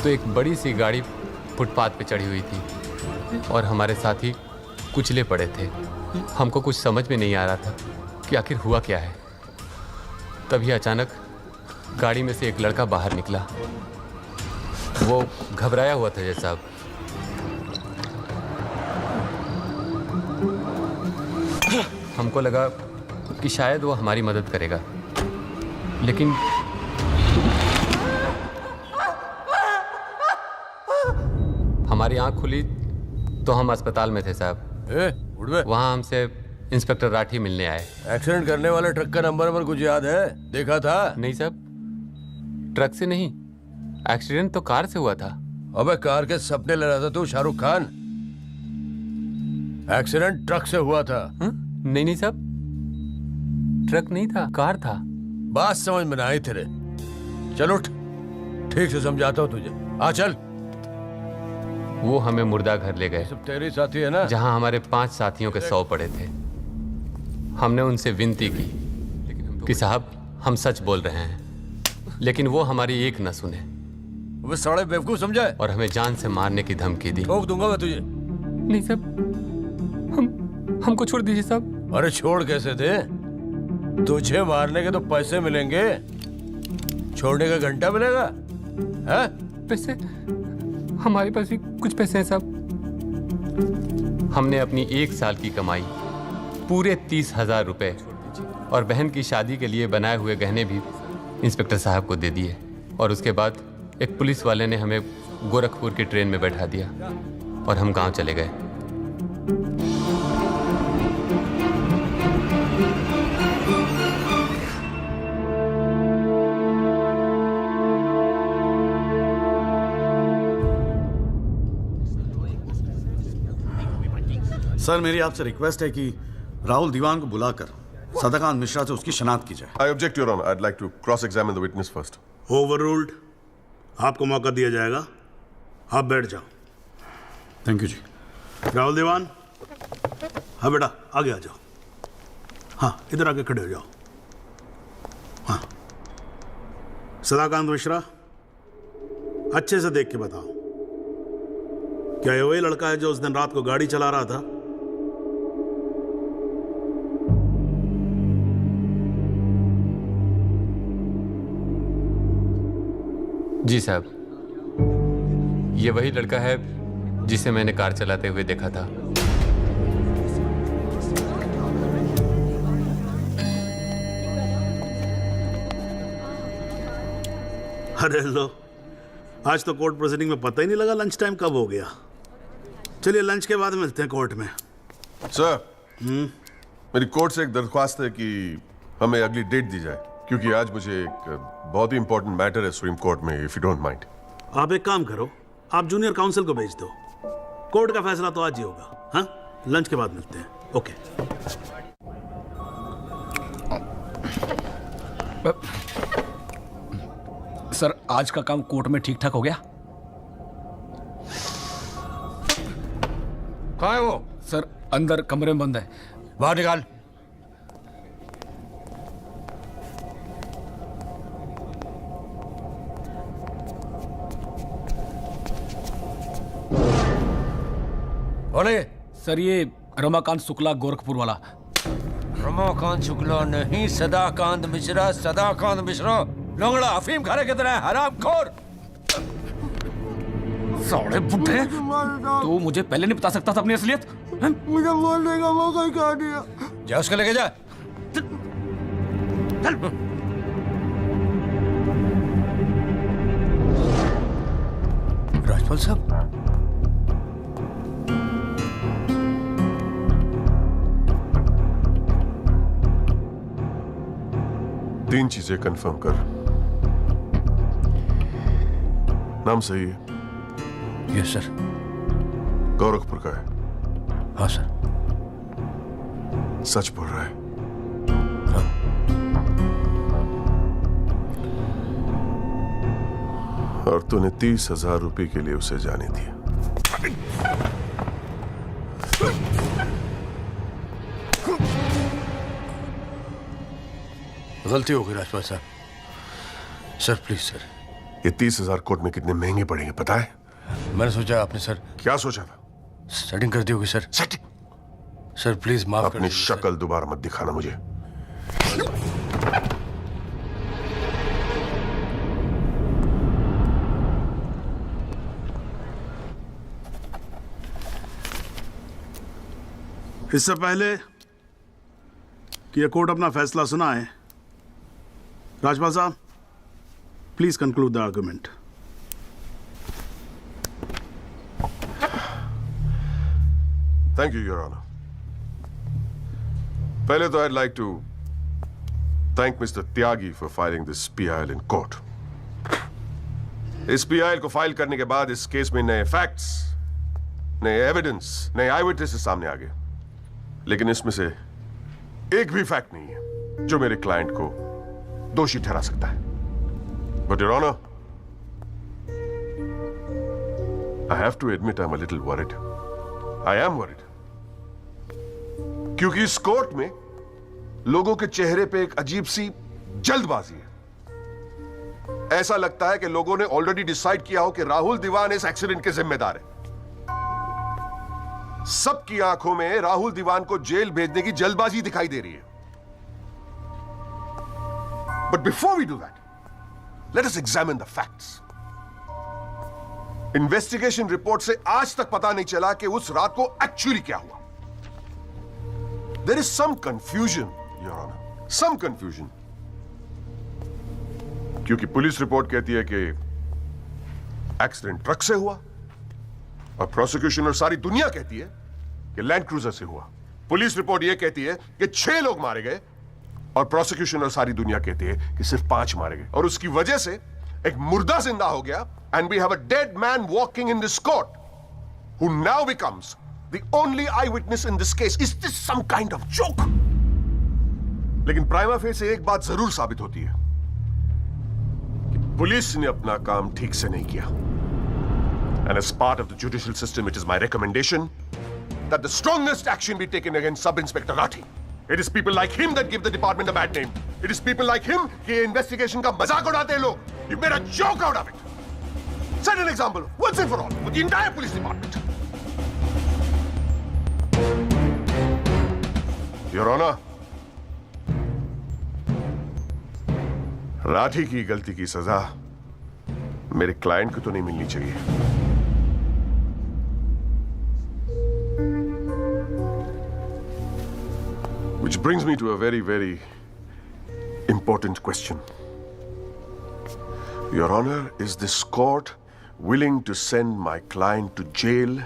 S23: तो एक बड़ी सी गाड़ी फुटपाथ पे चढ़ी हुई थी और हमारे साथी कुचले पड़े थे। हमको कुछ समझ में नहीं आ रहा था कि आखिर हुआ क्या है। तभी अचानक गाड़ी में से एक लड़का बाहर निकला। वो घबराया हुआ था जैसा। हमको लगा कि शायद वो हमारी मदद करेगा, लेकिन हमारी आंख खुली तो हम अस्पताल में थे साहब। वहाँ हमसे इंस्पेक्टर राठी मिलने आए।
S3: एक्सीडेंट करने वाले ट्रक का नंबर कुछ याद है? देखा था?
S23: नहीं साहब, ट्रक से नहीं, एक्सीडेंट तो कार से हुआ था।
S3: अबे कार के सपने ले रहा था तू शाहरुख खान। एक्सीडेंट ट्रक से हुआ था।
S23: नहीं नहीं साहब, ट्रक नहीं था, कार था।
S3: बात समझ में आई तेरे। चल उठ, ठीक से समझाता हूँ तुझे। आ चल।
S23: वो हमें मुर्दा घर ले गए।
S3: सब तेरे साथी है ना?
S23: जहाँ हमारे 5 साथियों के 100 पड़े थे। हमने उनसे विनती की कि साहब हम सच बोल रहे हैं, लेकिन वो हमारी एक न सुने।
S3: वो साले बेवकूफ समझा है
S23: और हमें जान से मारने की धमकी दी।
S3: ठोक दूंगा मैं तुझे।
S23: नहीं साहब, हमको छोड़ दीजिए साहब।
S3: अरे छोड़ कैसे दे? तुझे मारने के तो पैसे मिलेंगे, छोड़ने का घंटा मिलेगा? है?
S23: पैसे? हमारे पास भी कुछ पैसे हैं साहब। हमने अपनी 1 साल की कमाई पूरे 30,000 रुपए और बहन की शादी के लिए बनाए हुए गहने भी इंस्पेक्टर साहब को दे दिए। और उसके बाद एक पुलिस वाले ने हमें गोरखपुर की ट्रेन में बैठा दिया और हम गांव चले गए।
S1: सर मेरी आपसे रिक्वेस्ट है कि राहुल दीवान को बुलाकर सदाकांत मिश्रा से उसकी शनाख्त की जाए।
S7: I object, Your Honor. I'd like to cross-examine the witness first.
S5: Overruled. आपको मौका दिया जाएगा, आप बैठ जाओ।
S1: थैंक यू जी।
S5: राहुल दीवान, हाँ बेटा आगे आ जाओ। हाँ इधर आके खड़े हो जाओ। हाँ सदाकांत मिश्रा, अच्छे से देख के बताओ, क्या ये वही लड़का है जो उस दिन रात को गाड़ी चला रहा था?
S23: जी साहब, ये वही लड़का है जिसे मैंने कार चलाते हुए देखा था।
S5: अरे लो, आज तो कोर्ट प्रोसीडिंग में पता ही नहीं लगा लंच टाइम कब हो गया। चलिए लंच के बाद मिलते हैं कोर्ट में।
S7: सर, मेरी कोर्ट से एक दरख्वास्त है कि हमें अगली डेट दी जाए, क्योंकि आज मुझे एक बहुत ही इंपॉर्टेंट मैटर है सुप्रीम कोर्ट में, इफ यू डोंट माइंड।
S5: आप एक काम करो, आप जूनियर काउंसिल को भेज दो, कोर्ट का फैसला तो आज ही होगा। हाँ लंच के बाद मिलते हैं। ओके।
S12: सर आज का काम कोर्ट में ठीक ठाक हो गया?
S3: कहाँ है वो?
S12: सर अंदर कमरे में बंद है।
S3: बाहर निकाल। कौन है?
S12: सर ये रमाकांत शुक्ला, गोरखपुर वाला।
S3: रमाकांत शुक्ला नहीं, सदाकांत मिश्रा। सदाकांत मिश्रा लंगड़ा अफीम खाने की तरह हरामखोर।
S12: साले बुड्ढे, तू मुझे पहले नहीं बता सकता था अपनी असलियत?
S2: मुझे बोलने का मौका ही कहा दिया।
S3: जा उसको लेके जा। चल। राजपाल साहब,
S7: तीन चीजें कंफर्म कर। नाम सही है?
S3: Yes sir.
S7: गोरखपुर का है?
S3: हाँ सर।
S7: सच बोल रहा है?
S3: हाँ।
S7: और तूने 30,000 रुपए के लिए उसे जाने दिया।
S3: गलती हो गई राजपाल साहब। Sir please sir.
S7: ये 30,000 कोर्ट में कितने महंगे पड़ेंगे पता है?
S3: मैंने सोचा आपने सर।
S7: क्या सोचा था?
S3: सेटिंग कर दी होगी सर।
S7: सेटिंग?
S3: सर प्लीज माफ कर
S7: अपनी शक्ल दोबारा मत दिखाना मुझे।
S5: इससे पहले कि यह कोर्ट अपना फैसला सुनाए, राजपाल साहब please conclude the argument.
S7: Thank you your honour. पहले तो I'd like to thank Mr. Tyagi for filing this PIL in court. इस PIL को फाइल करने के बाद इस केस में नए फैक्ट्स, नए एविडेंस, नए आई विटनेसेस सामने आ गए, लेकिन इसमें से एक भी फैक्ट नहीं है जो मेरे क्लाइंट को दोषी ठहरा सकता है। But Your Honor, I have to admit I'm a little worried. I am worried. क्योंकि इस कोर्ट में लोगों के चेहरे पे एक अजीब सी जल्दबाजी है। ऐसा लगता है कि लोगों ने ऑलरेडी डिसाइड किया हो कि राहुल दीवान इस एक्सीडेंट के जिम्मेदार है। सबकी आंखों में राहुल दीवान को जेल भेजने की जल्दबाजी दिखाई दे रही है। But before we do that, let us examine the facts. Investigation report से आज तक पता नहीं चला कि उस रात को एक्चुअली क्या हुआ। There is some confusion, Your Honor. Some confusion. क्योंकि पुलिस रिपोर्ट कहती है कि एक्सीडेंट ट्रक से हुआ, और प्रोसिक्यूशन और सारी दुनिया कहती है कि लैंड क्रूजर से हुआ। पुलिस रिपोर्ट यह कहती है कि 6 लोग मारे गए, और प्रोसिक्यूशन और सारी दुनिया कहती है कि सिर्फ 5 मारे गए, और उसकी वजह से एक मुर्दा जिंदा हो गया, and we have a dead man walking in this court who now becomes the only eyewitness in this case. Is this some kind of joke? लेकिन प्राइमा फेसी एक बात जरूर साबित होती है कि पुलिस ने अपना काम ठीक से नहीं किया. And as part of the judicial system, it is my recommendation that the strongest action be taken against Sub-Inspector Rathi. It is people like him that give the department a bad name. It is people like him कि investigation का मजाक उड़ाते हैं लोग. You made a joke out of it. Set an example once and for all for the entire police department. Your Honor, Rathi की गलती की सजा मेरे क्लाइंट को तो नहीं मिलनी चाहिए. Which brings me to a very, very important question. Your Honor, is this court willing to send my client to jail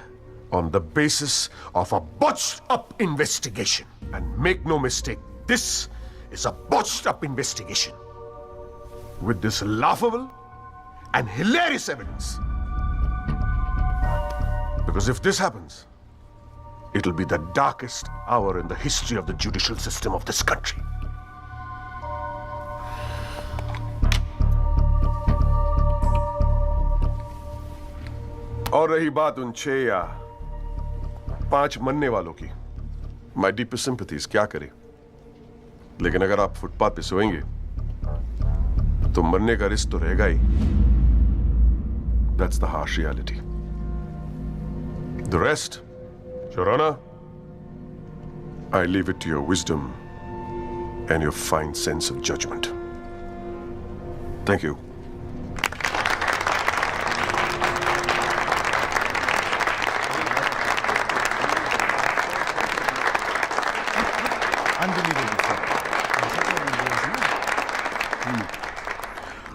S7: on the basis of a botched-up investigation? And make no mistake, this is a botched-up investigation with this laughable and hilarious evidence. Because if this happens, it'll be the darkest hour in the history of the judicial system of this country. और रही बात उन 6 या 5 मरने वालों की, my deepest sympathies, क्या करें? लेकिन अगर आप फुटपाथ पे सोएंगे तो मरने का रिस्क तो रहेगा ही. That's the harsh reality. The rest, Your Honor, I leave it to your wisdom and your fine sense of judgment. Thank you.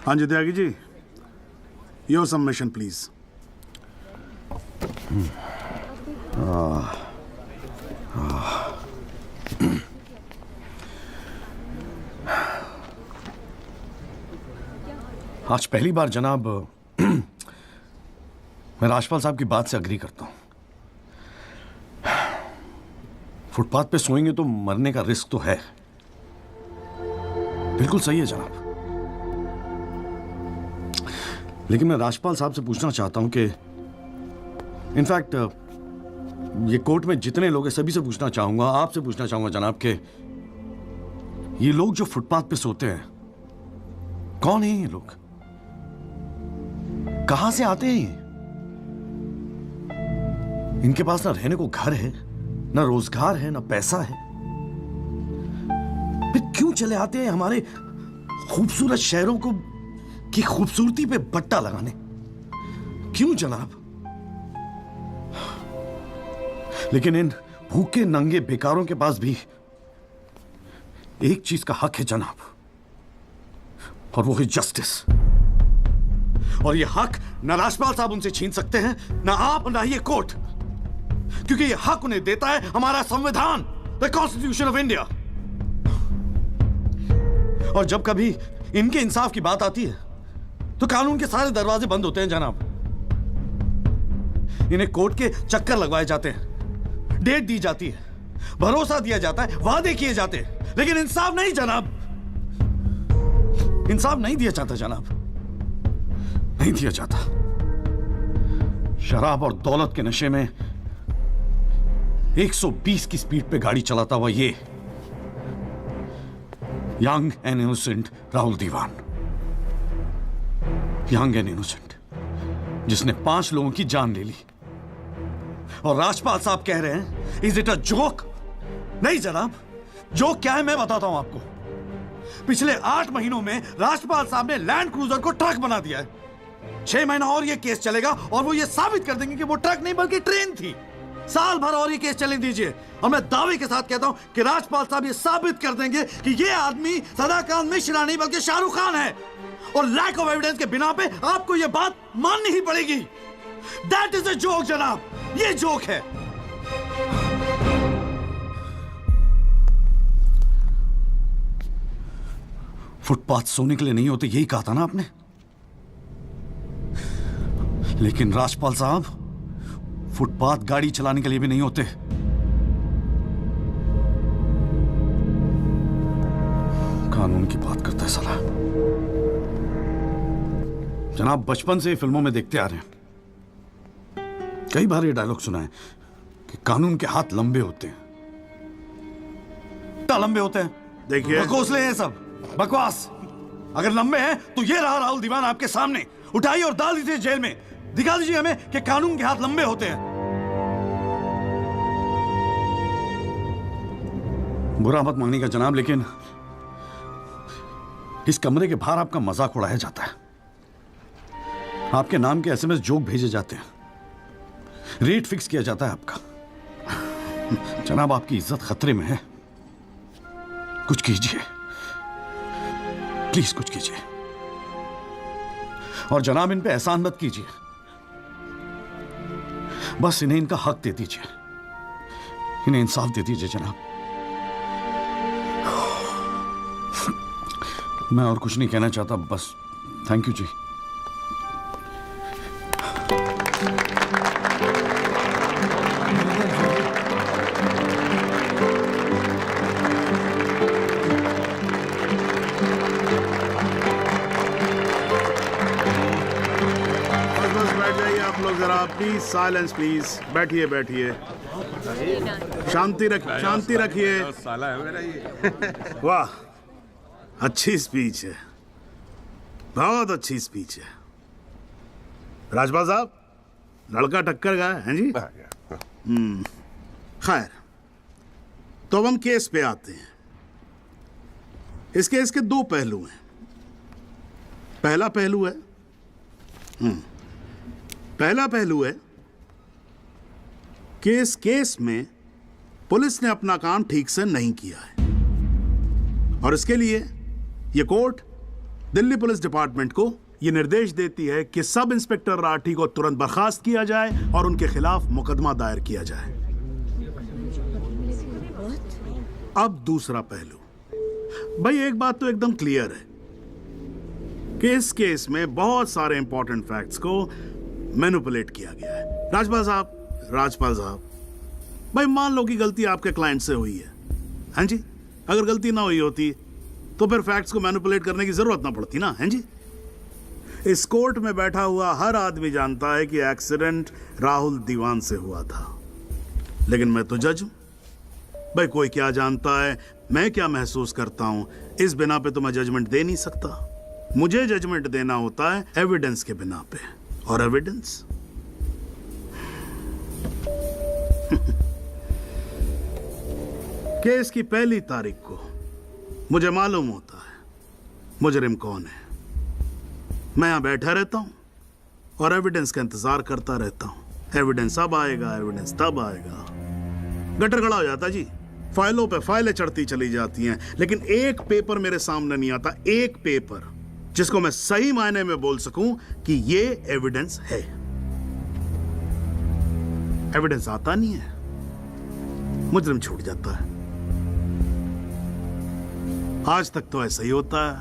S5: हाँ जी Tyagi ji, your submission please.
S8: आज पहली बार जनाब मैं राजपाल साहब की बात से अग्री करता हूं. फुटपाथ पे सोएंगे तो मरने का रिस्क तो है. बिल्कुल सही है जनाब. लेकिन मैं राजपाल साहब से पूछना चाहता हूं कि इनफैक्ट ये कोर्ट में जितने लोग हैं सभी से पूछना चाहूंगा, आपसे पूछना चाहूंगा जनाब कि ये लोग जो फुटपाथ पे सोते हैं कौन है? ये लोग कहां से आते हैं? इनके पास ना रहने को घर है, ना रोजगार है, ना पैसा है. फिर क्यों चले आते हैं हमारे खूबसूरत शहरों को की खूबसूरती पे बट्टा लगाने? क्यों जनाब? लेकिन इन भूखे नंगे बेकारों के पास भी एक चीज का हक है जनाब, और वो है जस्टिस. और ये हक ना राजपाल साहब उनसे छीन सकते हैं, ना आप, ना ये कोर्ट, क्योंकि ये हक उन्हें देता है हमारा संविधान, द कॉन्स्टिट्यूशन ऑफ इंडिया. और जब कभी इनके इंसाफ की बात आती है तो कानून के सारे दरवाजे बंद होते हैं जनाब. इन्हें कोर्ट के चक्कर लगवाए जाते हैं, डेट दी जाती है, भरोसा दिया जाता है, वादे किए जाते हैं, लेकिन इंसाफ नहीं जनाब. इंसाफ नहीं दिया जाता जनाब, नहीं दिया जाता. शराब और दौलत के नशे में 120 की स्पीड पे गाड़ी चलाता हुआ ये young and innocent Rahul Diwan, young and innocent, जिसने 5 लोगों की जान ले ली. और राजपाल साहब कह रहे हैं इज इट अ जोक? नहीं जनाब, जोक क्या है मैं बताता हूं आपको. पिछले 8 महीनों में राजपाल साहब ने लैंड क्रूजर को ट्रक बना दिया है. 6 महीना और ये केस चलेगा और वो ये साबित कर देंगे कि वो ट्रक नहीं बल्कि ट्रेन थी. साल भर और ये केस चलने दीजिए और मैं दावे के साथ कहता हूं कि राजपाल साहब ये साबित कर देंगे कि ये आदमी सदाकांत मिश्रा नहीं बल्कि शाहरुख खान है. और लैक ऑफ एविडेंस के बिना पे आपको ये बात माननी ही पड़ेगी. दैट इज अ जोक जनाब, ये जोक है. फुटपाथ सोने के लिए नहीं होते, यही कहा था ना आपने. लेकिन राजपाल साहब फुटपाथ गाड़ी चलाने के लिए भी नहीं होते। कानून की बात करता है साला। जनाब, बचपन से फिल्मों में देखते आ रहे हैं, कई बार ये डायलॉग सुना है कि कानून के हाथ लंबे होते हैं। क्या लंबे होते हैं?
S5: देखिए,
S8: बकौसले हैं सब, बकवास। अगर लंबे हैं तो ये रहा राहुल दीवान आपके सामने, उठाइए और डाल दीजिए जेल में। दिखा दीजिए हमें कि कानून के हाथ लंबे होते हैं। बुरा मत मानिएगा जनाब, लेकिन इस कमरे के बाहर आपका मजाक उड़ाया जाता है। आपके नाम के एसएमएस जोक भेजे जाते हैं, रेट फिक्स किया जाता है आपका। जनाब, आपकी इज्जत खतरे में है। कुछ कीजिए प्लीज, कुछ कीजिए। और जनाब, इन पे एहसान मत कीजिए, बस इन्हें इनका हक दे दीजिए, इन्हें इंसाफ दे दीजिए जनाब। मैं और कुछ नहीं कहना चाहता, बस thank you ji.
S5: Please silence please. बैठिए बैठिए, शांति रखिए, शांति रखिए।
S20: साला है मेरा ये।
S5: वाह, अच्छी स्पीच है, बहुत अच्छी स्पीच है। राजपाल साहब, लड़का टक्कर गया है जी। खैर, तो अब हम केस पे आते हैं। इस केस के दो पहलू हैं। पहला पहलू है कि इस केस में पुलिस ने अपना काम ठीक से नहीं किया है, और इसके लिए यह कोर्ट दिल्ली पुलिस डिपार्टमेंट को यह निर्देश देती है कि सब इंस्पेक्टर राठी को तुरंत बर्खास्त किया जाए और उनके खिलाफ मुकदमा दायर किया जाए। अब दूसरा पहलू। भाई, एक बात तो एकदम क्लियर है कि इस केस में बहुत सारे इंपॉर्टेंट फैक्ट्स को मैनिपुलेट किया गया है। राजपाल साहब, भाई मान लो कि गलती आपके क्लाइंट से हुई है, हाँ जी। अगर गलती ना हुई होती तो फिर फैक्ट्स को मैनिपुलेट करने की जरूरत ना पड़ती ना, हाँ जी। इस कोर्ट में बैठा हुआ हर आदमी जानता है कि एक्सीडेंट राहुल दीवान से हुआ था, लेकिन मैं तो जज हूं। भाई, कोई क्या जानता है, मैं क्या महसूस करता हूं, इस बिना पे तो मैं जजमेंट दे नहीं सकता। मुझे जजमेंट देना होता है एविडेंस के बिना पे, और एविडेंस केस की पहली तारीख को मुझे मालूम होता है मुजरिम कौन है। मैं यहां बैठा रहता हूं और एविडेंस का इंतजार करता रहता हूं। एविडेंस अब आएगा, एविडेंस तब आएगा। गटर खड़ा हो जाता जी, फाइलों पे फाइलें चढ़ती चली जाती हैं, लेकिन एक पेपर मेरे सामने नहीं आता, एक पेपर जिसको मैं सही मायने में बोल सकूं कि ये एविडेंस है। एविडेंस आता नहीं है, मुजरिम छूट जाता है। आज तक तो ऐसा ही होता है।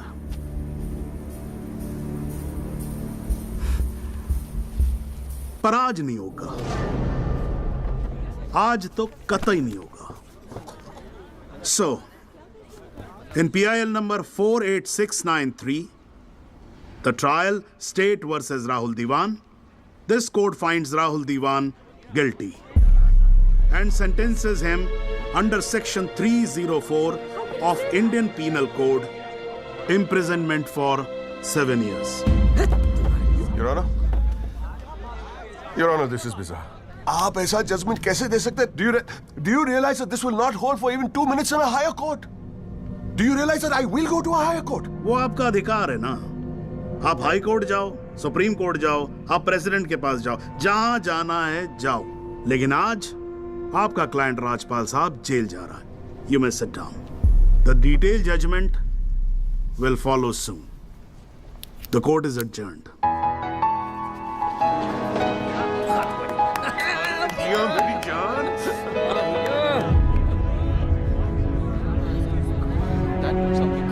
S5: पर आज नहीं होगा, आज तो कतई नहीं होगा। सो इन PIL number 48693, the trial State versus Rahul Diwan, this court finds Rahul Diwan guilty and sentences him under section 304 of Indian Penal Code, imprisonment for 7 years.
S7: Your Honor, this is bizarre. आप ऐसा judgement कैसे दे सकते हैं? Do you realize that this will not hold for even 2 minutes in a higher court? Do you realize that I will go to a higher court?
S5: वो आपका अधिकार है ना। आप हाई कोर्ट जाओ, सुप्रीम कोर्ट जाओ, आप प्रेसिडेंट के पास जाओ, जहां जाना है जाओ। लेकिन आज आपका क्लाइंट राजपाल साहब जेल जा रहा है। You may sit down. The detailed judgment will follow soon. The court is adjourned.
S14: That something